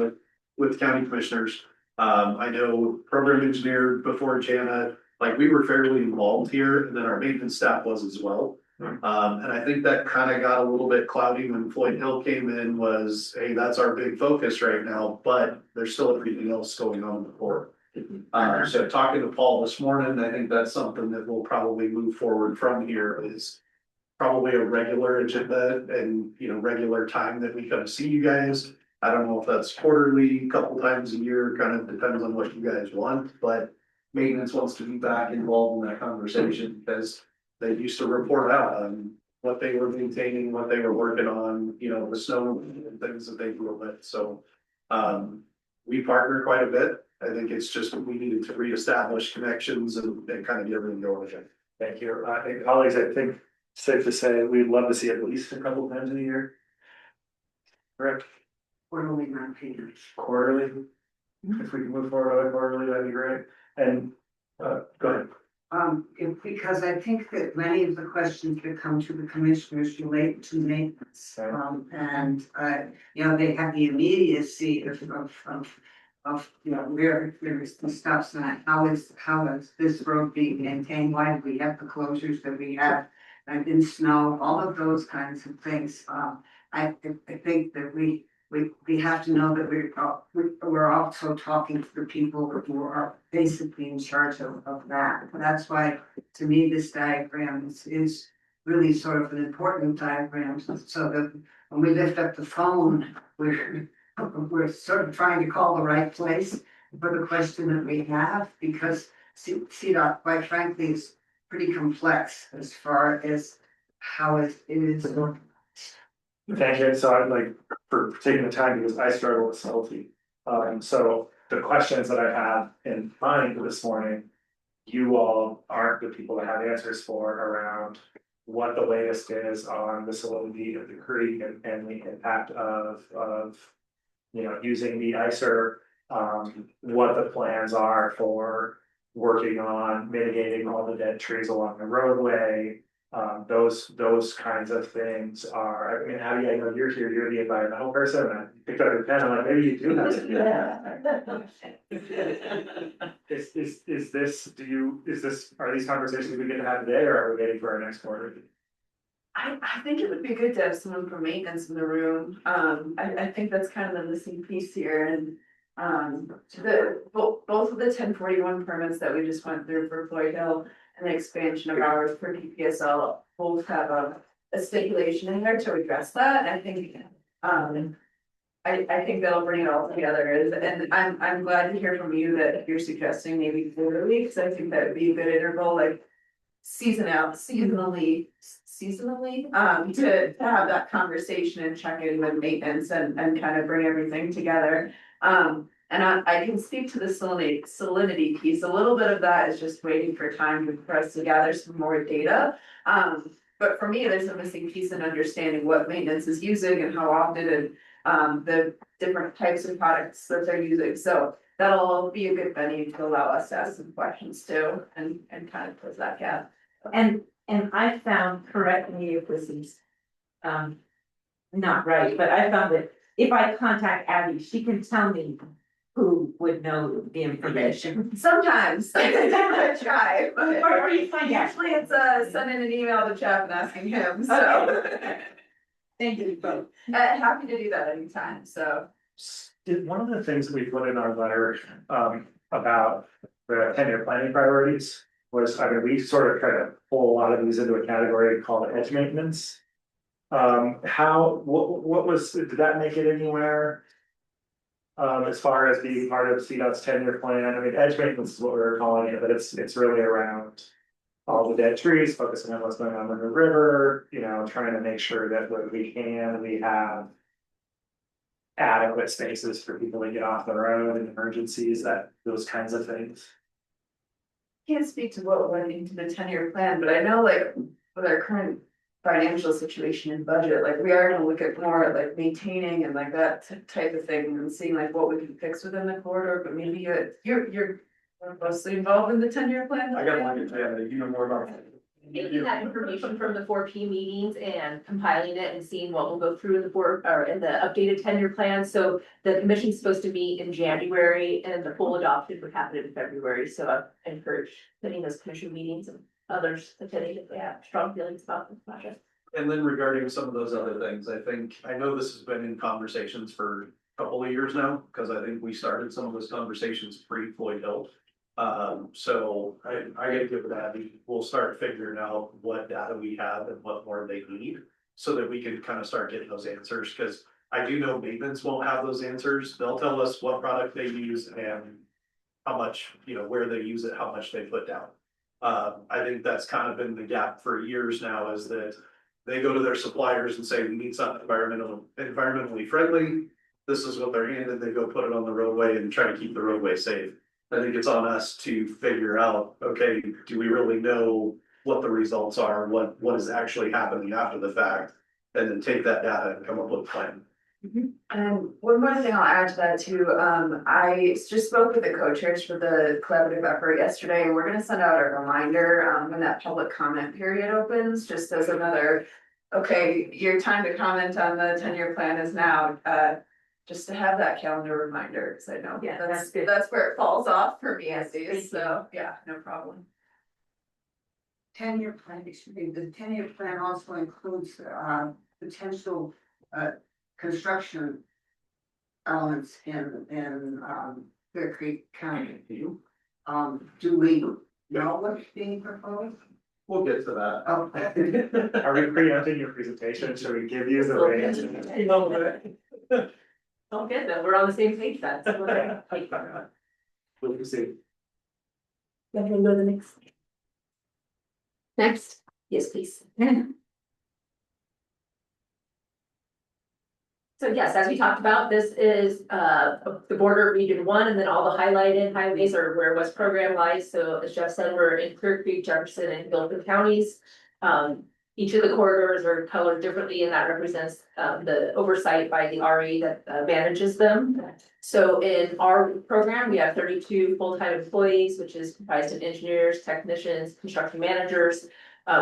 with county commissioners. I know program engineer before Jana, like we were fairly involved here, and then our maintenance staff was as well. And I think that kind of got a little bit cloudy when Floyd Hill came in was, hey, that's our big focus right now, but there's still everything else going on before. So talking to Paul this morning, I think that's something that will probably move forward from here is probably a regular agenda and, regular time that we come see you guys. I don't know if that's quarterly, couple times a year, kind of depends on what you guys want, but maintenance wants to be back involved in that conversation because they used to report out on what they were maintaining, what they were working on, the snow and things that they deal with. So we partner quite a bit. I think it's just we needed to reestablish connections and kind of get everything going again. Thank you. Colleagues, I think safe to say we'd love to see at least a couple times in a year. Correct? Quarterly, not payments. Quarterly. If we can move forward on quarterly, that'd be great. And go ahead. Because I think that many of the questions that come to the commissioners relate to maintenance. And they have the immediacy of where is the stop sign, how is this road being maintained, why do we have the closures that we have, and in snow, all of those kinds of things. I think that we have to know that we're also talking to the people who are basically in charge of that. That's why, to me, this diagram is really sort of an important diagram, so that when we lift up the phone, we're sort of trying to call the right place for the question that we have, because CDOT, quite frankly, is pretty complex as far as how it is. Thank you. So I'd like for taking the time because I struggle with subtlety. So the questions that I have in mind this morning, you all aren't the people that have answers for around what the latest is on the salinity of the creek and the impact of using the ICER, what the plans are for working on mitigating all the dead trees along the roadway. Those kinds of things are, Abby, I know you're here, you're the environmental person, and I picked up your pen, I'm like, maybe you do have to do that. Are these conversations we get to have today, or are we waiting for our next quarter? I think it would be good to have someone from maintenance in the room. I think that's kind of the missing piece here, and both of the 1041 permits that we just went through for Floyd Hill and the expansion of ours for DPSL both have a stipulation in there to address that. And I think that'll bring it all together, and I'm glad to hear from you that you're suggesting maybe quarterly, because I think that would be a good interval, like seasonally, to have that conversation and check in with maintenance and kind of bring everything together. And I can speak to the salinity piece. A little bit of that is just waiting for time for us to gather some more data. But for me, there's a missing piece in understanding what maintenance is using and how often, and the different types of products that they're using. So that'll be a good venue to allow us to ask some questions too, and kind of close that gap. And I found, correct me if this is not right, but I found that if I contact Abby, she can tell me who would know the information. Sometimes I try, but Or you find out. usually it's sending an email to Jeff and asking him, so. Okay. Thank you both. Happy to do that anytime, so. One of the things we put in our letter about the 10-year planning priorities was, I mean, we sort of try to pull a lot of these into a category called edge maintenance. What was, did that make it anywhere? As far as being part of CDOT's 10-year plan, I mean, edge maintenance is what we were calling it, but it's really around all the dead trees, focusing on what's going on in the river, you know, trying to make sure that when we can, we have adequate spaces for people to get off the road in emergencies, those kinds of things. Can't speak to what went into the 10-year plan, but I know like with our current financial situation and budget, like we are gonna look at more at like maintaining and like that type of thing and seeing like what we can fix within the corridor, but maybe you're mostly involved in the 10-year plan. I got one, you know more about it. Taking that information from the 4P meetings and compiling it and seeing what will go through in the board or in the updated 10-year plan. So the commission's supposed to meet in January and the full adoption would happen in February. So I encourage attending those commission meetings and others attending if they have strong feelings about this project. And then regarding some of those other things, I know this has been in conversations for a couple of years now, because I think we started some of those conversations pre-Floyd Hill. So I gotta give it Abby, we'll start figuring out what data we have and what more they need. So that we can kind of start getting those answers, because I do know maintenance won't have those answers. They'll tell us what product they use and how much, you know, where they use it, how much they put down. I think that's kind of been the gap for years now, is that they go to their suppliers and say, we need something environmentally friendly. This is what they're handed, they go put it on the roadway and try to keep the roadway safe. I think it's on us to figure out, okay, do we really know what the results are, what is actually happening after the fact? And then take that data and come up with a plan. And one more thing I'll add to that too, I just spoke with the co-chairs for the collaborative effort yesterday, and we're gonna send out a reminder, when that public comment period opens, just as another, okay, your time to comment on the 10-year plan is now, just to have that calendar reminder, because I know Yeah, that's good. that's where it falls off for me at Thank least, so, yeah, no problem. 10-year plan, excuse me, the 10-year plan also includes, potential, construction elements in Clear Creek County. Do we know what's being proposed? We'll get to that. Okay. Are we preempting your presentation? Should we give you the range? Okay, then we're on the same page then. So we're great. We'll proceed. Then we'll go to the next. Next, yes, please. So yes, as we talked about, this is the border of Region 1, and then all the highlighted highways are where West Program lies. So as Jeff said, we're in Clear Creek, Jefferson, and Gilpin counties. Each of the corridors are colored differently, and that represents the oversight by the RE that manages them. So in our program, we have 32 full-time employees, which is comprised of engineers, technicians, construction managers.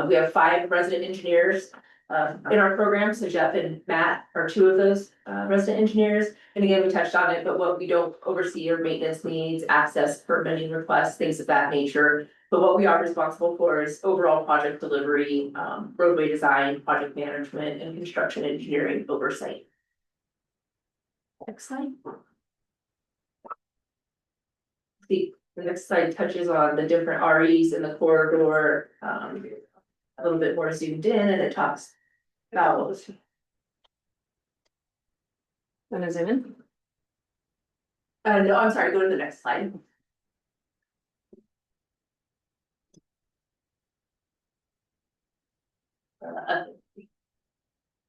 We have 5 resident engineers in our program. So Jeff and Matt are 2 of those resident engineers. And again, we touched on it, but what we don't oversee are maintenance needs, access, permitting requests, things of that nature. But what we are responsible for is overall project delivery, roadway design, project management, and construction engineering oversight. Next slide. The next slide touches on the different REs in the corridor, a little bit more zoomed in, and it talks about. Wanna zoom in? No, I'm sorry, go to the next slide.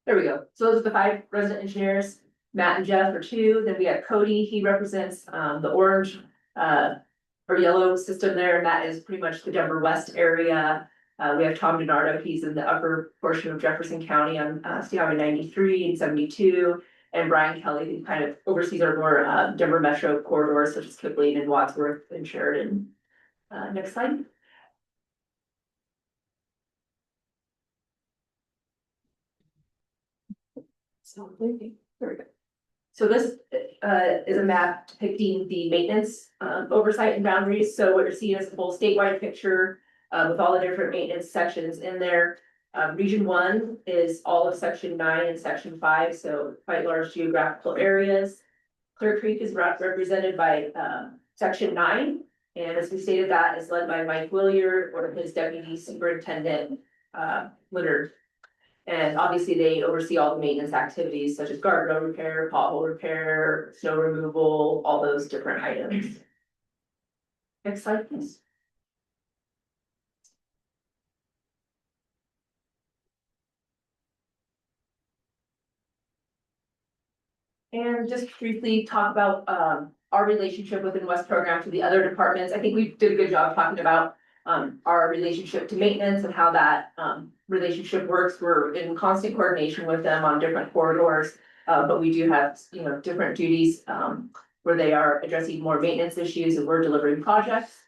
There we go. So those are the 5 resident engineers. Matt and Jeff are 2. Then we have Cody. He represents the orange or yellow system there, and that is pretty much the Denver West area. We have Tom DiNardo. He's in the upper portion of Jefferson County on State Highway 93 and 72. And Brian Kelly, who kind of oversees our more Denver Metro corridors such as Kipling and Wadsworth and Sheridan. Next slide. So there we go. So this is a map depicting the maintenance oversight and boundaries. So what you're seeing is the whole statewide picture with all the different maintenance sections in there. Region 1 is all of section 9 and section 5, so quite large geographical areas. Clear Creek is represented by section 9, And as we stated, that is led by Mike Willier or his deputy superintendent, Leonard. And obviously they oversee all the maintenance activities such as guardrail repair, pothole repair, snow removal, all those different items. Next slide, please. And just briefly talk about our relationship within West Program to the other departments. I think we did a good job talking about our relationship to maintenance and how that relationship works. We're in constant coordination with them on different corridors. But we do have, you know, different duties where they are addressing more maintenance issues and we're delivering projects.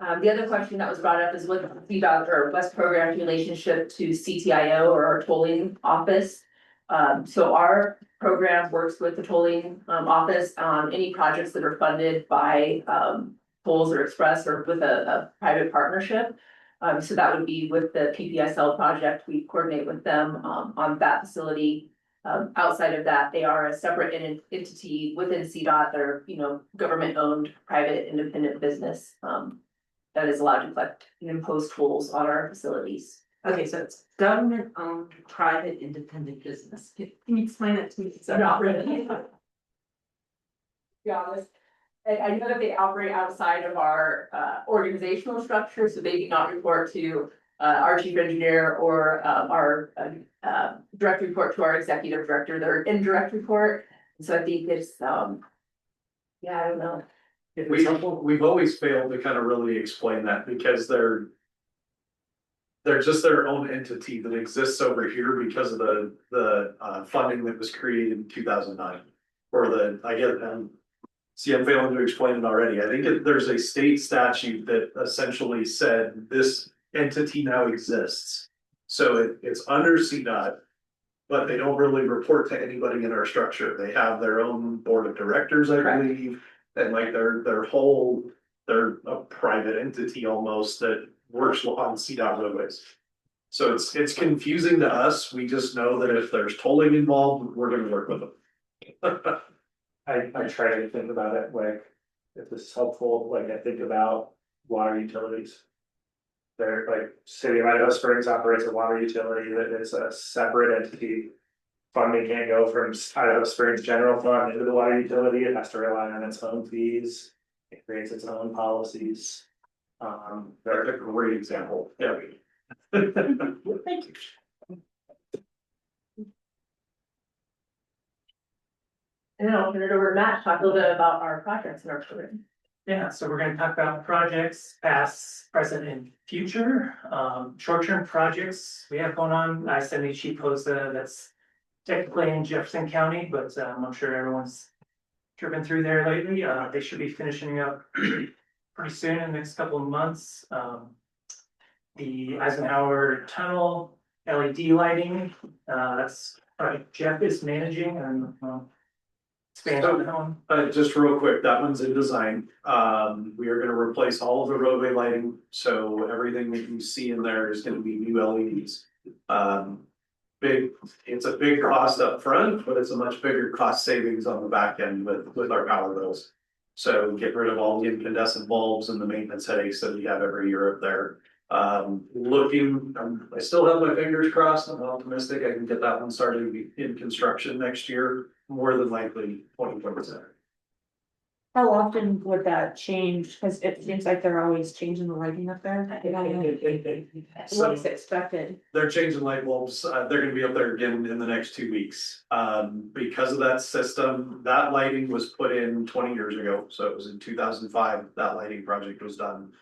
The other question that was brought up is what CDOT or West Program's relationship to CTIO or our tolling office. So our program works with the tolling office on any projects that are funded by tolls or express or with a private partnership. So that would be with the PPSL project, we coordinate with them on that facility. Outside of that, they are a separate entity within CDOT. They're, you know, government owned, private, independent business that is allowed to collect and impose tolls on our facilities. Okay, so it's government owned, private, independent business. Can you explain that to me? Not really. To be honest, I know that they operate outside of our organizational structure, so they do not report to our chief engineer or our direct report to our executive director. They're indirect report. So I think it's yeah, I don't know. We've always failed to kind of really explain that because they're just their own entity that exists over here because of the funding that was created in 2009. Or see, I'm failing to explain it already. I think there's a state statute that essentially said this entity now exists. So it's under CDOT, but they don't really report to anybody in our structure. They have their own board of directors, I believe. And like they're a private entity almost that works on CDOT roadways. So it's confusing to us. We just know that if there's tolling involved, we're gonna work with them. I try to think about it like, if this is helpful, like I think about water utilities. They're like, City of Idaho Springs operates a water utility that is a separate entity. Funding can't go from Idaho Springs general fund into the water utility, it has to rely on its own fees. It creates its own policies. They're a great example. Yeah. Thank you. And then I'll turn it over to Matt to talk a little bit about our projects and our program. Yeah, so we're gonna talk about projects, past, present, and future. Short-term projects we have going on. I-70 Chief Posa, that's technically in Jefferson County, but I'm sure everyone's driven through there lately. They should be finishing up pretty soon in the next couple of months. The Eisenhower Tunnel LED lighting, that's Jeff is managing and expand on that one. Just real quick, that one's in design. We are gonna replace all of the roadway lighting, so everything that you see in there is gonna be new LEDs. It's a big cost up front, but it's a much bigger cost savings on the back end with our power bills. So get rid of all the incandescent bulbs and the maintenance headaches that we have every year up there. I still have my fingers crossed. I'm optimistic I can get that one started in construction next year, more than likely 2027. How often would that change? Cause it seems like they're always changing the lighting up there. What's expected? They're changing light bulbs. They're gonna be up there again in the next 2 weeks. Because of that system, that lighting was put in 20 years ago. So it was in 2005, that lighting project was done.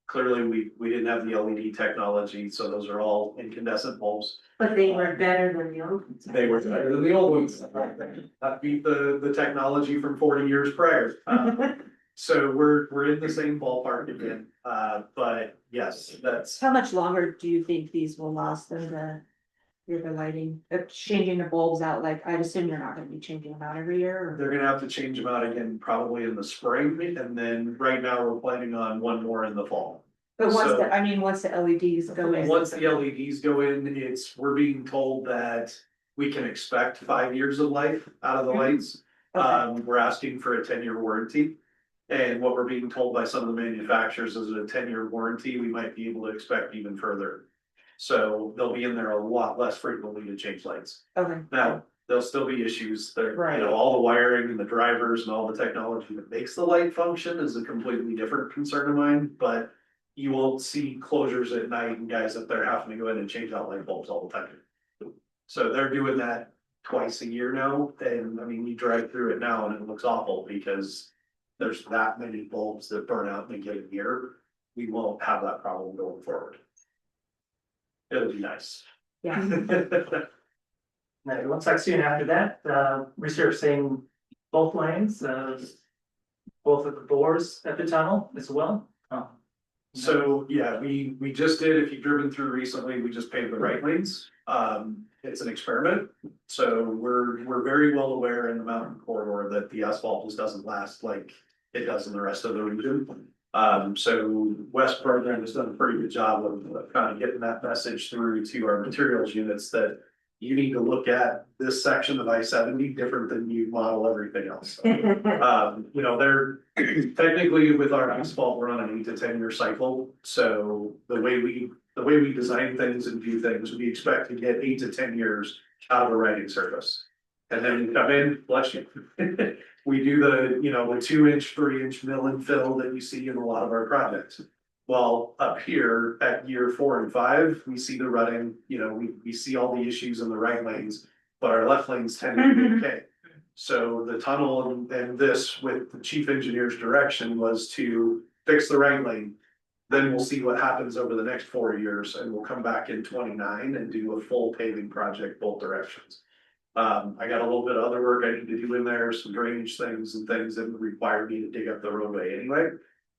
Clearly, we didn't have the LED technology, so those are all incandescent bulbs. But they were better than the old ones. They were better than the old ones. That beat the technology from 40 years prior. So we're in the same ballpark again. But yes, that's. How much longer do you think these will last than the lighting, changing the bulbs out? Like, I'd assume you're not gonna be changing them out every year or? They're gonna have to change them out again probably in the spring, and then right now we're planning on one more in the fall. But once the LEDs go in. Once the LEDs go in, we're being told that we can expect 5 years of life out of the lights. We're asking for a 10-year warranty. And what we're being told by some of the manufacturers is a 10-year warranty, we might be able to expect even further. So they'll be in there a lot less frequently to change lights. Okay. Now, there'll still be issues there, Right. you know, all the wiring and the drivers and all the technology that makes the light function is a completely different concern of mine, but. You won't see closures at night and guys up there having to go in and change out light bulbs all the time. So they're doing that twice a year now, and I mean, you drive through it now and it looks awful because. There's that many bulbs that burn out in a given year, we won't have that problem going forward. It'll be nice. Yeah. Now, it looks like soon after that, resurfacing both lanes, both of the bores at the tunnel as well. So, yeah, we just did, if you've driven through recently, we just paved the right lanes. It's an experiment. So we're very well aware in the mountain corridor that the asphalt just doesn't last like it does in the rest of the region. So West Program has done a pretty good job of kind of getting that message through to our materials units that you need to look at this section of I-70 different than you model everything else. You know, they're technically with our asphalt, we're on an 8 to 10 year cycle. So the way we design things and do things, we expect to get 8 to 10 years out of a riding surface. And then we come in, bless you. We do the, you know, the 2-inch, 3-inch mill and fill that you see in a lot of our projects. Well, up here at year 4 and 5, we see the rutting, you know, we see all the issues in the right lanes, but our left lanes tend to be okay. So the tunnel and this with the chief engineer's direction was to fix the right lane. Then we'll see what happens over the next 4 years and we'll come back in 29 and do a full paving project both directions. I got a little bit of other work I need to do in there, some drainage things and things that would require me to dig up the roadway anyway.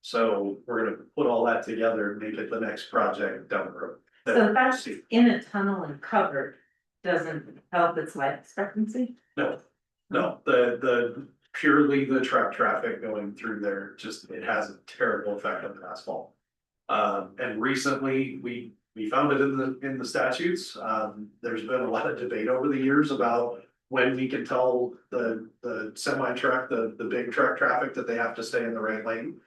So we're gonna put all that together and make it the next project down the road. So the fact it's in a tunnel and covered doesn't help its life expectancy? No, the purely the truck traffic going through there, just, it has a terrible effect on the asphalt. And recently, we found it in the statutes, there's been a lot of debate over the years about when we can tell the semi truck, the big truck traffic that they have to stay in the right lane.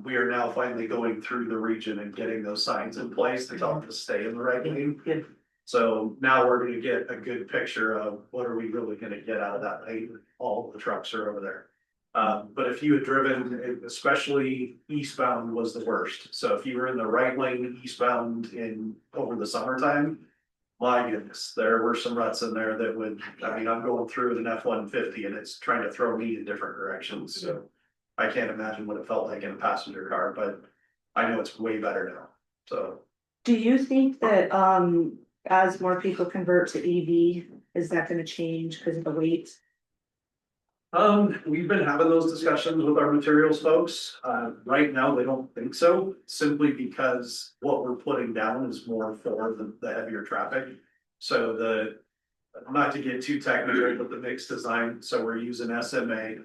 We are now finally going through the region and getting those signs in place to tell them to stay in the right lane. Good. So now we're gonna get a good picture of what are we really gonna get out of that lane, all the trucks are over there. But if you had driven, especially eastbound was the worst, so if you were in the right lane eastbound over the summertime. My goodness, there were some ruts in there that would, I mean, I'm going through an F-150 and it's trying to throw me in different directions, so. I can't imagine what it felt like in a passenger car, but I know it's way better now, so. Do you think that, as more people convert to EV, is that gonna change because of the weight? We've been having those discussions with our materials folks. Right now, they don't think so, simply because what we're putting down is more for the heavier traffic. So not to get too technical, but the mix design, so we're using SMA,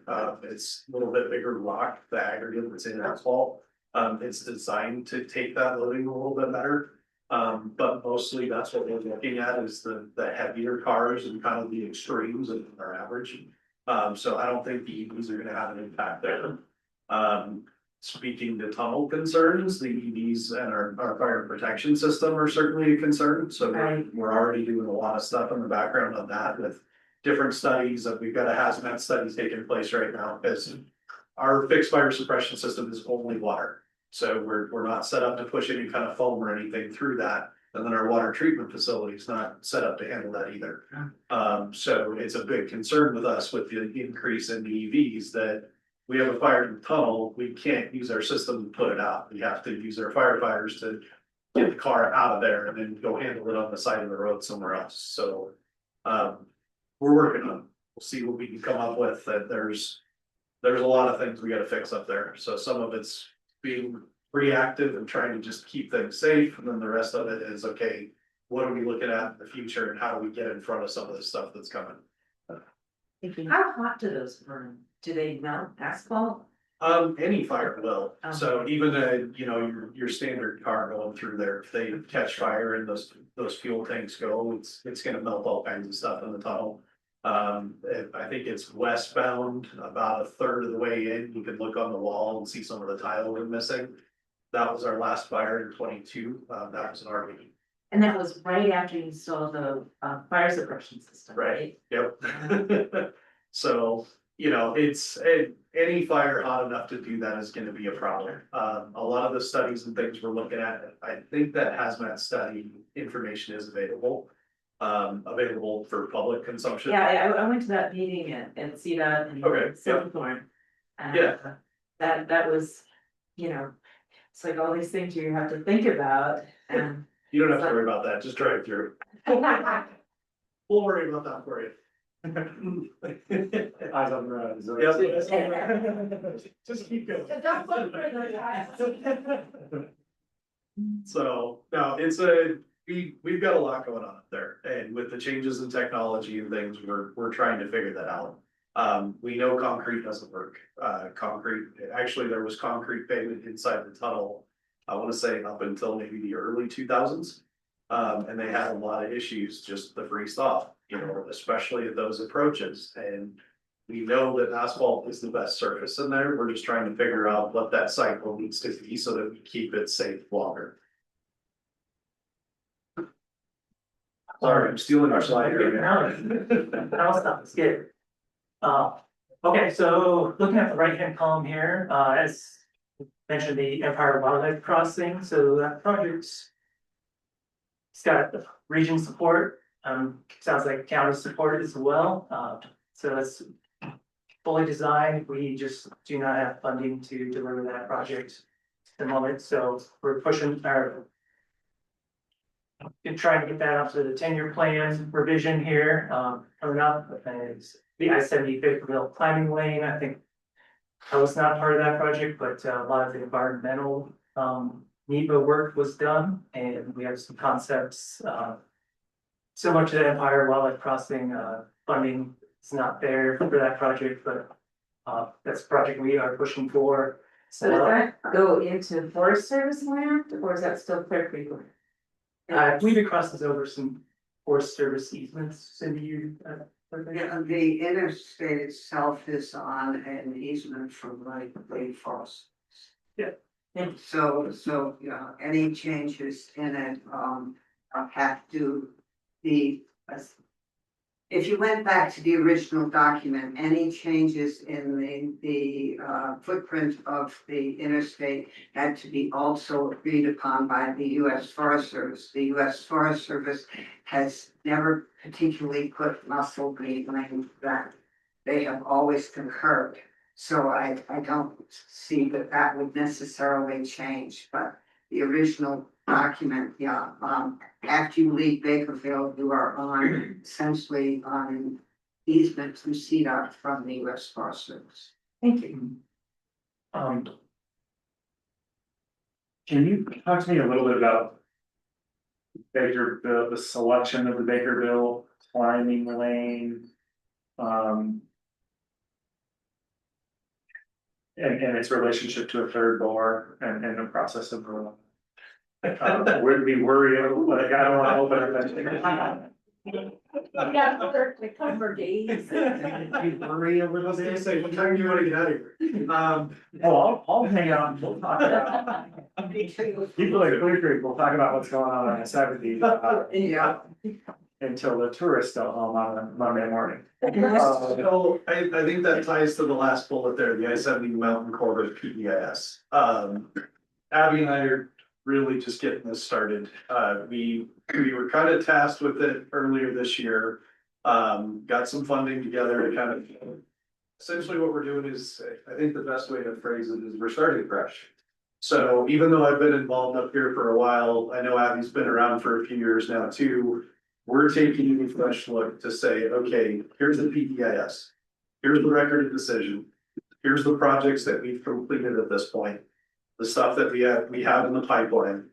it's a little bit bigger rock, the aggregate that's in asphalt. It's designed to take that loading a little bit better. But mostly that's what we're looking at is the heavier cars and kind of the extremes of our average. So I don't think the EVs are gonna have an impact there. Speaking to tunnel concerns, the EVs and our fire protection system are certainly a concern, so we're already doing a lot of stuff in the background on that with different studies, that we've got a hazmat study taking place right now, because our fixed fire suppression system is only water. So we're not set up to push any kind of foam or anything through that, and then our water treatment facility is not set up to handle that either. So it's a big concern with us with the increase in the EVs that we have a fire in the tunnel, we can't use our system to put it out. We have to use our firefighters to get the car out of there and then go handle it on the side of the road somewhere else. So we're working on it. We'll see what we can come up with. That there's a lot of things we gotta fix up there. So some of it's being reactive and trying to just keep things safe. And then the rest of it is, okay, what are we looking at in the future and how do we get in front of some of the stuff that's coming? How hot do those burn? Do they melt asphalt? Any fire will, so even you know, your standard car going through there, if they catch fire and those fuel tanks go, it's gonna melt all kinds of stuff in the tunnel. I think it's westbound, about a third of the way in, you can look on the wall and see some of the tile we're missing. That was our last fire in 22. That was an RV. And that was right after you installed the fire suppression system, right? Yep. So, it's, any fire hot enough to do that is gonna be a problem. A lot of the studies and things we're looking at, I think that hazmat study information is available for public consumption. Yeah, I went to that meeting at CDOT and Okay, yeah. Silverthorne. And Yeah. That was, it's like all these things you have to think about and. You don't have to worry about that, just drive through. We'll worry about that for you. Eyes on the road. Yep. Just keep going. So, no, we've got a lot going on up there, and with the changes in technology and things, we're trying to figure that out. We know concrete doesn't work, actually, there was concrete pavement inside the tunnel. I wanna say up until maybe the early 2000s. And they had a lot of issues, just the freeze off, especially at those approaches, and we know that asphalt is the best surface in there, we're just trying to figure out what that cycle needs to be so that we keep it safe longer. Sorry, I'm stealing our slide here. I'll stop, it's good. Okay, so looking at the right-hand column here, as mentioned, the Empire Wildlife Crossing, so that project's. It's got region support, sounds like county support as well, so it's fully designed, we just do not have funding to deliver that project at the moment, so we're pushing our. Trying to get that up to the 10-year plan revision here, coming up, is the I-70 Bakerville climbing lane, I think. I was not part of that project, but a lot of the environmental, NEPA work was done, and we have some concepts, similar to the Empire Wildlife Crossing, funding is not there for that project, but that's a project we are pushing for. So does that go into Forest Service land, or is that still Clear Creek land? I believe it crosses over some Forest Service easements, Cindy, you. Yeah, the interstate itself is on an easement from the forest. Yeah. So, any changes in it, have to be. If you went back to the original document, any changes in the footprint of the interstate had to be also agreed upon by the US Forest Service. The US Forest Service has never particularly put muscle behind that. They have always concurred. So I don't see that would necessarily change, but the original document, after you leave Bakerville, you are on essentially on an easement to CDOT from the US Forest Service. Thank you. Can you talk to me a little bit about the selection of the Bakerville climbing lane? And its relationship to a third bore and the process of would we worry, like, I don't wanna open up. Yeah, the cover days. You worry a little bit. Say, what time do you wanna get out of here? Well, I'll hang on, we'll talk about. People at Clear Creek will talk about what's going on the 70s. Yeah. Until the tourists go home on a Monday morning. So I think that ties to the last bullet there, the I-70 Mountain Corridor PEIS. Abby and I are really just getting this started. We were kind of tasked with it earlier this year. Got some funding together to kind of, essentially what we're doing is, I think the best way to phrase it is we're starting fresh. So even though I've been involved up here for a while, I know Abby's been around for a few years now too. We're taking a fresh look to say, okay, here's the PEIS. Here's the record of decision. Here's the projects that we've completed at this point. The stuff that we have in the pipeline.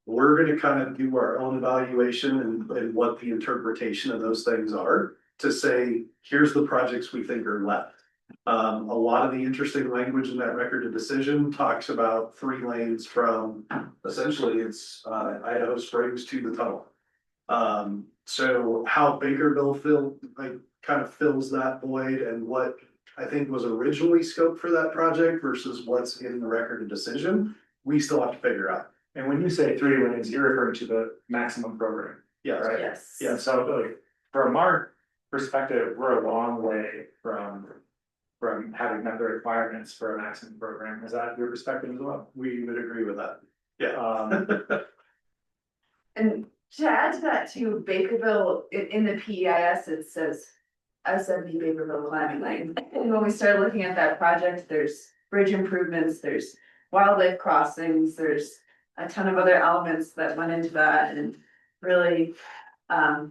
We're gonna kind of do our own evaluation and what the interpretation of those things are. To say, here's the projects we think are left. A lot of the interesting language in that record of decision talks about 3 lanes from, essentially it's Idaho Springs to the tunnel. So how Bakerville kind of fills that void and what I think was originally scoped for that project versus what's in the record of decision, we still have to figure out. And when you say 3 lanes, you're referring to the maximum program, Yes. right? Yes. Yeah, so like, from our perspective, we're a long way from having met the requirements for a maximum program. Is that your perspective as well? We would agree with that. And to add to that too, Bakerville, in the PEIS, it says SMB Bakerville climbing lane. And when we started looking at that project, there's bridge improvements, there's wildlife crossings, there's a ton of other elements that went into that and really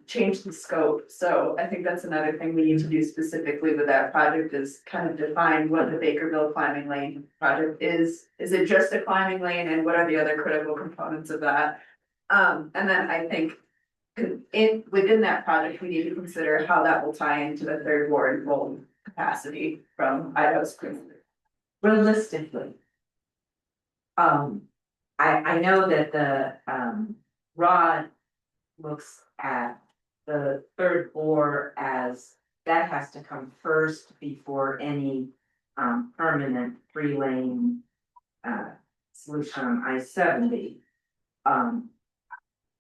changed the scope. So I think that's another thing we need to do specifically with that project is kind of define what the Bakerville climbing lane project is. Is it just a climbing lane and what are the other critical components of that? And then I think within that project, we need to consider how that will tie into the third ward full capacity from Idaho Springs. Realistically. I know that the ROD looks at the third bore as that has to come first before any permanent 3-lane solution on I-70.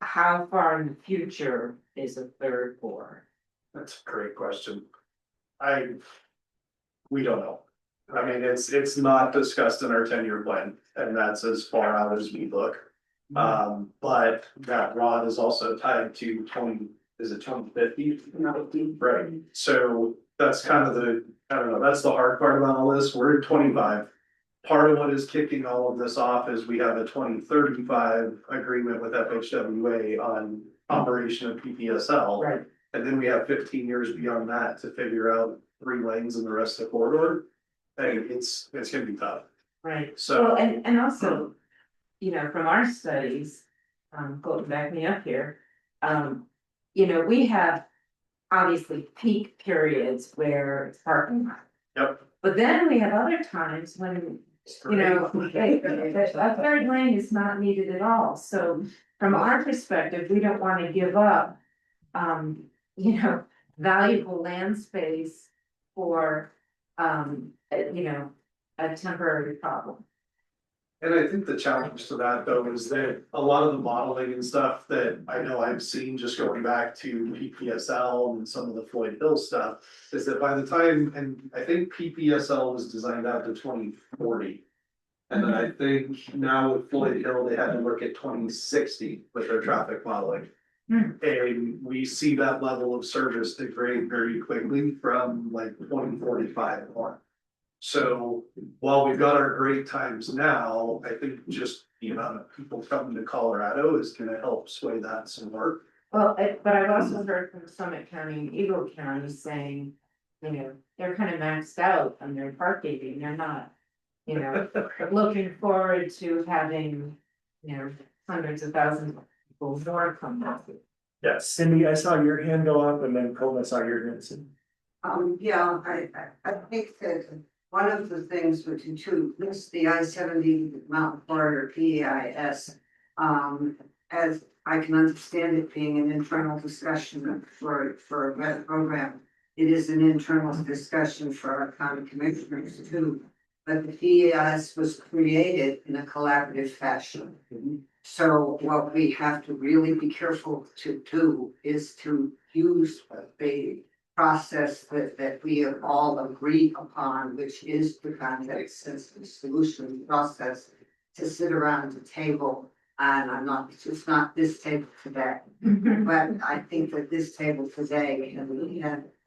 How far in the future is a third bore? That's a great question. We don't know. I mean, it's not discussed in our 10-year plan, and that's as far out as we look. But that rod is also tied to 2050? Right, so that's kind of I don't know, that's the hard part about all this, we're at 25. Part of what is kicking all of this off is we have a 2035 agreement with FHWA on operation of PPSL. Right. And then we have 15 years beyond that to figure out 3 lanes in the rest of the corridor. And it's gonna be tough. Right. So- Well, and also, you know, from our studies, Colton, back me up here. You know, we have obviously peak periods where it's parking lot. Yep. But then we have other times when, you know, a third lane is not needed at all. So from our perspective, we don't want to give up, you know, valuable land space for, you know, a temporary problem. And I think the challenge to that though is that a lot of the modeling and stuff that I know I've seen just going back to PPSL and some of the Floyd Hill stuff. Is that by the time, and I think PPSL was designed out to 2040. And then I think now with Floyd Hill, they had to look at 2060 with their traffic modeling. And we see that level of service degrade very quickly from like 2045 on. So while we've got our great times now, I think just the amount of people coming to Colorado is gonna help sway that some more. Well, but I've also heard from Summit County and Eagle County saying, you know, they're kind of maxed out on their parking, they're not, you know, looking forward to having, you know, hundreds of thousands of people more come out. Yeah, Cindy, I saw your hand go up and then Colton, I saw your hand. Yeah, I think that one of the things we can do, this, the I-70 Mountain Corridor PEIS, as I can understand it being an internal discussion for a program. It is an internal discussion for our county commissioners too. But the PEIS was created in a collaborative fashion. So what we have to really be careful to do is to use a process that we have all agreed upon, which is the context sensitive solution process, to sit around the table. And it's not this table today, but I think that this table today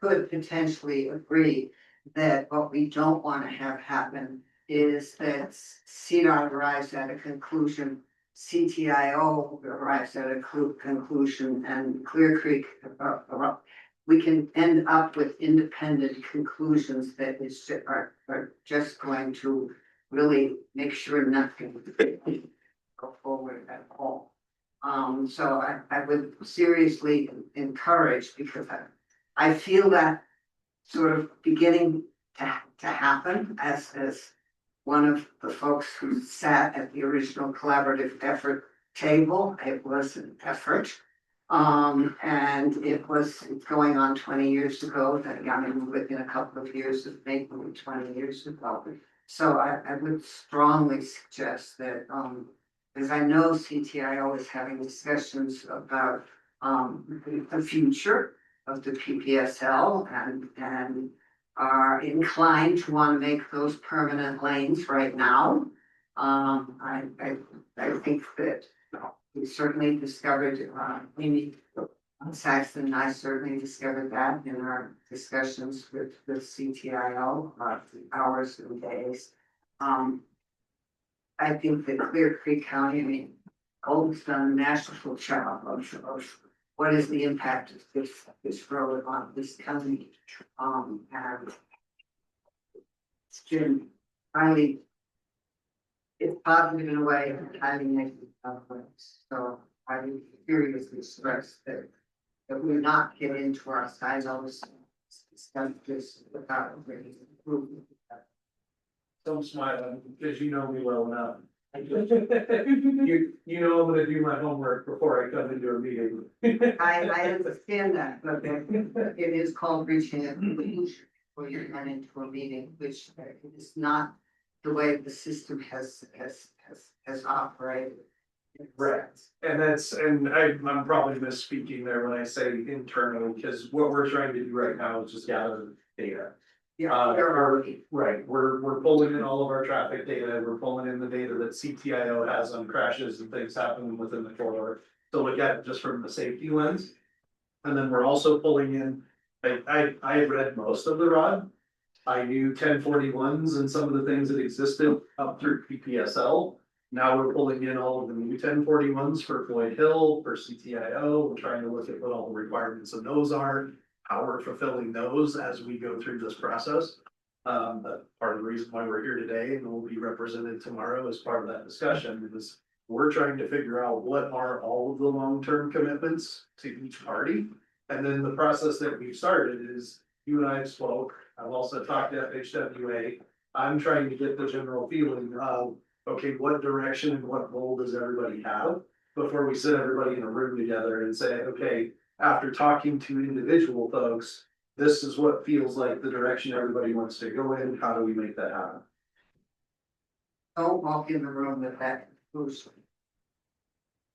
could potentially agree that what we don't want to have happen is that CDOT arrives at a conclusion, CTIO arrives at a conclusion, and Clear Creek, we can end up with independent conclusions that are just going to really make sure nothing go forward at all. So I would seriously encourage, because I feel that sort of beginning to happen as one of the folks who sat at the original collaborative effort table. It was an effort. And it's going on 20 years ago, that, I mean, within a couple of years of making it 20 years ago. So I would strongly suggest that, as I know CTIO is having discussions about, the future of the PPSL and are inclined to want to make those permanent lanes right now. I think that we certainly discovered, Amy Saxon and I certainly discovered that in our discussions with CTIO, hours and days. I think that Clear Creek County, I mean, Golden's done a national job of what is the impact of this road on this county. And it's been highly, it's positive in a way, and highly negative in other ways. So I would seriously stress that we not get into our silos, discuss this without really improvement. Don't smile, because you know me well enough. You know I'm gonna do my homework before I come into a meeting. I understand that, but it is called reaching a conclusion before you run into a meeting, which is not the way the system has operated. Right, and I'm probably misspeaking there when I say internally, because what we're trying to do right now is just gather data. Yeah, there are. Right, we're pulling in all of our traffic data, we're pulling in the data that CTIO has on crashes and things happening within the corridor. To look at it just from the safety lens. And then we're also pulling in, I read most of the ROD. I knew 1041s and some of the things that existed up through PPSL. Now we're pulling in all of the new 1041s for Floyd Hill, for CTIO, we're trying to look at what all the requirements of those are. How we're fulfilling those as we go through this process. But part of the reason why we're here today and will be represented tomorrow as part of that discussion is we're trying to figure out what are all of the long-term commitments to each party. And then the process that we've started is you and I have spoke. I've also talked to FHWA. I'm trying to get the general feeling of, okay, what direction and what goal does everybody have? Before we sit everybody in a room together and say, okay, after talking to individual folks, this is what feels like the direction everybody wants to go in. How do we make that happen? Don't walk in the room with that conclusion.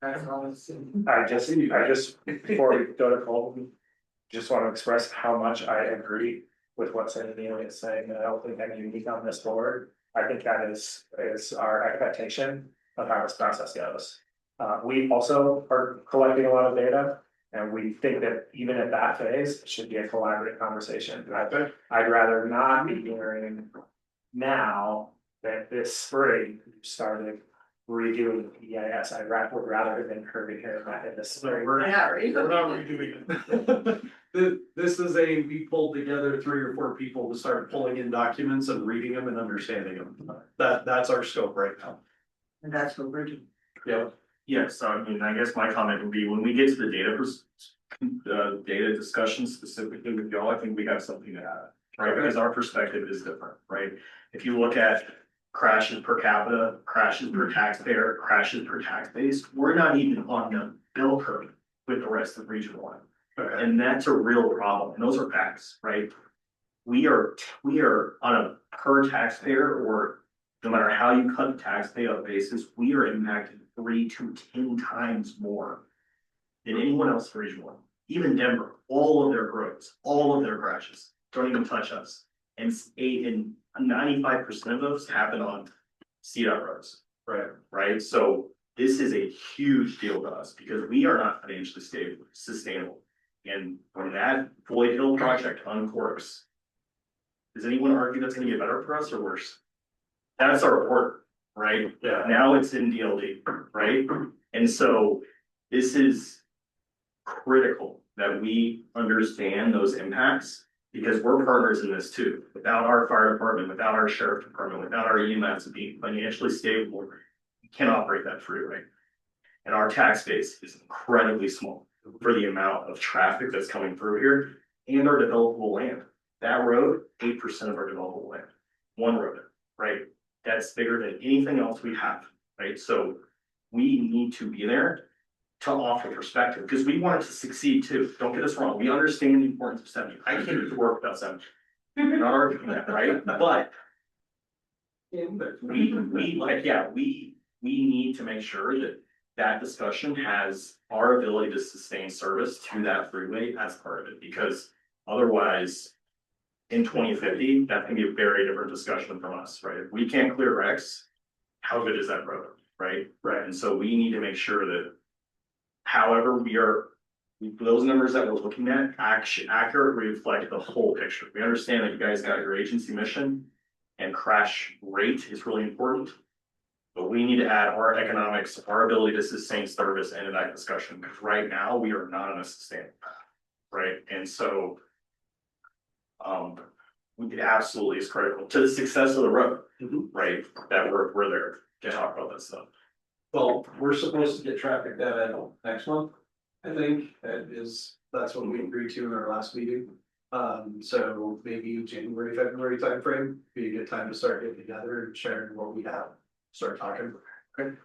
That's all I'm saying. I just, before we go to Colton, just want to express how much I agree with what Senator Neely is saying, and I don't think I'm unique on this board. I think that is our expectation of how this process goes. We also are collecting a lot of data. And we think that even at that phase, it should be a collaborative conversation. I'd rather not be hearing now that this spring started redoing the EIS. I would rather than hearing that in the spring. We're not redoing it. This is we pulled together 3 or 4 people to start pulling in documents and reading them and understanding them. That's our scope right now. And that's what we're doing. Yeah. Yes, so I mean, I guess my comment would be when we get to the data discussion specifically with y'all, I think we have something to add, right? Because our perspective is different, right? If you look at crashes per capita, crashes per taxpayer, crashes per tax base, we're not even on the bill curve with the rest of Region 1. Okay. And that's a real problem, and those are facts, right? We are on a per taxpayer, or no matter how you cut the tax payout basis, we are impacted 3 to 10 times more than anyone else in Region 1. Even Denver, all of their growths, all of their crashes don't even touch us. And 95% of those happen on CDOT roads. Right. So this is a huge deal to us because we are not financially sustainable. And when that Floyd Hill project uncorks, does anyone argue that's gonna get better for us or worse? That's our report. Right? Yeah. Now it's in DLD, right? And so this is critical that we understand those impacts because we're partners in this too. Without our fire department, without our sheriff department, without our EMS being financially stable, we can't operate that freeway. And our tax base is incredibly small for the amount of traffic that's coming through here and our developable land. That road, 8% of our developable land, one road, right? That's bigger than anything else we have, right? So we need to be there to offer perspective, because we want it to succeed too. Don't get us wrong. We understand the importance of 70. I can't get to work without 70. Not arguing that, right? But we need to make sure that that discussion has our ability to sustain service to that freeway as part of it, because otherwise in 2050, that can be a very different discussion from us, right? If we can't clear Rex, how good is that road, right? Right, and so we need to make sure that however those numbers that we're looking at accurately reflect the whole picture. We understand that you guys got your agency mission and crash rate is really important. But we need to add our economics, our ability to sustain service into that discussion, because right now we are not on a sustainable path, right? And so it absolutely is critical to the success of the road, right? That we're there to talk about this stuff. Well, we're supposed to get traffic data next month, I think, that's what we agreed to in our last meeting. So maybe January, February timeframe, be a good time to start getting together and sharing what we have, start talking. Okay.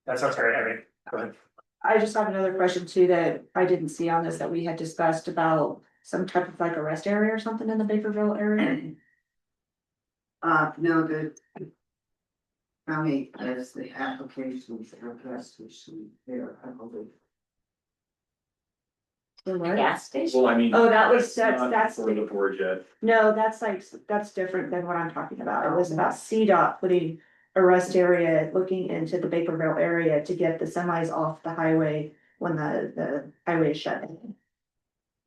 That sounds great. I mean, go ahead. I just have another question too that I didn't see on this that we had discussed about some type of like a rest area or something in the Bakerville area. No, the county has the applications addressed there, I believe. The what? Gas station? Well, I mean. Oh, that was, not that's, For the board yet. no, that's different than what I'm talking about. It was about CDOT putting a rest area, looking into the Bakerville area to get the semis off the highway when the highway is shut.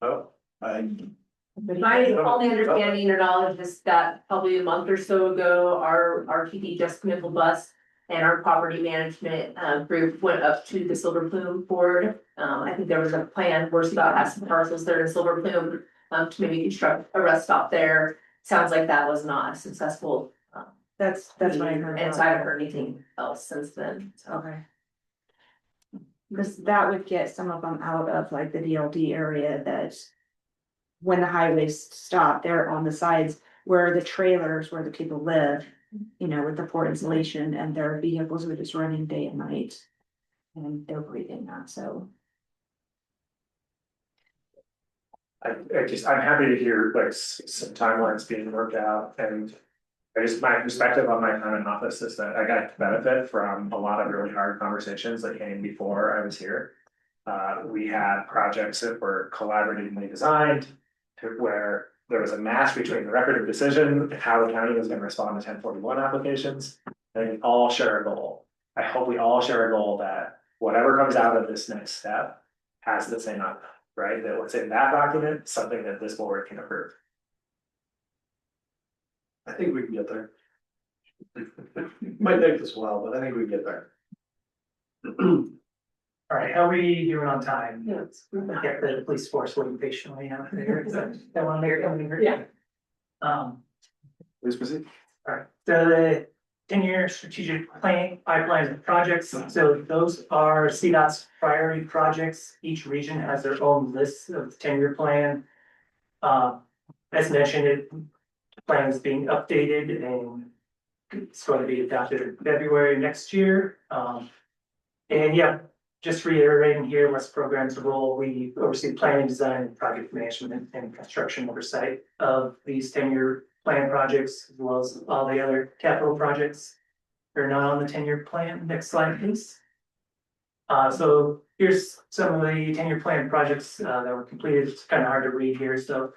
Oh, My only understanding or knowledge is that probably a month or so ago, our RTD just Nickel Bus and our property management group went up to the Silver Plume Board. I think there was a plan, Worse about has some parcels there in Silver Plume to maybe construct a rest stop there. Sounds like that was not successful. That's what I heard. And so I haven't heard anything else since then, so. Okay. Because that would get some of them out of like the DLD area that. When the highways stop, they're on the sides where the trailers, where the people live, you know, with the poor insulation and their vehicles are just running day and night. And they're breathing that, so. I'm happy to hear like some timelines being worked out, and my perspective on my time in office is that I got to benefit from a lot of really hard conversations that came before I was here. We had projects that were collaboratively designed to where there was a match between the record of decision and how the county was going to respond to 1041 applications. And we all share a goal. I hope we all share a goal that whatever comes out of this next step has the same outcome, right? That what's in that document is something that this board can approve. I think we can get there. Might take us a while, but I think we can get there. All right, how are we doing on time? Yes. Get the police force waiting patiently out there. That one there coming here. Yeah. Please proceed. All right, so the 10-year strategic plan pipelines and projects, so those are CDOT's priority projects. Each region has their own list of the 10-year plan. As mentioned, the plan is being updated and it's going to be adopted in February next year. And yeah, just reiterating here, West Program's role, we oversee planning, design, project management, and construction oversight of these 10-year plan projects, as well as all the other capital projects that are not on the 10-year plan. Next slide, please. So here's some of the 10-year plan projects that were completed. It's kind of hard to read here, so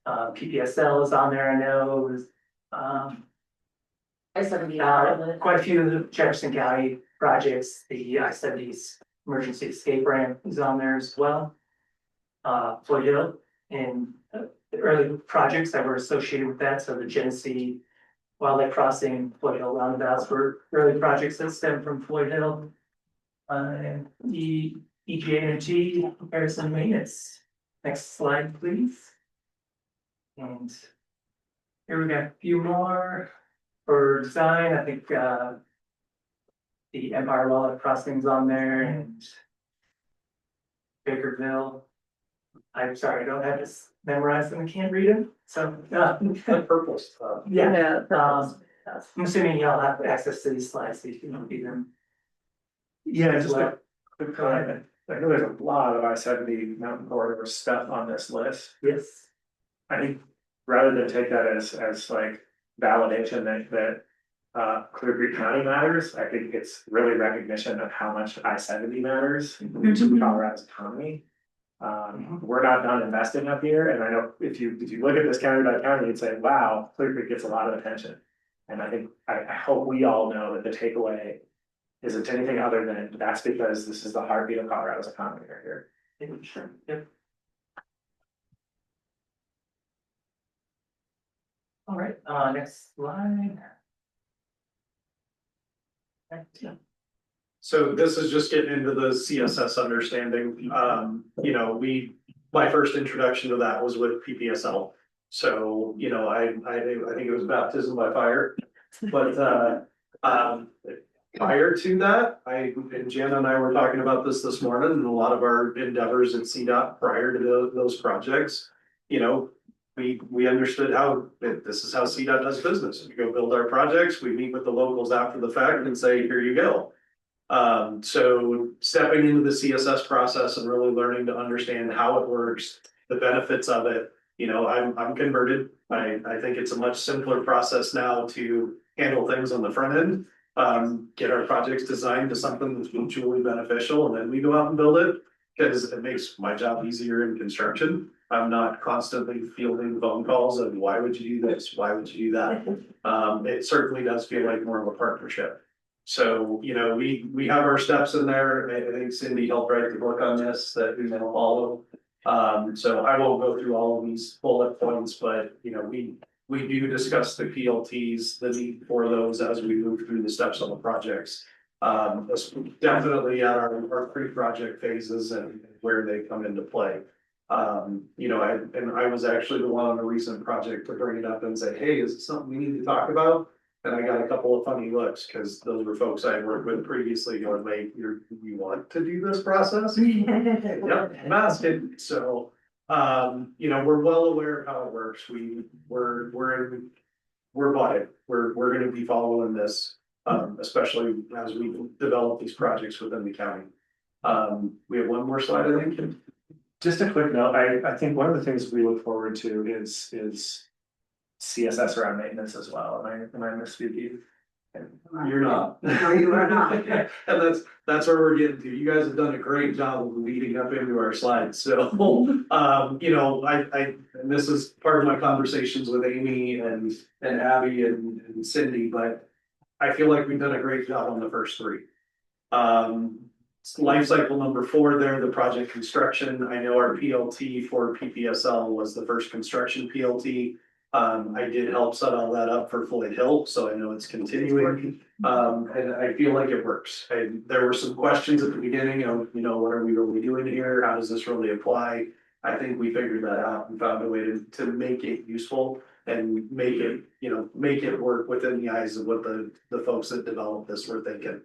PPSL is on there, I know. I-70. Quite a few of the Jefferson County projects, the I-70's emergency escape ramp is on there as well. Floyd Hill and the early projects that were associated with that, so the Genesee Wildlife Crossing, Floyd Hill roundabouts were early projects that stem from Floyd Hill. And the EGA&T comparison maintenance. Next slide, please. And here we got a few more for design. I think the Empire Wildlife Crossings on there and Bakerville. I'm sorry, I don't have this memorized and I can't read them. So Purple stuff. yeah. I'm assuming y'all have access to these slides, so you can read them. Yeah, just a quick comment. I know there's a lot of I-70 mountain corridor stuff on this list. Yes. I think rather than take that as like validation that Clear Creek County matters, I think it's really recognition of how much I-70 matters to Colorado's economy. We're not done investing up here, and I know if you look at this county by county, you'd say, wow, Clear Creek gets a lot of attention. And I think, I hope we all know that the takeaway isn't anything other than that's because this is the heartbeat of Colorado's economy right here. Sure, yep. All right, next slide. So this is just getting into the CSS understanding. You know, my first introduction to that was with PPSL. So, you know, I think it was baptism by fire. But prior to that, and Jan and I were talking about this morning, and a lot of our endeavors at CDOT prior to those projects, you know, we understood how, this is how CDOT does business. We go build our projects, we meet with the locals after the fact and say, here you go. So stepping into the CSS process and really learning to understand how it works, the benefits of it, you know, I'm converted. I think it's a much simpler process now to handle things on the front end. Get our projects designed to something that's mutually beneficial, and then we go out and build it, because it makes my job easier in construction. I'm not constantly fielding phone calls of why would you do this? Why would you do that? It certainly does feel like more of a partnership. So, you know, we have our steps in there. I think Cindy helped write the book on this that we now follow. So I won't go through all of these bullet points, but you know, we do discuss the PLTs, the need for those as we move through the steps on the projects. Definitely at our pre-project phases and where they come into play. You know, I was actually the one on a recent project to bring it up and say, hey, is it something we need to talk about? And I got a couple of funny looks, because those were folks I worked with previously going, like, you want to do this process? Yep, I'm asking. So, you know, we're well aware of how it works. We're bought it. We're gonna be following this, especially as we develop these projects within the county. We have one more slide, I think. Just a quick note, I think one of the things we look forward to is CSS around maintenance as well. Am I misspeaking? You're not. No, you are not. And that's where we're getting to. You guys have done a great job of leading up into our slides. So, you know, and this is part of my conversations with Amy and Abby and Cindy, but I feel like we've done a great job on the first three. Life cycle number 4 there, the project construction. I know our PLT for PPSL was the first construction PLT. I did help set all that up for Floyd Hill, so I know it's continuing. And I feel like it works. There were some questions at the beginning of, you know, what are we really doing here? How does this really apply? I think we figured that out and found a way to make it useful and make it, you know, make it work within the eyes of what the folks that developed this were thinking.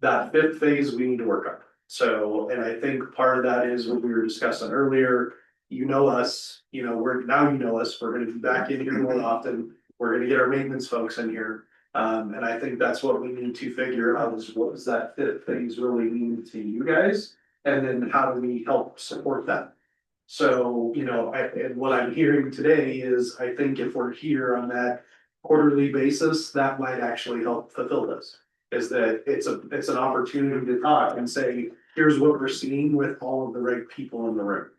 That 5th phase we need to work on. So, and I think part of that is what we were discussing earlier. You know us, you know, you know us, we're gonna be back in here more often. We're gonna get our maintenance folks in here. And I think that's what we need to figure out is what does that 5th phase really mean to you guys? And then how do we help support that? So, you know, and what I'm hearing today is, I think if we're here on that quarterly basis, that might actually help fulfill this. Is that it's an opportunity to talk and say, here's what we're seeing with all of the right people in the room.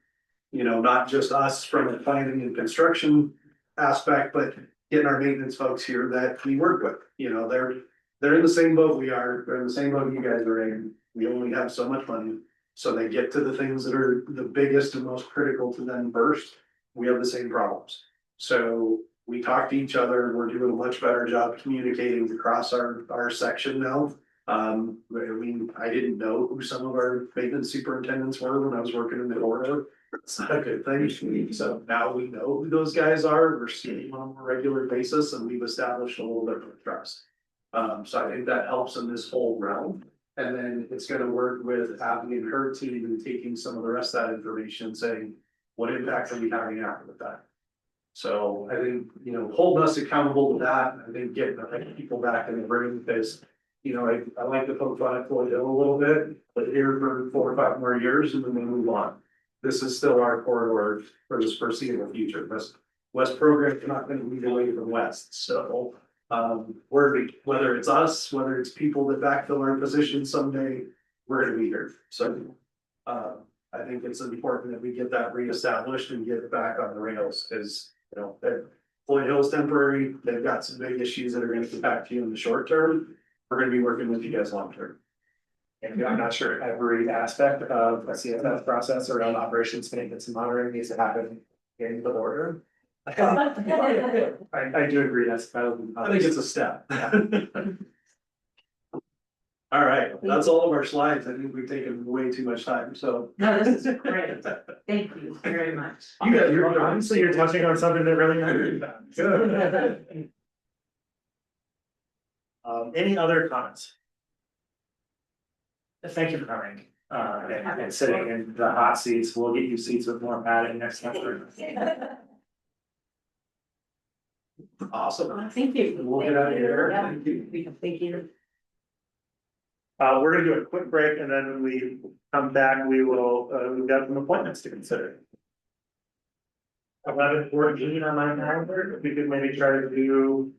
You know, not just us from the planning and construction aspect, but getting our maintenance folks here that we work with. You know, they're in the same boat we are, they're in the same boat you guys are in. We only have so much money. So they get to the things that are the biggest and most critical to them first. We have the same problems. So we talk to each other. We're doing a much better job communicating across our section now. I mean, I didn't know who some of our maintenance superintendents were when I was working in the corridor. It's not a good thing. So now we know who those guys are. We're seeing them on a more regular basis, and we've established a little bit of trust. So I think that helps in this whole realm. And then it's gonna work with Abby and her team and taking some of the rest of that information and saying, what impact are we having after with that? So I think, you know, holding us accountable to that, I think getting the people back in the room, because you know, I like to poke fun at Floyd Hill a little bit, but here for 4 or 5 more years and then we move on. This is still our corridor for this foreseeable future. West program is not gonna move away from West, so. Whether it's us, whether it's people that backfill our position someday, we're gonna be here, so. I think it's important that we get that reestablished and get it back on the rails, because, you know, that Floyd Hill's temporary, they've got some big issues that are gonna impact you in the short term. We're gonna be working with you guys long term. And I'm not sure every aspect of a CFS process around operations maintenance and monitoring needs to happen in the boardroom. I do agree, that's probably. I think it's a step. All right, that's all of our slides. I think we've taken way too much time, so. No, this is great. Thank you very much. You guys, honestly, you're touching on something that really matters. Good. Any other comments? Thank you for coming, and sitting in the hot seats. We'll get you seats with more padding next time. Awesome. Thank you. We'll get out of here. Yeah. Thank you. Thank you. We're gonna do a quick break and then when we come back, we will, we've got some appointments to consider. 11:14 on my calendar, if we could maybe try to do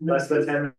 less than 10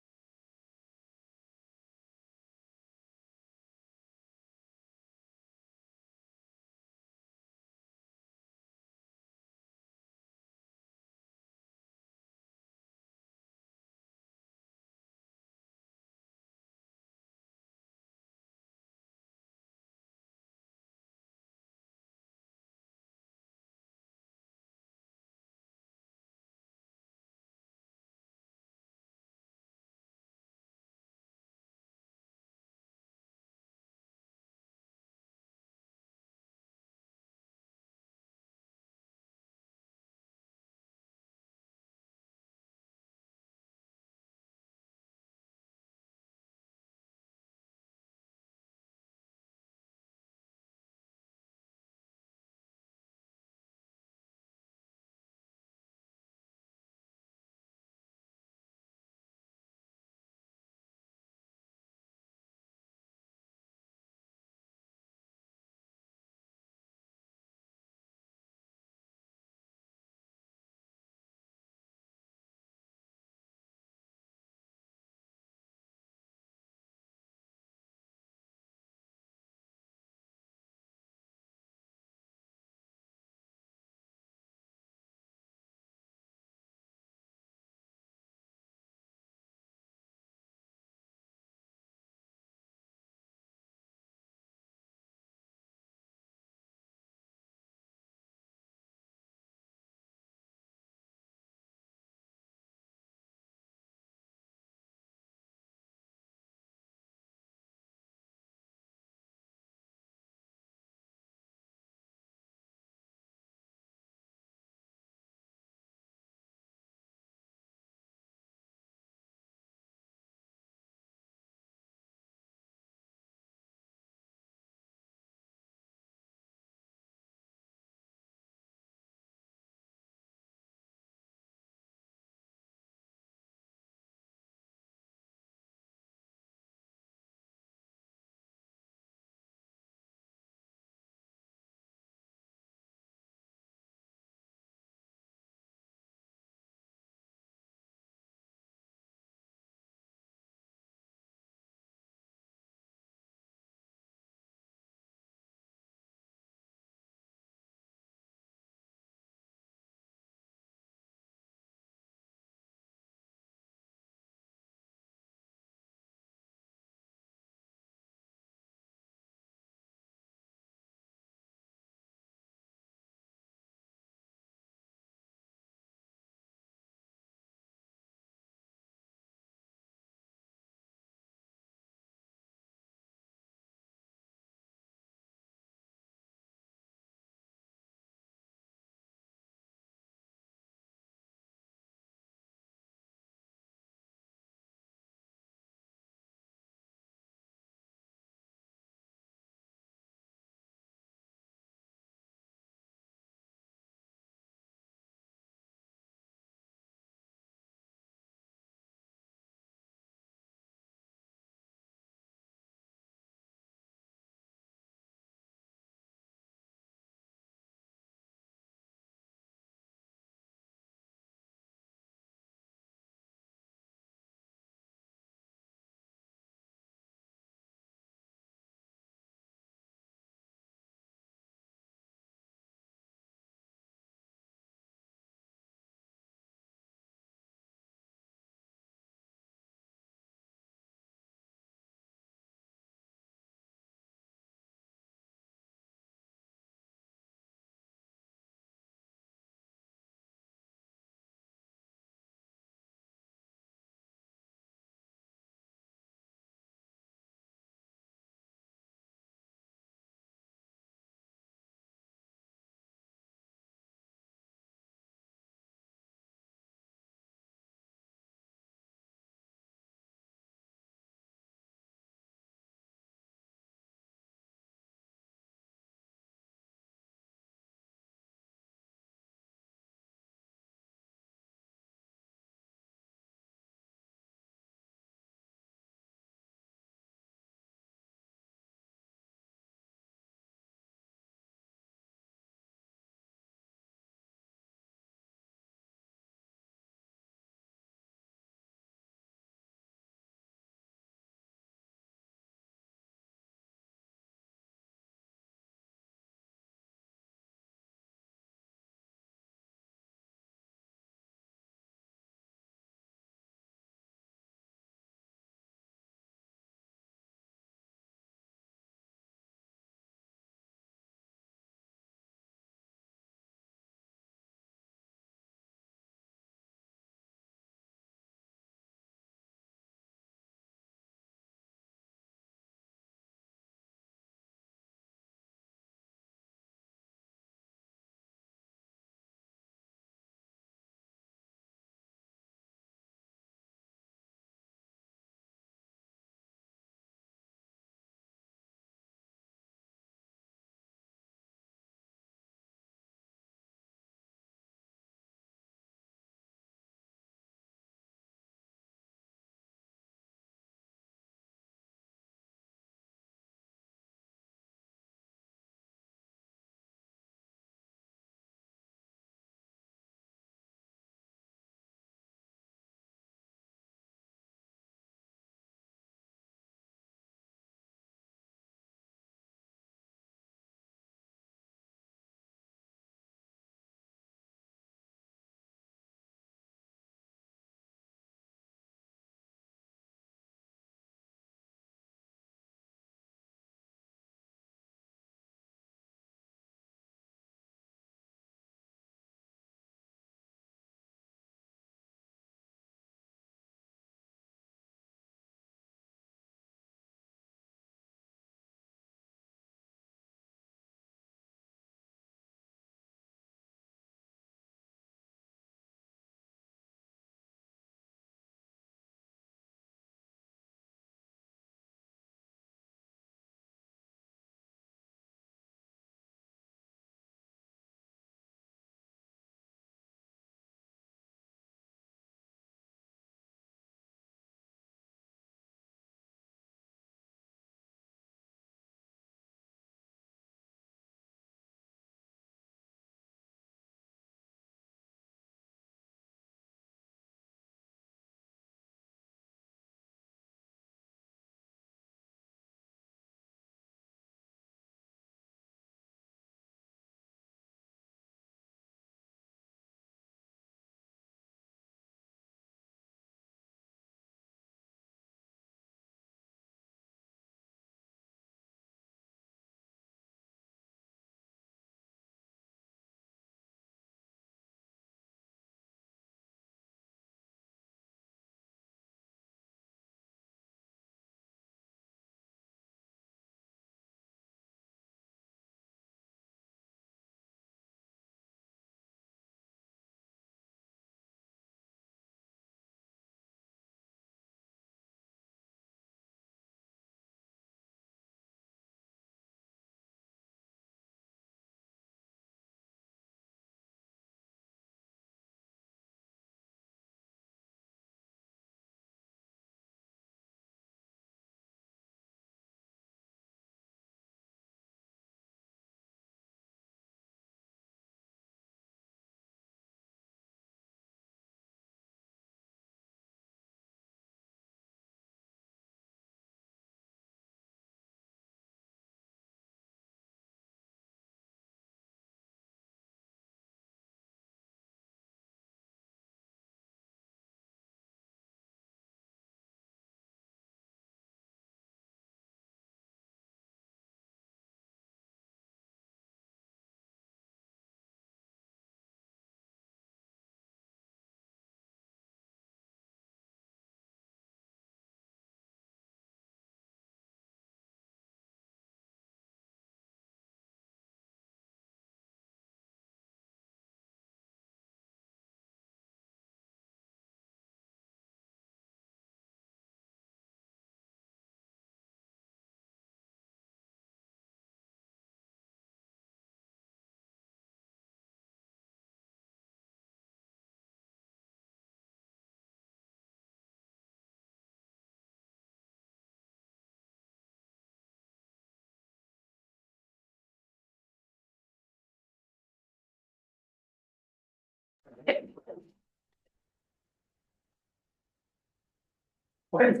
Okay,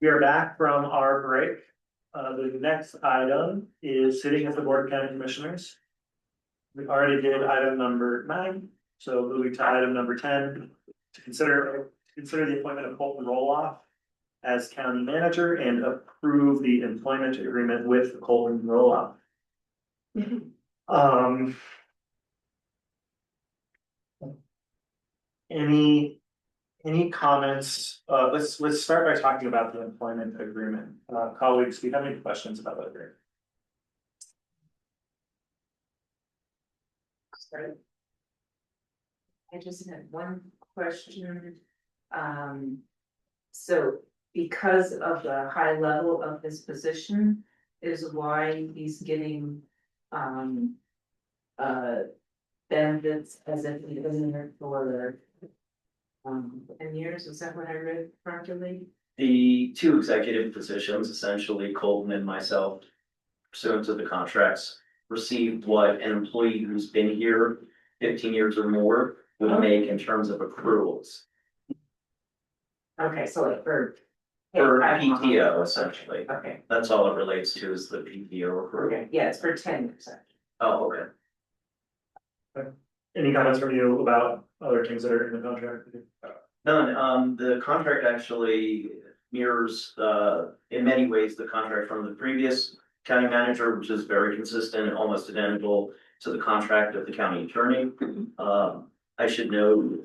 we are back from our break. The next item is sitting as the Board of County Commissioners. We already did item number 9, so moving to item number 10, to consider the appointment of Colton Roloff as county manager and approve the employment agreement with Colton Roloff. Any comments? Let's start by talking about the employment agreement. Colleagues, do you have any questions about that agreement? Sorry. I just had one question. So because of the high level of his position is why he's getting benefits as if he was in there for 10 years, is that what I read properly? The two executive positions, essentially Colton and myself, pursuant to the contracts, received what an employee who's been here 15 years or more would make in terms of accruals. Okay, so like for. For PTO, essentially. Okay, That's all it relates to is the PTO accrual. okay, yeah, it's for 10 years. Oh, okay. Any comments from you about other things that are in the contract? None, the contract actually mirrors, in many ways, the contract from the previous county manager, which is very consistent and almost identical to the contract of the county attorney. I should note,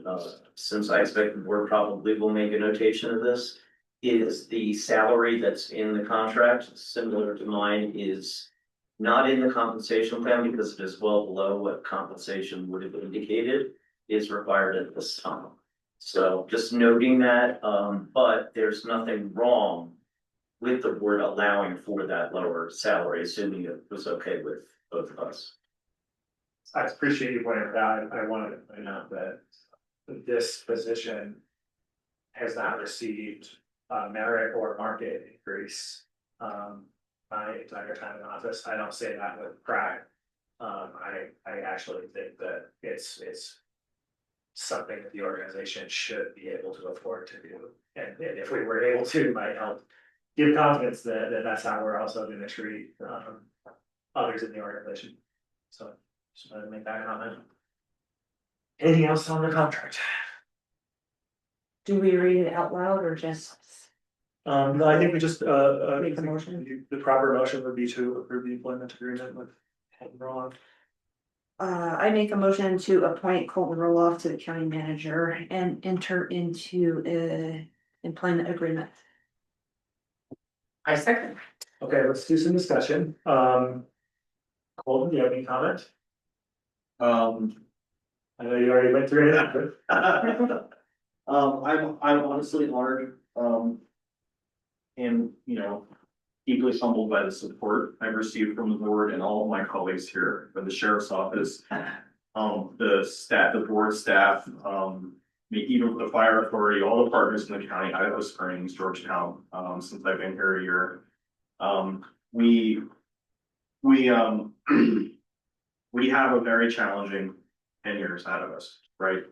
since I expect the board probably will make a notation of this, is the salary that's in the contract, similar to mine, is not in the compensation plan because it is well below what compensation would have indicated is required at this time. So just noting that, but there's nothing wrong with the board allowing for that lower salary, assuming it was okay with both of us. I appreciate you pointing it out. I wanted to point out that this position has not received merit or market increase my entire time in office. I don't say that with pride. I actually think that it's something that the organization should be able to afford to do. And if we were able to, it might help give confidence that that's how we're also going to treat others in the organization. So just wanted to make that comment. Anything else on the contract? Do we read it out loud or just? No, I think we just Make the motion. The proper motion would be to approve the employment agreement with Colton Roloff. I make a motion to appoint Colton Roloff to the county manager and enter into a employment agreement. I second. Okay, let's do some discussion. Colton, do you have any comment? I know you already went through it. I'm honestly honored, and, you know, deeply humbled by the support I've received from the board and all of my colleagues here at the sheriff's office. The staff, the board staff, even the fire authority, all the partners in the county, Idaho Springs, Georgetown, since I've been here a year. We have a very challenging 10 years ahead of us, right?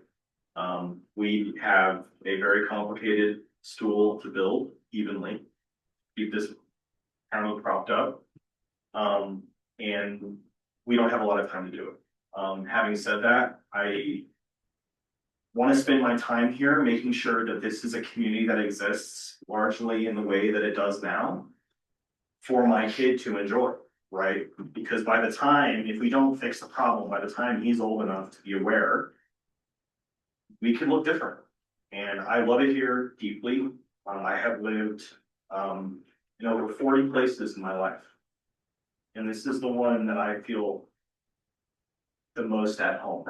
We have a very complicated stool to build evenly, keep this county propped up. And we don't have a lot of time to do it. Having said that, I want to spend my time here making sure that this is a community that exists largely in the way that it does now for my kid to enjoy, right? Because by the time, if we don't fix the problem, by the time he's old enough to be aware, we can look different. And I love it here deeply. I have lived in over 40 places in my life. And this is the one that I feel the most at home,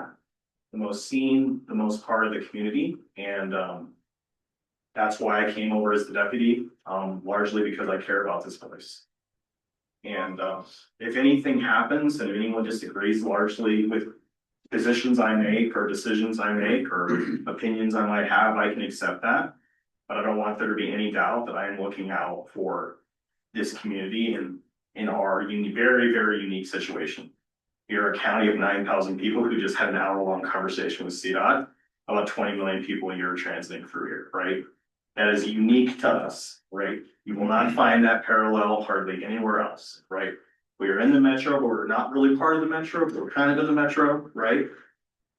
the most seen, the most part of the community. And that's why I came over as the deputy, largely because I care about this place. And if anything happens and if anyone disagrees largely with decisions I make or decisions I make or opinions I might have, I can accept that. But I don't want there to be any doubt that I am looking out for this community and in our very, very unique situation. You're a county of 9,000 people who just had an hour-long conversation with CDOT about 20 million people a year transiting through here, right? that is unique to us, right? You will not find that parallel hardly anywhere else, right? We are in the metro, but we're not really part of the metro, but we're kind of in the metro, right?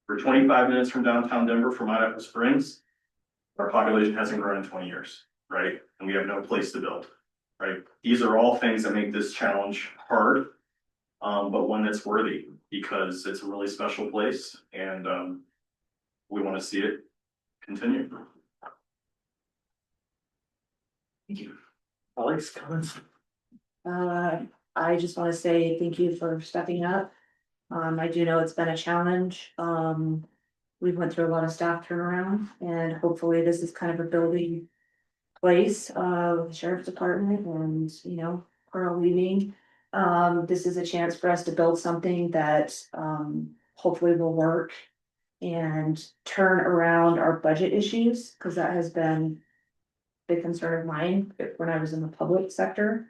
We're 25 minutes from downtown Denver, from Idaho Springs. Our population hasn't grown in 20 years, right? And we have no place to build, right? These are all things that make this challenge hard, but one that's worthy because it's a really special place and we want to see it continue. Thank you. Alex, comments? I just wanna say thank you for stepping up. I do know it's been a challenge. We went through a lot of staff turnaround and hopefully this is kind of a building place of the sheriff's department and, you know, Carl leaving. This is a chance for us to build something that, hopefully will work and turn around our budget issues, cause that has been a big concern of mine when I was in the public sector.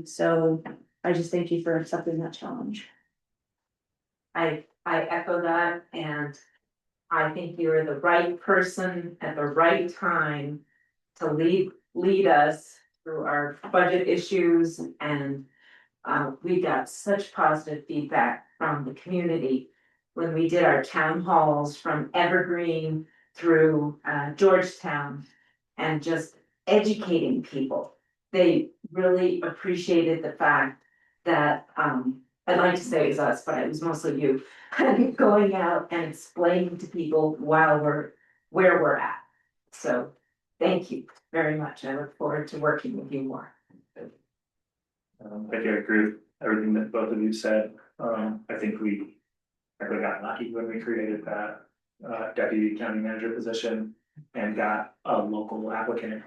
So I just thank you for accepting that challenge. I echo that, and I think you're the right person at the right time to lead us through our budget issues, and we got such positive feedback from the community when we did our town halls from Evergreen through Georgetown and just educating people. They really appreciated the fact that I'd like to say it's us, but it was mostly you going out and explaining to people where we're at. So thank you very much. I look forward to working with you more. I agree with everything that both of you said. I think we got lucky when we created that deputy county manager position and got a local applicant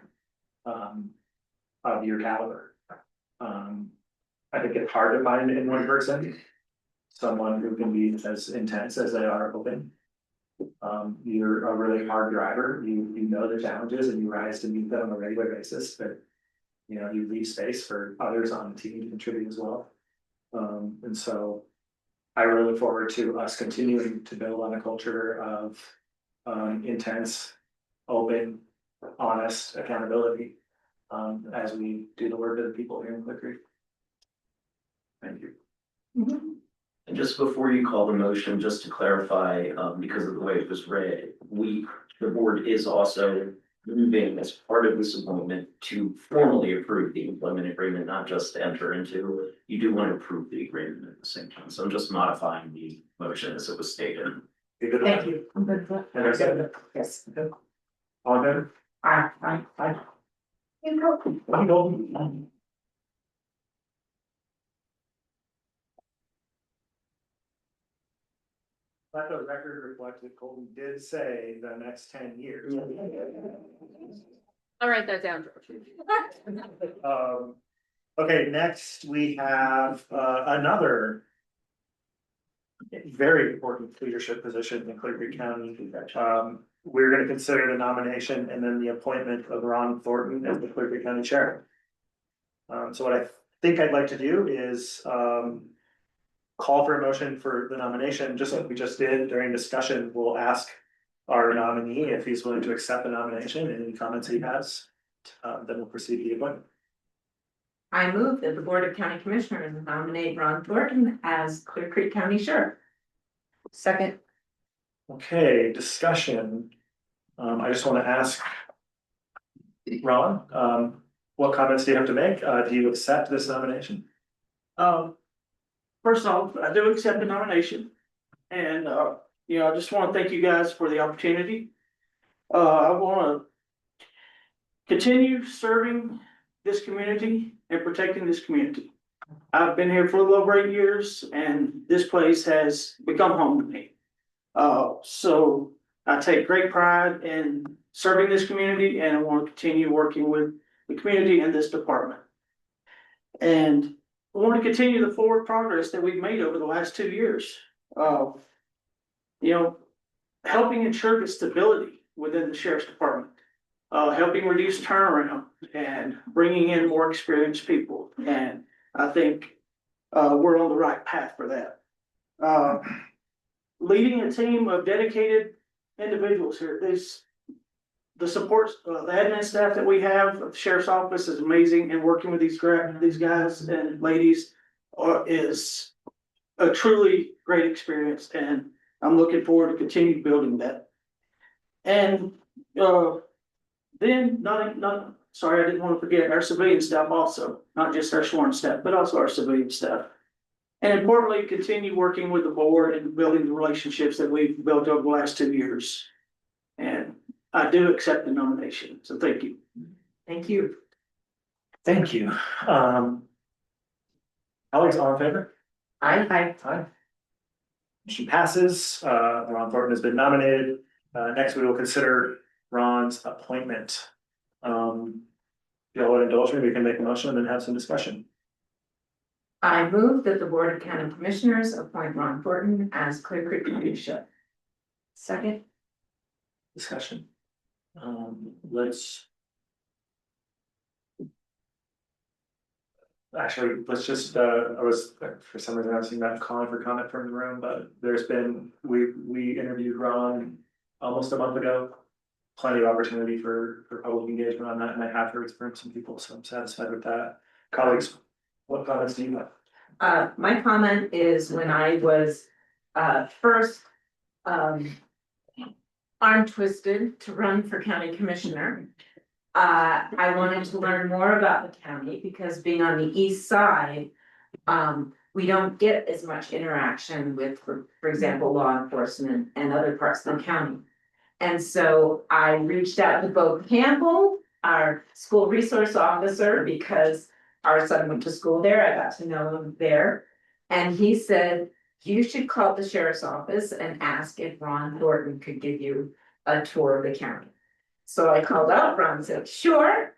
of your caliber. I think it's hard to find in one person, someone who can be as intense as they are open. You're a really hard driver, you know the challenges and you rise to meet them on a regular basis, but you know, you leave space for others on the team to contribute as well. And so I really look forward to us continuing to build on a culture of intense, open, honest accountability as we do the work of the people here in Clear Creek. Thank you. And just before you call the motion, just to clarify, because of the way it was read, the board is also moving as part of this appointment to formally approve the employment agreement, not just to enter into. You do want to approve the agreement at the same time, so I'm just modifying the motion as it was stated. Thank you. I'm good for And I said, yes. all in favor? Aye. Let the record reflect that Colton did say the next 10 years. I'll write that down, George. Okay, next we have another very important leadership position in Clear Creek County. We're gonna consider the nomination and then the appointment of Ron Thornton as the Clear Creek County Sheriff. So what I think I'd like to do is call for a motion for the nomination, just like we just did during discussion. We'll ask our nominee if he's willing to accept the nomination and any comments he has. Then we'll proceed to the appointment. I move that the Board of County Commissioners nominate Ron Thornton as Clear Creek County Sheriff. Second. Okay, discussion. I just want to ask Ron, what comments do you have to make? Do you accept this nomination? First off, I do accept the nomination. And, you know, I just want to thank you guys for the opportunity. I want to continue serving this community and protecting this community. I've been here for a little over 8 years and this place has become home to me. So I take great pride in serving this community and I want to continue working with the community and this department. And I want to continue the forward progress that we've made over the last 2 years. You know, helping ensure the stability within the sheriff's department, helping reduce turnaround and bringing in more experienced people. And I think we're on the right path for that. Leading a team of dedicated individuals here. the support, the admin staff that we have, the sheriff's office is amazing, and working with these guys and ladies is a truly great experience, and I'm looking forward to continue building that. And, then, sorry, I didn't want to forget our civilian staff also, not just our sworn staff, but also our civilian staff. And importantly, continue working with the board and building the relationships that we've built over the last 2 years. And I do accept the nomination, so thank you. Thank you. Thank you. Colleagues, all in favor? Aye. Aye. Motion passes. Ron Thornton has been nominated. Next, we will consider Ron's appointment. If y'all would indulge me, we can make a motion and then have some discussion. I move that the Board of County Commissioners appoint Ron Thornton as Clear Creek County Sheriff. Second. Discussion. Let's. Actually, let's just, I was, for some reason, I've seen that calling for comment from the room, but there's been, we interviewed Ron almost a month ago. Plenty of opportunity for public engagement on that, and I have heard from some people, so I'm satisfied with that. Colleagues, what comments do you have? My comment is when I was first arm twisted to run for county commissioner. I wanted to learn more about the county because being on the east side, we don't get as much interaction with, for example, law enforcement and other parts of the county. And so I reached out to Bo Campbell, our school resource officer, because our son went to school there. I got to know him there. And he said, you should call the sheriff's office and ask if Ron Thornton could give you a tour of the county. So I called out, Ron said, sure.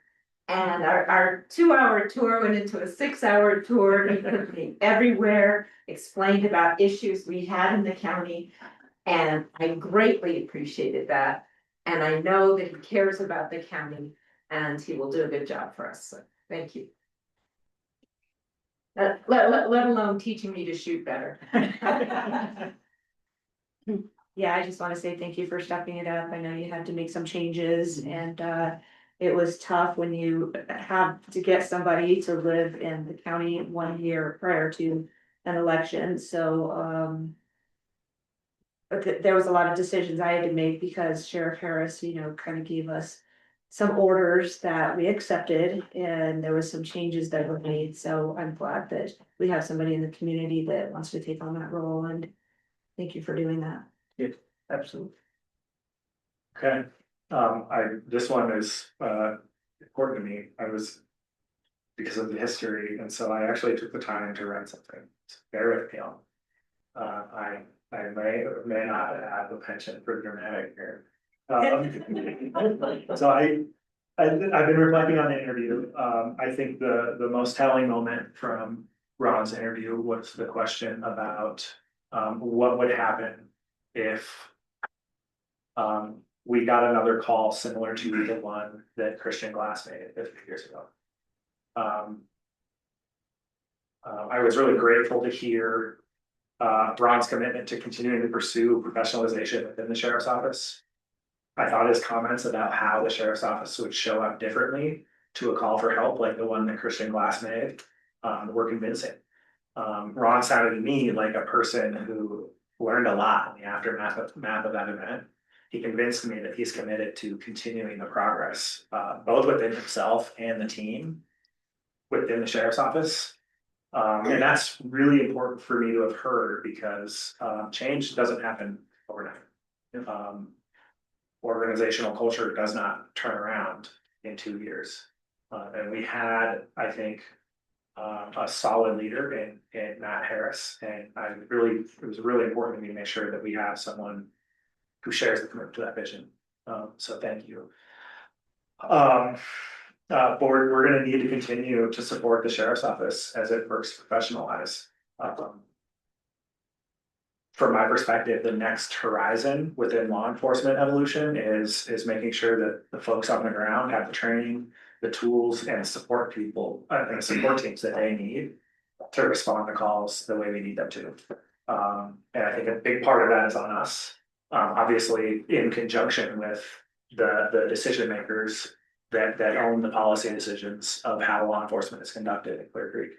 And our 2-hour tour went into a 6-hour tour. He took me everywhere, explained about issues we had in the county. And I greatly appreciated that. And I know that he cares about the county and he will do a good job for us. So thank you. Let alone teaching me to shoot better. Yeah, I just want to say thank you for stepping it up. I know you had to make some changes and it was tough when you have to get somebody to live in the county 1 year prior to an election. So but there was a lot of decisions I had to make because Sheriff Harris, kind of gave us some orders that we accepted and there was some changes that were made. So I'm glad that we have somebody in the community that wants to take on that role, and thank you for doing that. Yeah, absolutely. Okay, this one is important to me. Because of the history, and so I actually took the time to write something. Bear with me on. I may or may not have a penchant for dramatic here. So I've been reflecting on the interview. I think the most telling moment from Ron's interview was the question about what would happen if we got another call similar to the one that Christian Glass made 50 years ago. I was really grateful to hear Ron's commitment to continuing to pursue professionalization within the sheriff's office. I thought his comments about how the sheriff's office would show up differently to a call for help like the one that Christian Glass made were convincing. Ron sounded to me like a person who learned a lot in the aftermath of that event. He convinced me that he's committed to continuing the progress, both within himself and the team within the sheriff's office. And that's really important for me to have heard because change doesn't happen overnight. Organizational culture does not turn around in 2 years. And we had, I think, a solid leader in Matt Harris. And it was really important to me to make sure that we have someone who shares the commitment to that vision. So thank you. Board, we're going to need to continue to support the sheriff's office as it works to professionalize. From my perspective, the next horizon within law enforcement evolution is making sure that the folks on the ground have the training, the tools, and support people and support teams that they need to respond to calls the way we need them to. And I think a big part of that is on us. Obviously, in conjunction with the decision makers that own the policy decisions of how law enforcement is conducted in Clear Creek.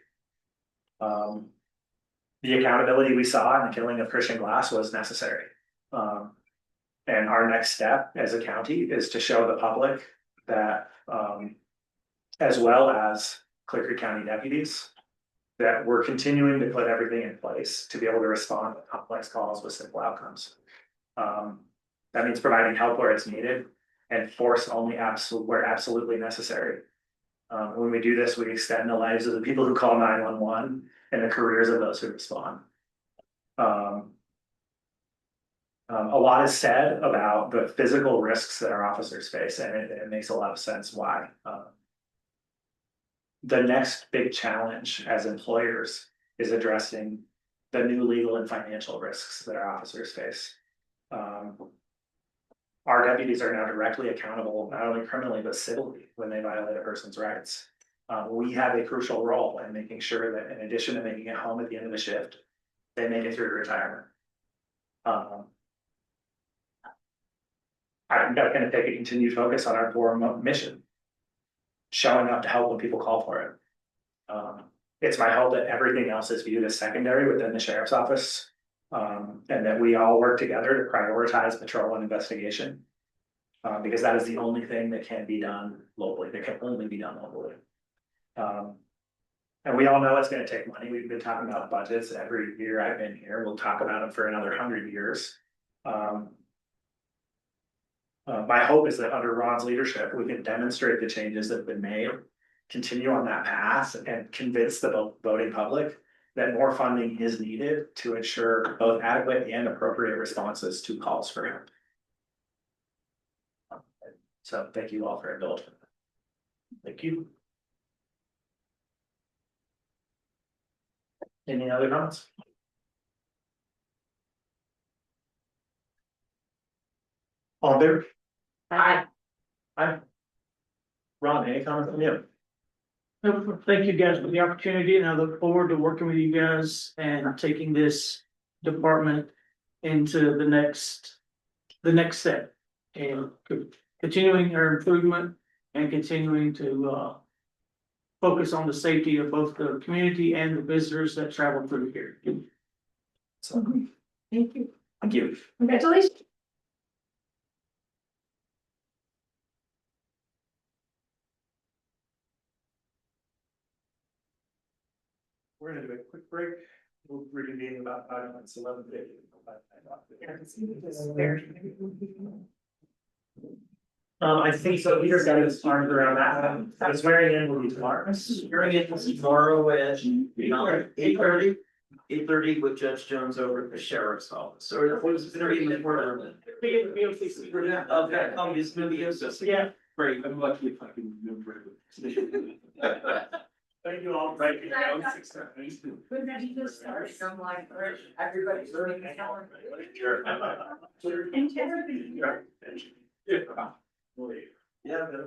The accountability we saw in the killing of Christian Glass was necessary. And our next step as a county is to show the public that, as well as Clear Creek County deputies, that we're continuing to put everything in place to be able to respond to complex calls with simple outcomes. That means providing help where it's needed and force only where absolutely necessary. When we do this, we extend the lives of the people who call 911 and the careers of those who respond. A lot is said about the physical risks that our officers face, and it makes a lot of sense why. The next big challenge as employers is addressing the new legal and financial risks that our officers face. Our deputies are now directly accountable, not only criminally, but civilly when they violate a person's rights. We have a crucial role in making sure that in addition to making it home at the end of the shift, they make it through to retirement. I'm going to take a continued focus on our core mission, showing up to help when people call for it. It's my hope that everything else is viewed as secondary within the sheriff's office, and that we all work together to prioritize patrol and investigation, because that is the only thing that can be done locally, that can only be done locally. And we all know it's going to take money. We've been talking about budgets every year I've been here. We'll talk about them for another 100 years. My hope is that under Ron's leadership, we can demonstrate the changes that have been made, continue on that path, and convince the voting public that more funding is needed to ensure both adequate and appropriate responses to calls for help. So thank you all for indulging. Thank you. Any other comments? All in favor? Aye. Aye. Ron, any comments from you? Thank you guys for the opportunity, and I look forward to working with you guys and taking this department into the next step. And continuing our improvement and continuing to focus on the safety of both the community and the visitors that travel through here. So, Thank you. thank you. Congratulations. We're gonna do a quick break. We'll reconvene in about 5 minutes, 11:50. I think so. Peter's got his arms around that. The swearing in will be tomorrow. Swearing in tomorrow at 8:30. 8:30 with Judge Jones over at the sheriff's office, or what was it gonna be in the courtroom? Okay, it's gonna be assistant. Yeah. Great, I'm lucky if I can remember it. Thank you all. Thank you. When did you just start? I'm like, everybody's learning the calendar. Yeah.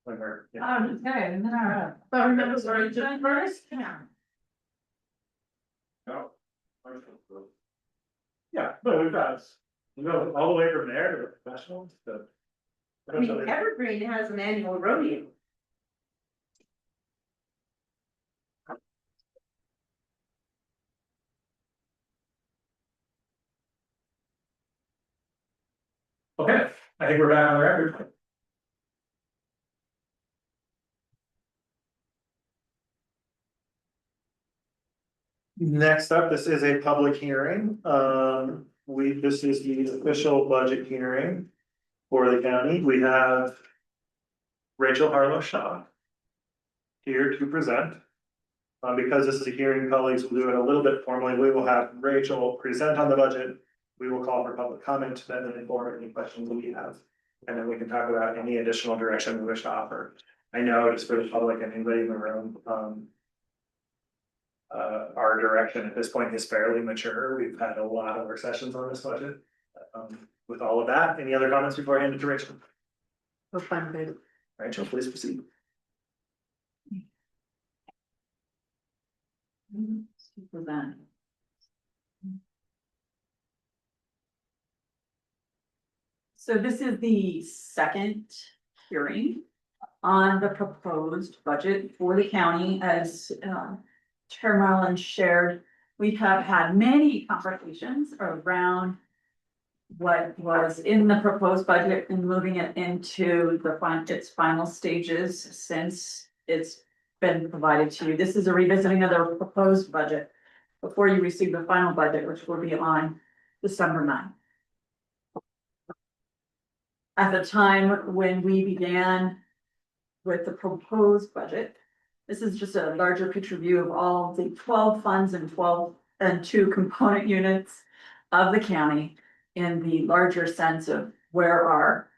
when we're. yeah. Okay, and then but remember, sorry, Jen first? Yeah. No. Yeah, but we go all the way from there to the professionals to. I mean, Evergreen has an annual rodeo. Okay, I think we're back on the record. Next up, this is a public hearing. This is the official budget hearing for the county. We have Rachel Harlow Shaw here to present. Because this is a hearing, colleagues will do it a little bit formally. We will have Rachel present on the budget. We will call for public comment, then inform any questions that we have. And then we can talk about any additional direction we wish to offer. I know just for the public and anybody in the room, our direction at this point is fairly mature. We've had a lot of work sessions on this budget. With all of that, any other comments before I hand it to Rachel? For fun, baby. Rachel, please proceed. So this is the second hearing on the proposed budget for the county. As Chair Marlin shared, we have had many conversations around what was in the proposed budget and moving it into its final stages since it's been provided to you. This is a revisiting of the proposed budget before you receive the final budget, which will be on December 9th. At the time when we began with the proposed budget, this is just a larger picture view of all the 12 funds and 2 component units of the county in the larger sense of where our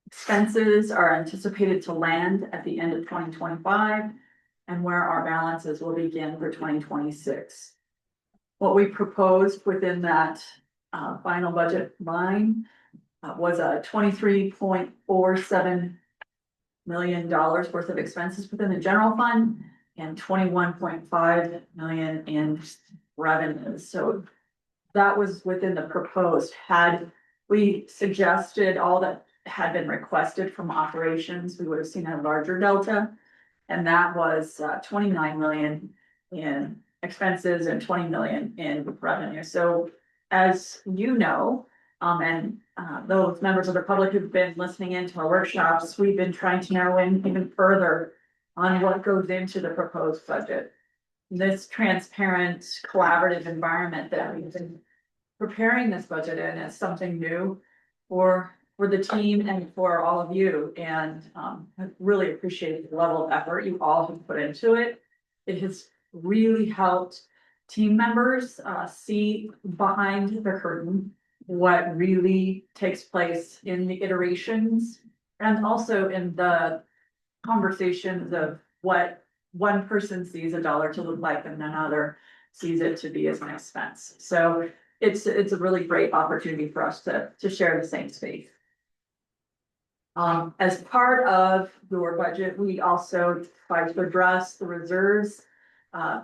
expenses are anticipated to land at the end of 2025 and where our balances will begin for 2026. What we proposed within that final budget line was a $23.47 million worth of expenses within the general fund and 21.5 million in revenues. So that was within the proposed. Had we suggested all that had been requested from operations, we would have seen a larger delta. And that was 29 million in expenses and 20 million in revenue. So as you know, and those members of the public who've been listening into our workshops, we've been trying to narrow in even further on what goes into the proposed budget. This transparent, collaborative environment that we've been preparing this budget in is something new for the team and for all of you. And I really appreciate the level of effort you all have put into it. It has really helped team members see behind the curtain what really takes place in the iterations and also in the conversations of what one person sees a dollar to look like and another sees it to be as an expense. So it's a really great opportunity for us to share the same space. As part of your budget, we also try to address the reserves,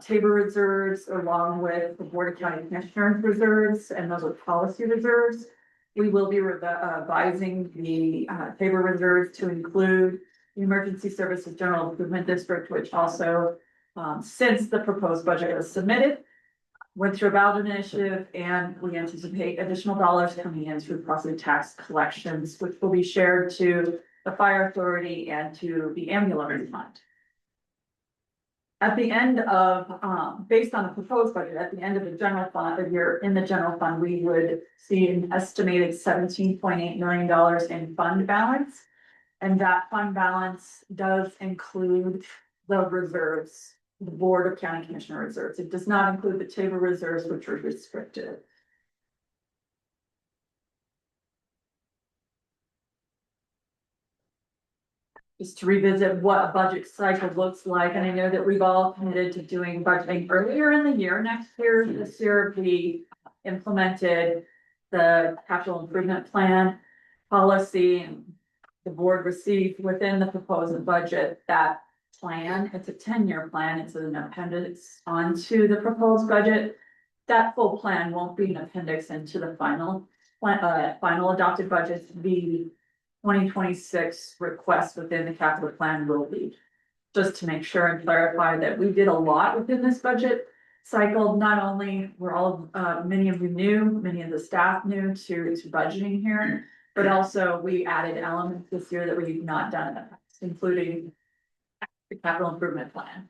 Tabor reserves, along with the Board of County Commissioners reserves, and those are policy reserves. We will be revising the Tabor reserves to include the Emergency Services General Improvement District, which also, since the proposed budget was submitted, went through a ballot initiative, and we anticipate additional dollars coming in through property tax collections, which will be shared to the fire authority and to the ambulance fund. At the end of, based on the proposed budget, at the end of the general fund, if you're in the general fund, we would see an estimated $17.8 million in fund balance. And that fund balance does include the reserves, the Board of County Commissioner reserves. It does not include the Tabor reserves, which are restricted. Just to revisit what a budget cycle looks like, and I know that we've all committed to doing budgeting earlier in the year. Next year, this year, we implemented the capital improvement plan policy and the board received within the proposed budget, that plan, it's a 10-year plan, it's an appendix onto the proposed budget. That full plan won't be an appendix into the final final adopted budget. The 2026 request within the capital plan will be. Just to make sure and clarify that we did a lot within this budget cycle. Not only were many of you new, many of the staff new to budgeting here, but also we added elements this year that we've not done in the past, including the capital improvement plan.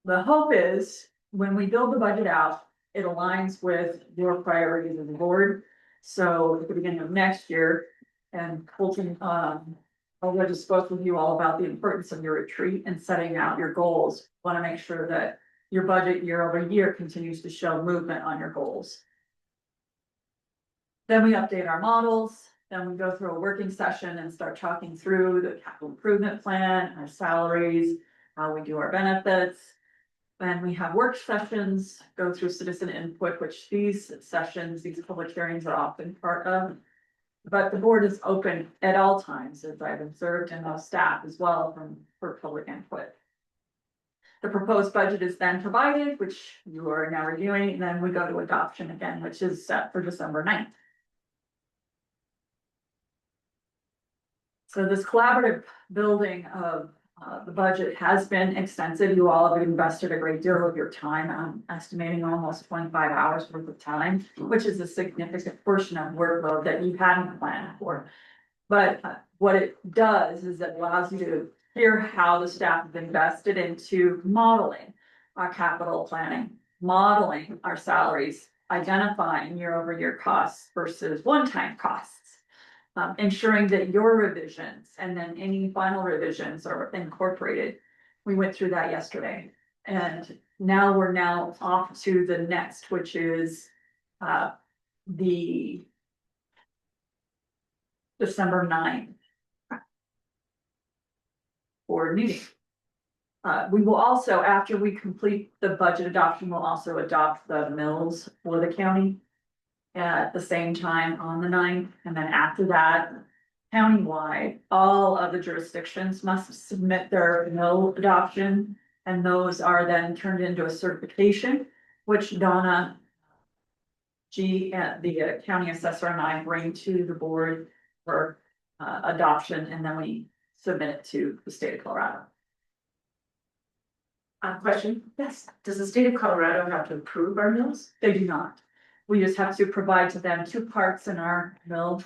The hope is when we build the budget out, it aligns with your priorities as a board. So at the beginning of next year, and Colton, I already spoke with you all about the importance of your retreat and setting out your goals. Want to make sure that your budget year over year continues to show movement on your goals. Then we update our models, then we go through a working session and start talking through the capital improvement plan, our salaries, how we do our benefits. Then we have work sessions, go through citizen input, which these sessions, these public hearings are often part of. But the board is open at all times, as I've observed, and most staff as well for public input. The proposed budget is then provided, which you are now reviewing, and then we go to adoption again, which is set for December 9th. So this collaborative building of the budget has been extensive. You all have invested a great deal of your time. I'm estimating almost 25 hours worth of time, which is a significant portion of workload that you hadn't planned for. But what it does is it allows you to hear how the staff have invested into modeling our capital planning, modeling our salaries, identifying year over year costs versus one-time costs. Ensuring that your revisions and then any final revisions are incorporated. We went through that yesterday. And now we're off to the next, which is the December 9th board meeting. We will also, after we complete the budget adoption, we'll also adopt the mills for the county at the same time on the 9th, and then after that, countywide, all of the jurisdictions must submit their mill adoption, and those are then turned into a certification, which Donna G, the county assessor, and I bring to the board for adoption, and then we submit it to the state of Colorado. Question? Yes. Does the state of Colorado have to approve our mills? They do not. We just have to provide to them 2 parts in our mill.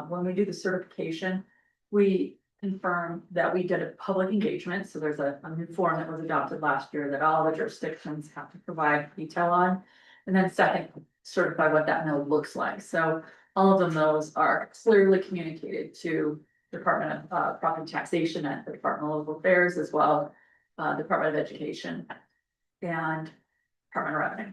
When we do the certification, we confirm that we did a public engagement. So there's a new form that was adopted last year that all the jurisdictions have to provide detail on. And then second, certify what that mill looks like. So all of the mills are clearly communicated to Department of Property Taxation and the Department of Local Affairs, as well, Department of Education and Department of Revenue.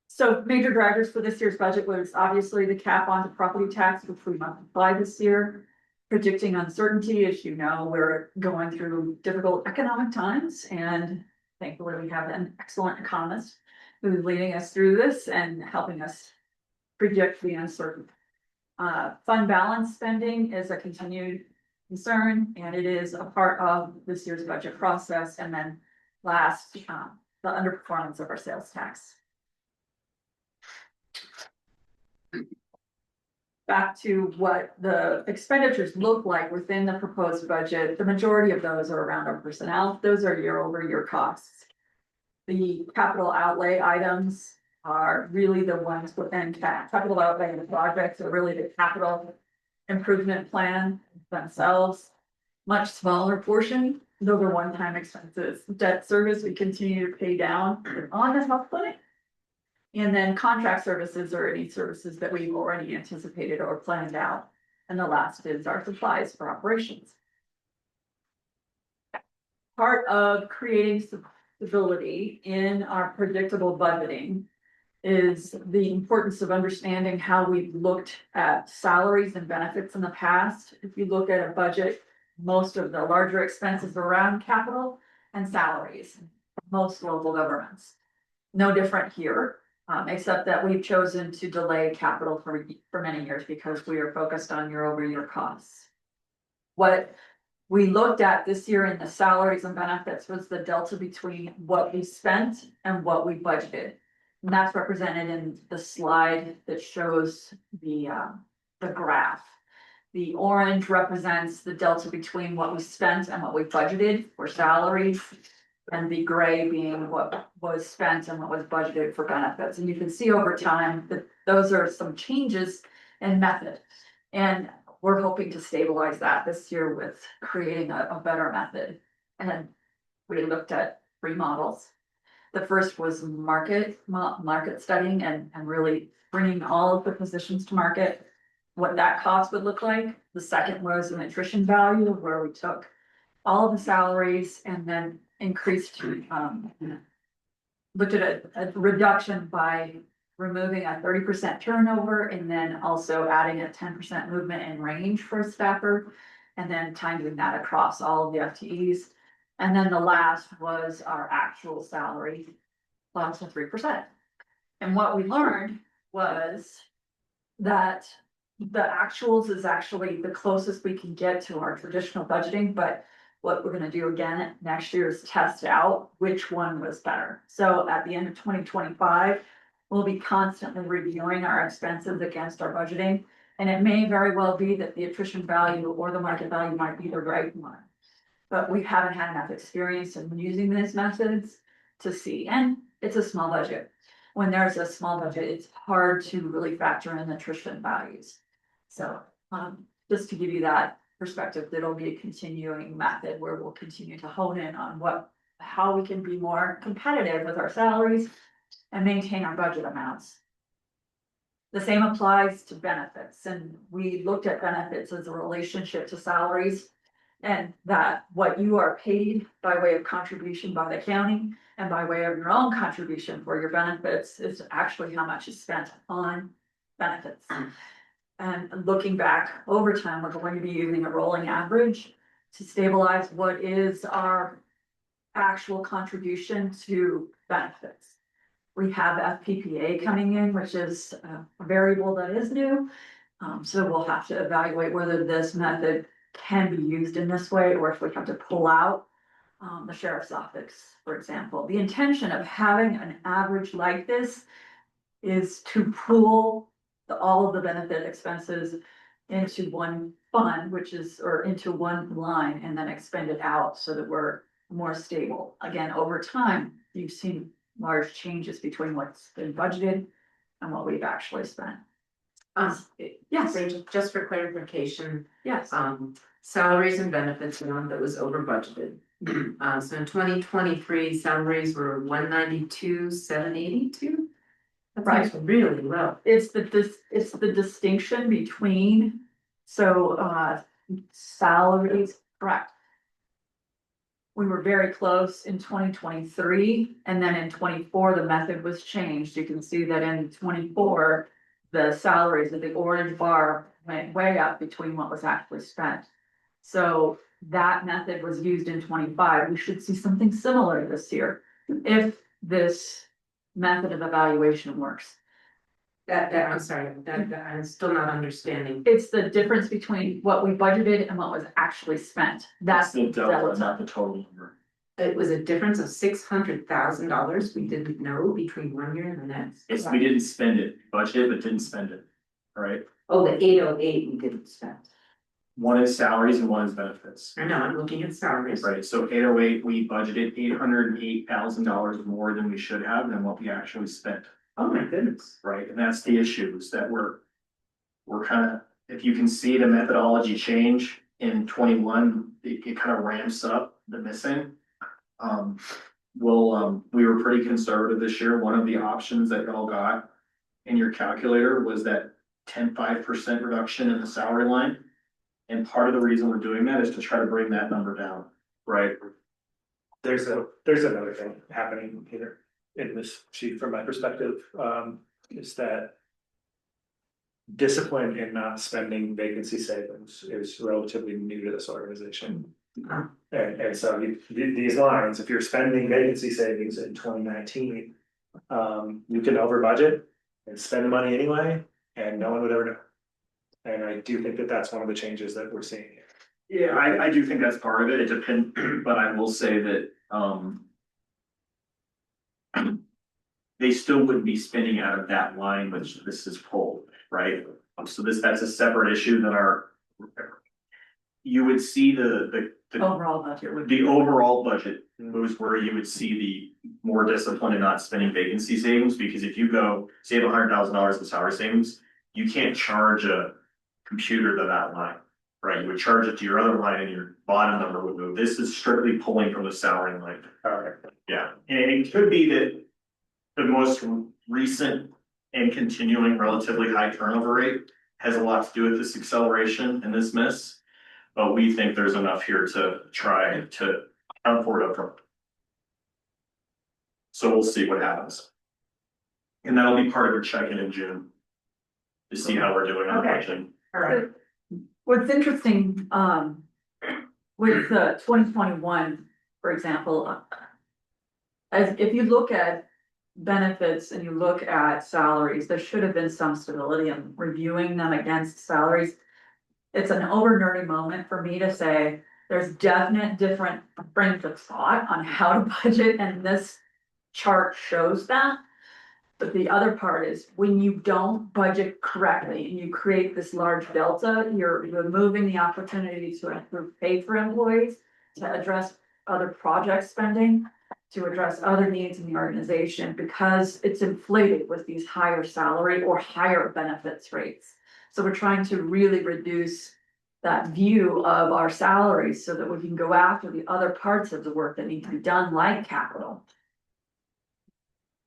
So major drivers for this year's budget was obviously the cap on the property tax, which we must apply this year. Predicting uncertainty, as you know, we're going through difficult economic times, and thankfully we have an excellent economist who's leading us through this and helping us predict the uncertainty. Fund balance spending is a continued concern, and it is a part of this year's budget process. And then last, the underperformance of our sales tax. Back to what the expenditures look like within the proposed budget, the majority of those are around our personnel. Those are year over year costs. The capital outlay items are really the ones within capital outlay and the projects are really the capital improvement plan themselves. Much smaller portion, those are one-time expenses. Debt service, we continue to pay down on the health clinic. And then contract services are any services that we've already anticipated or planned out. And the last is our supplies for operations. Part of creating stability in our predictable budgeting is the importance of understanding how we've looked at salaries and benefits in the past. If you look at a budget, most of the larger expenses are around capital and salaries, most local governments. No different here. Except that we've chosen to delay capital for many years because we are focused on year-over-year costs. What we looked at this year in the salaries and benefits was the delta between what we spent and what we budgeted. And that's represented in the slide that shows the graph. The orange represents the delta between what we spent and what we budgeted for salaries. And the gray being what was spent and what was budgeted for benefits. And you can see over time that those are some changes in method. And we're hoping to stabilize that this year with creating a better method. And we looked at 3 models. The first was market studying and really bringing all of the positions to market, what that cost would look like. The second was an attrition value where we took all of the salaries and then increased, looked at a reduction by removing a 30% turnover and then also adding a 10% movement in range for a staffer. And then timing that across all of the FTEs. And then the last was our actual salary plus the 3%. And what we learned was that the actuals is actually the closest we can get to our traditional budgeting, but what we're gonna do again next year is test out which one was better. So at the end of 2025, we'll be constantly reviewing our expenses against our budgeting. And it may very well be that the attrition value or the market value might be the right one. But we haven't had enough experience in using these methods to see, and it's a small budget. When there's a small budget, it's hard to really factor in attrition values. So just to give you that perspective, that'll be a continuing method where we'll continue to hone in on how we can be more competitive with our salaries and maintain our budget amounts. The same applies to benefits, and we looked at benefits as a relationship to salaries. And that what you are paid by way of contribution by the county and by way of your own contribution for your benefits is actually how much is spent on benefits. And looking back over time, we're going to be using a rolling average to stabilize what is our actual contribution to benefits. We have FPPA coming in, which is a variable that is new. So we'll have to evaluate whether this method can be used in this way, or if we have to pull out the sheriff's office, for example. The intention of having an average like this is to pool all of the benefit expenses into one fund, or into one line, and then expend it out so that we're more stable. Again, over time, you've seen large changes between what's been budgeted and what we've actually spent. Yes, Rachel, just for clarification, Yes. salaries and benefits, one that was over budgeted. So in 2023, salaries were 192,782. Right. Really low. It's the distinction between, salaries, correct. We were very close in 2023, and then in 24, the method was changed. You can see that in 24, the salaries of the orange bar went way up between what was actually spent. So that method was used in 25. We should see something similar this year if this method of evaluation works. I'm sorry, I'm still not understanding. It's the difference between what we budgeted and what was actually spent. That's the delta, not the total number. It was a difference of $600,000 we didn't know between one year and the next. It's, we didn't spend it, budgeted, but didn't spend it, all right? Oh, the 808 we didn't spend. One is salaries and one is benefits. I know, I'm looking at salaries. Right, so 808, we budgeted $808,000 more than we should have than what we actually spent. Oh my goodness. Right, and that's the issue, is that we're kind of, if you can see the methodology change in 21, it kind of ramps up the missing. We were pretty conservative this year. One of the options that y'all got in your calculator was that 5% reduction in the salary line. And part of the reason we're doing that is to try to bring that number down, right? There's another thing happening here in this sheet from my perspective, is that discipline in not spending vacancy savings is relatively new to this organization. And so these lines, if you're spending vacancy savings in 2019, You can over budget and spend the money anyway, and no one would ever know. And I do think that that's one of the changes that we're seeing here. Yeah, I do think that's part of it. It depends, but I will say that, they still wouldn't be spending out of that line, which this is pulled, right? So that's a separate issue than you would see the Overall budget would. the overall budget moves where you would see the more discipline in not spending vacancy savings, because if you go save $100,000 in salary savings, you can't charge a computer to that line, right? You would charge it to your other line and your bottom number would move. This is strictly pulling from the salary line. Alright. Yeah, and it could be that the most recent and continuing relatively high turnover rate has a lot to do with this acceleration and this miss. But we think there's enough here to try to account for it upfront. So we'll see what happens. And that'll be part of your check-in in June. To see how we're doing on the Okay. budget. All right. What's interesting, with 2021, for example, as if you look at benefits and you look at salaries, there should have been some stability in reviewing them against salaries. It's an over-nerdy moment for me to say, there's definite different frames of thought on how to budget, and this chart shows that. But the other part is, when you don't budget correctly and you create this large delta, you're removing the opportunity to improve pay for employees, to address other project spending, to address other needs in the organization, because it's inflated with these higher salary or higher benefits rates. So we're trying to really reduce that view of our salaries so that we can go after the other parts of the work that need to be done, like capital.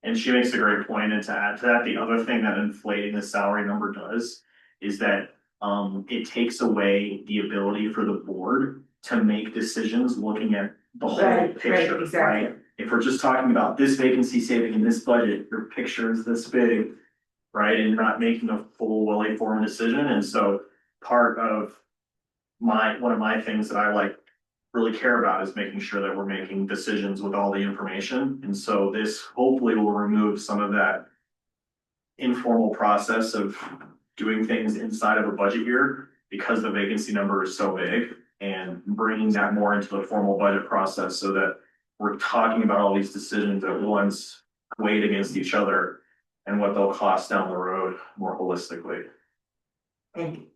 And she makes a great point, and to add to that, the other thing that inflating the salary number does is that it takes away the ability for the board to make decisions looking at the whole Right, picture, right, exactly. right? If we're just talking about this vacancy saving in this budget, your picture is this big, right? And you're not making a full, well-informed decision, and so part of one of my things that I really care about is making sure that we're making decisions with all the information. And so this hopefully will remove some of that informal process of doing things inside of a budget year, because the vacancy number is so big, and bringing that more into the formal budget process so that we're talking about all these decisions at once, weighed against each other, and what they'll cost down the road more holistically. Thank you.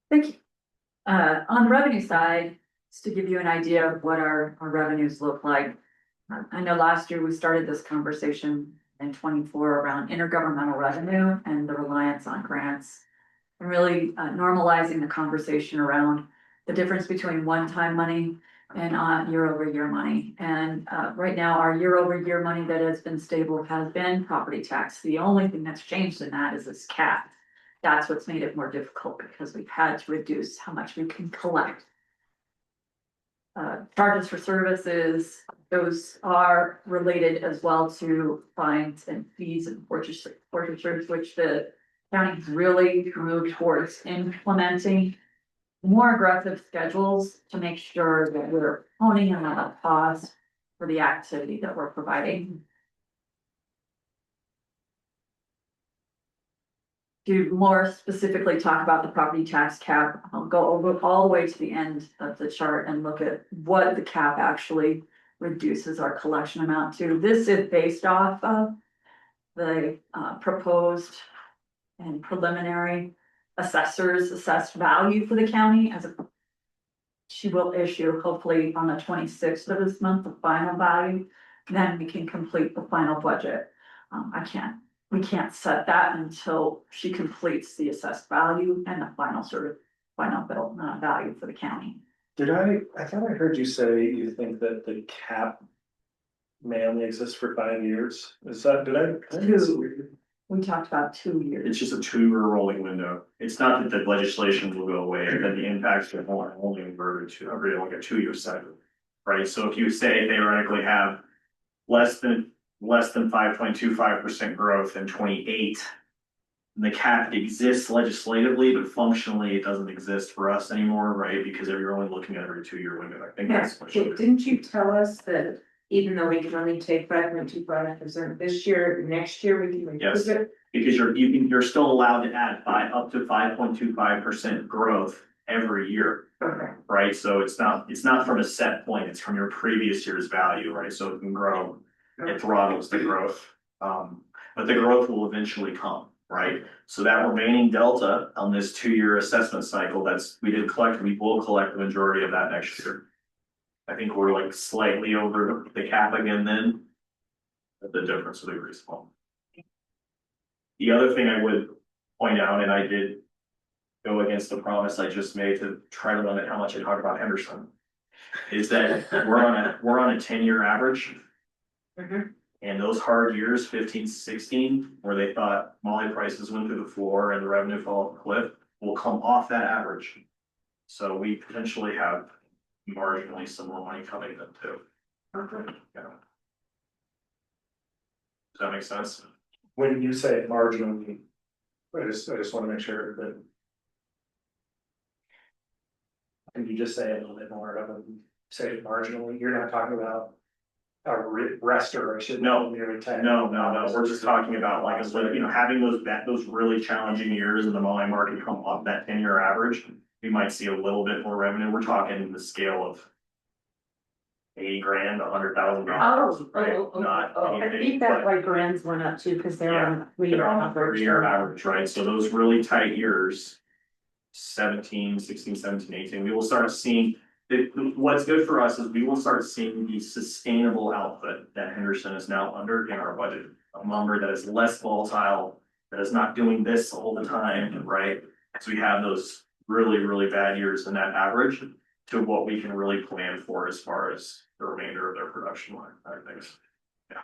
Thank you. On the revenue side, just to give you an idea of what our revenues look like. I know last year we started this conversation in 24 around intergovernmental revenue and the reliance on grants. And really normalizing the conversation around the difference between one-time money and year-over-year money. And right now, our year-over-year money that has been stable has been property tax. The only thing that's changed in that is this cap. That's what's made it more difficult, because we've had to reduce how much we can collect. Charges for services, those are related as well to fines and fees and forfeitures, which the county's really moved towards implementing more aggressive schedules to make sure that we're honing in on the cost for the activity that we're providing. To more specifically talk about the property tax cap, I'll go over all the way to the end of the chart and look at what the cap actually reduces our collection amount to. This is based off of the proposed and preliminary assessor's assessed value for the county she will issue hopefully on the 26th of this month, the final value. Then we can complete the final budget. We can't set that until she completes the assessed value and the final bill value for the county. I thought I heard you say you think that the cap may only exist for 5 years. Is that, did I? We talked about 2 years. It's just a 2-year rolling window. It's not that the legislation will go away, that the impacts are only inverted to like a 2-year cycle, right? So if you say theoretically have less than 5.25% growth in 28, the cap exists legislatively, but functionally it doesn't exist for us anymore, right? Because you're only looking at every 2-year window. I think that's what it is. Didn't you tell us that even though we can only take 5.25% this year, next year we can Yes. recoup it? Because you're still allowed to add up to 5.25% growth every year. Okay. Right, so it's not from a set point, it's from your previous year's value, right, so it can grow, it throttles the growth. But the growth will eventually come, right, so that remaining delta on this 2-year assessment cycle, we will collect the majority of that next year. I think we're like slightly over the cap again then, but the difference will be very small. The other thing I would point out, and I did go against the promise I just made to try to limit how much I talk about Henderson, is that we're on a 10-year average. And those hard years, 15, 16, where they thought molly prices went through the floor and the revenue fell off the cliff, will come off that average. So we potentially have marginally some more money coming in too. Yeah. Does that make sense? When you say marginally, I just wanna make sure that. Can you just say a little bit more of them, say marginally, you're not talking about a restoration? No. Nearly 10. No, we're just talking about like, having those really challenging years in the molly market come off that 10-year average. We might see a little bit more revenue, we're talking the scale of $80,000, $100,000. I think that's why grants went up too, because they're on They're on a 3-year average, right, so those really tight years. 17, 16, 17, 18, we will start seeing, what's good for us is we will start seeing the sustainable output that Henderson is now under in our budget. A number that is less volatile, that is not doing this all the time, right? So we have those really, really bad years in that average to what we can really plan for as far as the remainder of their production line, I think. Yeah.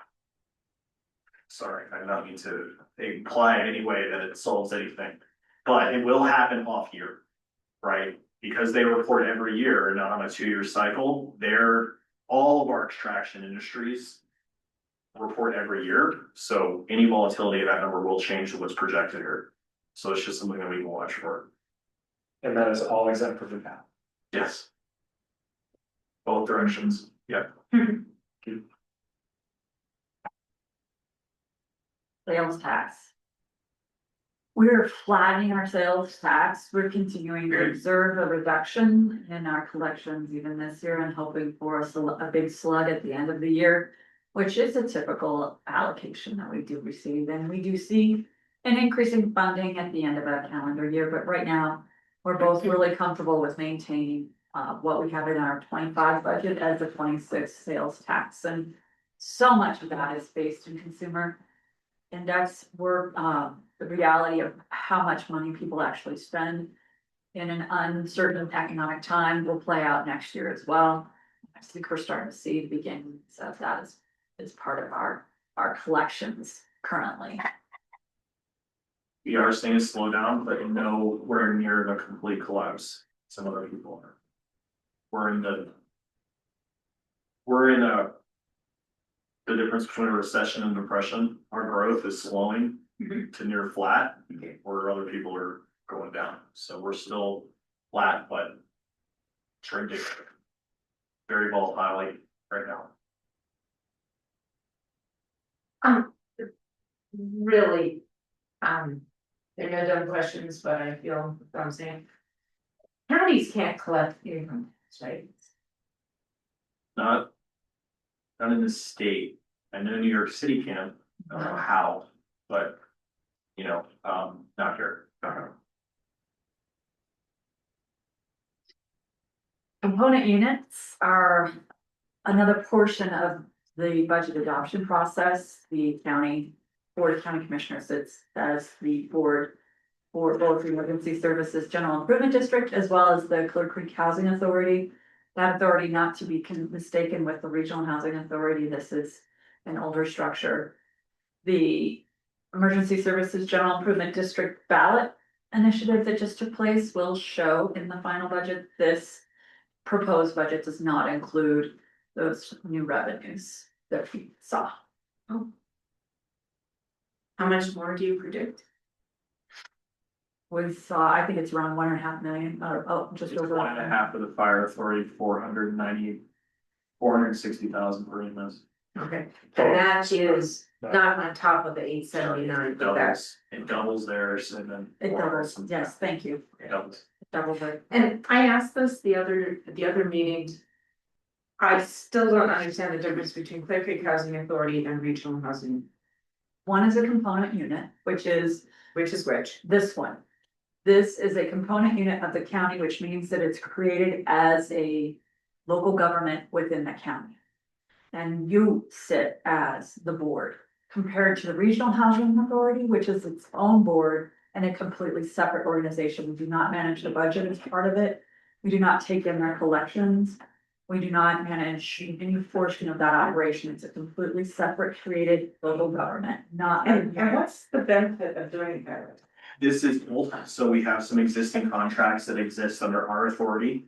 Sorry, I did not mean to imply in any way that it solves anything. But it will happen off year, right? Because they report every year, not on a 2-year cycle. All of our extraction industries report every year. So any volatility of that number will change to what's projected here. So it's just something that we can watch for. And that is all exempt from the cap. Yes. Both directions, yeah. Sales tax. We're flattening our sales tax. We're continuing to observe a reduction in our collections even this year and hoping for a big slug at the end of the year, which is a typical allocation that we do receive. And we do see an increase in funding at the end of a calendar year, but right now we're both really comfortable with maintaining what we have in our 25 budget as a 26 sales tax. And so much of that is based in consumer index. We're the reality of how much money people actually spend in an uncertain economic time will play out next year as well. I think we're starting to see the beginnings of that as part of our collections currently. We are seeing a slowdown, but nowhere near the complete collapse. Some other people are. We're in the difference between a recession and depression. Our growth is slowing to near flat, where other people are going down. So we're still flat, but trending very volatile right now. Really, they're no dumb questions, but I feel what I'm saying. Counties can't collect income tax, right? Not in the state. I know New York City can, I don't know how, but not here. Component units are another portion of the budget adoption process. The Board of County Commissioners sits as the board for both the Emergency Services General Improvement District as well as the Clear Creek Housing Authority. That authority not to be mistaken with the Regional Housing Authority. This is an older structure. The Emergency Services General Improvement District ballot initiative that just took place will show in the final budget. This proposed budget does not include those new revenues that we saw. How much more do you predict? was, I think it's around 1.5 million, or, just It's over. 1.5 for the fire authority, 460,000 for EMS. Okay, and that is not on top of the 879, but that's, It doubles theirs and then. it doubles, yes, thank you, It doubles. doubles it. And I asked this the other meetings. I still don't understand the difference between Clear Creek Housing Authority and Regional Housing. One is a component unit, Which is which? this one. This is a component unit of the county, which means that it's created as a local government within the county. And you sit as the board, compared to the Regional Housing Authority, which is its own board and a completely separate organization. We do not manage the budget as part of it. We do not take in their collections. We do not manage any portion of that operation. It's a completely separate created local government, not. And what's the benefit of doing that? This is old, so we have some existing contracts that exist under our authority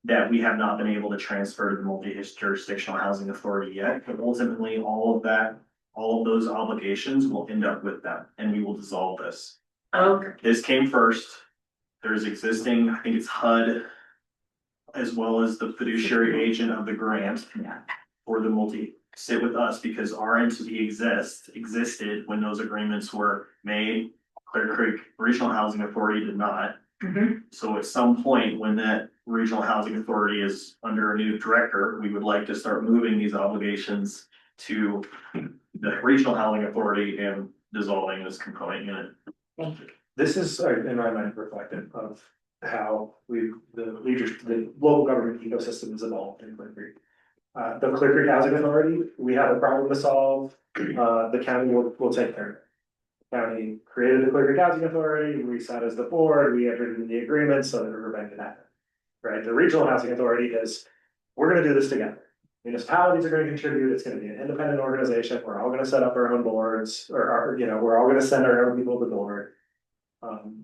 that we have not been able to transfer to the multi-jurisdictional housing authority yet, but ultimately, all of those obligations will end up with them, and we will dissolve this. Okay. This came first, there's existing, I think it's HUD, as well as the fiduciary agent of the grant. Yeah. For the multi, sit with us, because our entity existed when those agreements were made. Clear Creek Regional Housing Authority did not. So at some point, when that regional housing authority is under a new director, we would like to start moving these obligations to the regional housing authority and dissolving this component unit. This is, in my mind, reflective of how the local government ecosystem is evolved in Clear Creek. The Clear Creek Housing Authority, we have a problem to solve, the county will take care of it. County created the Clear Creek Housing Authority, we sat as the board, we entered into the agreement so that Riverbank could happen. Right, the Regional Housing Authority is, we're gonna do this together. Municipalities are gonna contribute, it's gonna be an independent organization, we're all gonna set up our own boards, or we're all gonna send our own people to the board.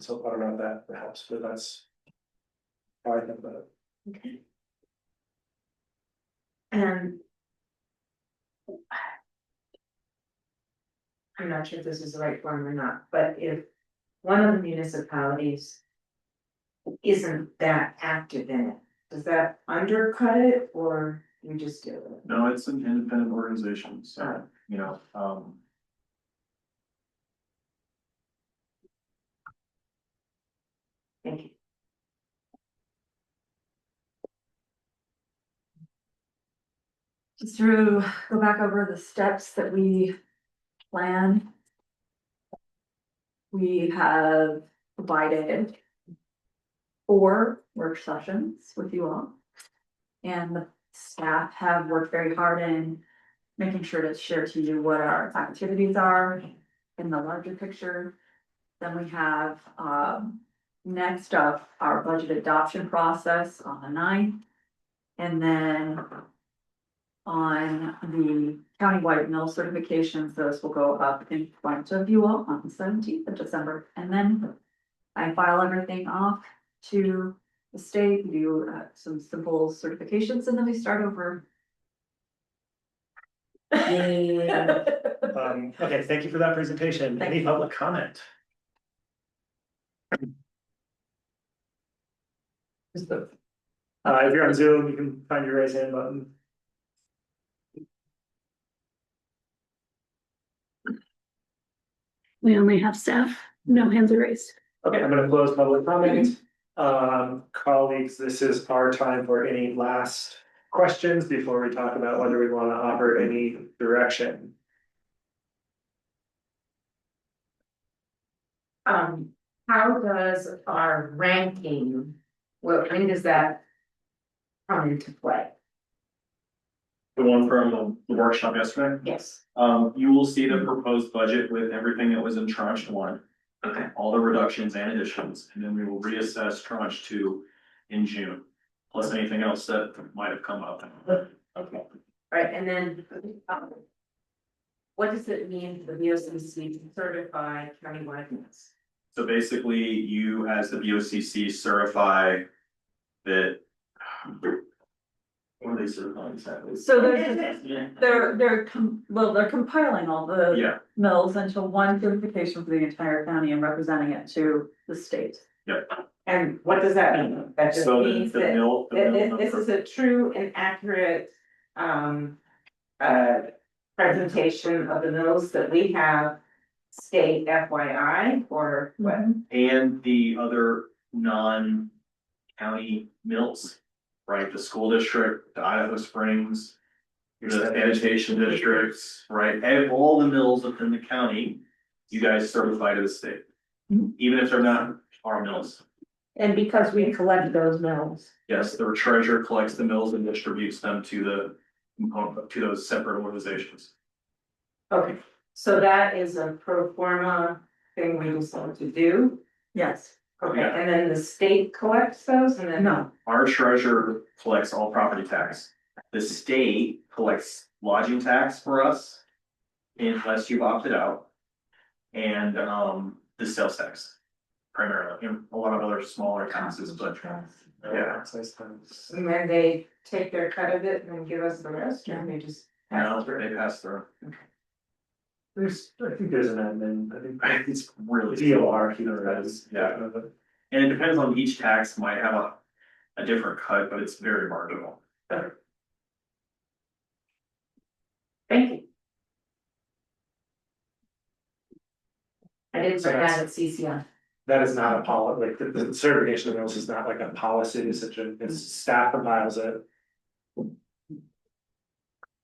So I don't know if that helps, but that's how I think about it. Okay. And I'm not sure if this is the right form or not, but if one of the municipalities isn't that active in it, does that undercut it, or we just do it? No, it's an independent organization, so, Thank you. Just go back over the steps that we plan. We have provided 4 work sessions with you all. And the staff have worked very hard in making sure to share to you what our activities are in the larger picture. Then we have, next up, our budget adoption process on the 9th. And then on the countywide mill certifications, those will go up in front of you all on the 17th of December. And then I file everything off to the state, we do some simple certifications, and then we start over. Okay, thank you for that presentation. Any public comment? If you're on Zoom, you can find your raise hand button. We only have staff, no hands are raised. Okay, I'm gonna close public comment. Colleagues, this is our time for any last questions before we talk about whether we want to offer any direction. How does our ranking, when does that come into play? the one from the workshop yesterday. Yes. You will see the proposed budget with everything that was in tranche 1. Okay. All the reductions and additions, and then we will reassess tranche 2 in June, plus anything else that might have come up. Okay, right, and then, what does it mean for the VOCC to certify countywide units? So basically, you as the BOCC certify that. are they certifying exactly? So they're compiling all the Yeah, mills into one certification for the entire county and representing it to the state. yep. And what does that mean? That just So means the that mill. the mill this number- is a true and accurate, presentation of the mills that we have state FYI or what? And the other non-county mills, right, the school district, the Idaho Springs. The sanitation districts, right, and all the mills within the county, you guys certify to the state. Even if they're not our mills, And because we collect those mills. yes, the treasurer collects the mills and distributes them to the component, to those separate organizations. Okay, so that is a pro forma thing we decide to do. Yes. Okay, Yeah. and then the state collects those and then? No, Our treasurer collects all property tax. The state collects lodging tax for us. Unless you've opted out. And the sales tax primarily, and a lot of other smaller taxes, but yeah. And then they take their cut of it and then give us the rest, and they just. No, they pass through. I think there's an admin, I think It's really. DOR, that is, Yeah. And it depends on each tax, might have a different cut, but it's very marginal. Thank you. I didn't So bring that's- that at CCI. That is not a policy, like the certification of mills is not like a policy, it's staff compiles it.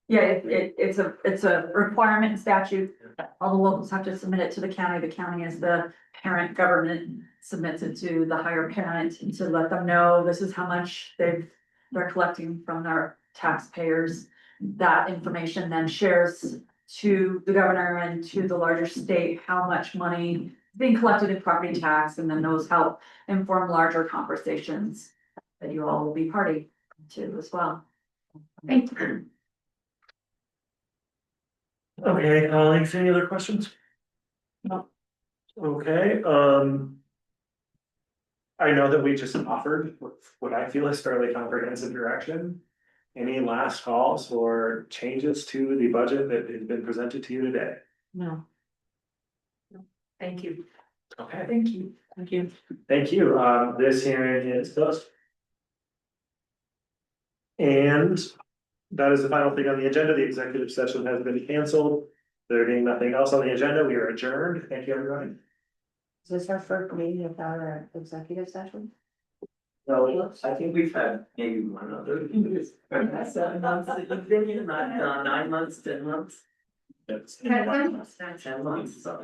Yeah, it's a requirement in statute. All the locals have to submit it to the county. The county is the parent government, submits it to the higher parent and to let them know this is how much they're collecting from their taxpayers. That information then shares to the governor and to the larger state, how much money is being collected in property tax, and then those help inform larger conversations that you all will be party to as well. Thank you. Okay, colleagues, any other questions? No. Okay, I know that we just offered what I feel is fairly comprehensive direction. Any last calls or changes to the budget that has been presented to you today? No. Thank you. Okay, Thank you. Thank you. thank you, this hearing is closed. And that is the final thing on the agenda, the executive session has been canceled. There being nothing else on the agenda, we are adjourned, thank you, everybody. Is this our first meeting without our executive session? No, I think we've had maybe one other. 7 months, you've been here, not 9 months, 10 months. 10 months, so.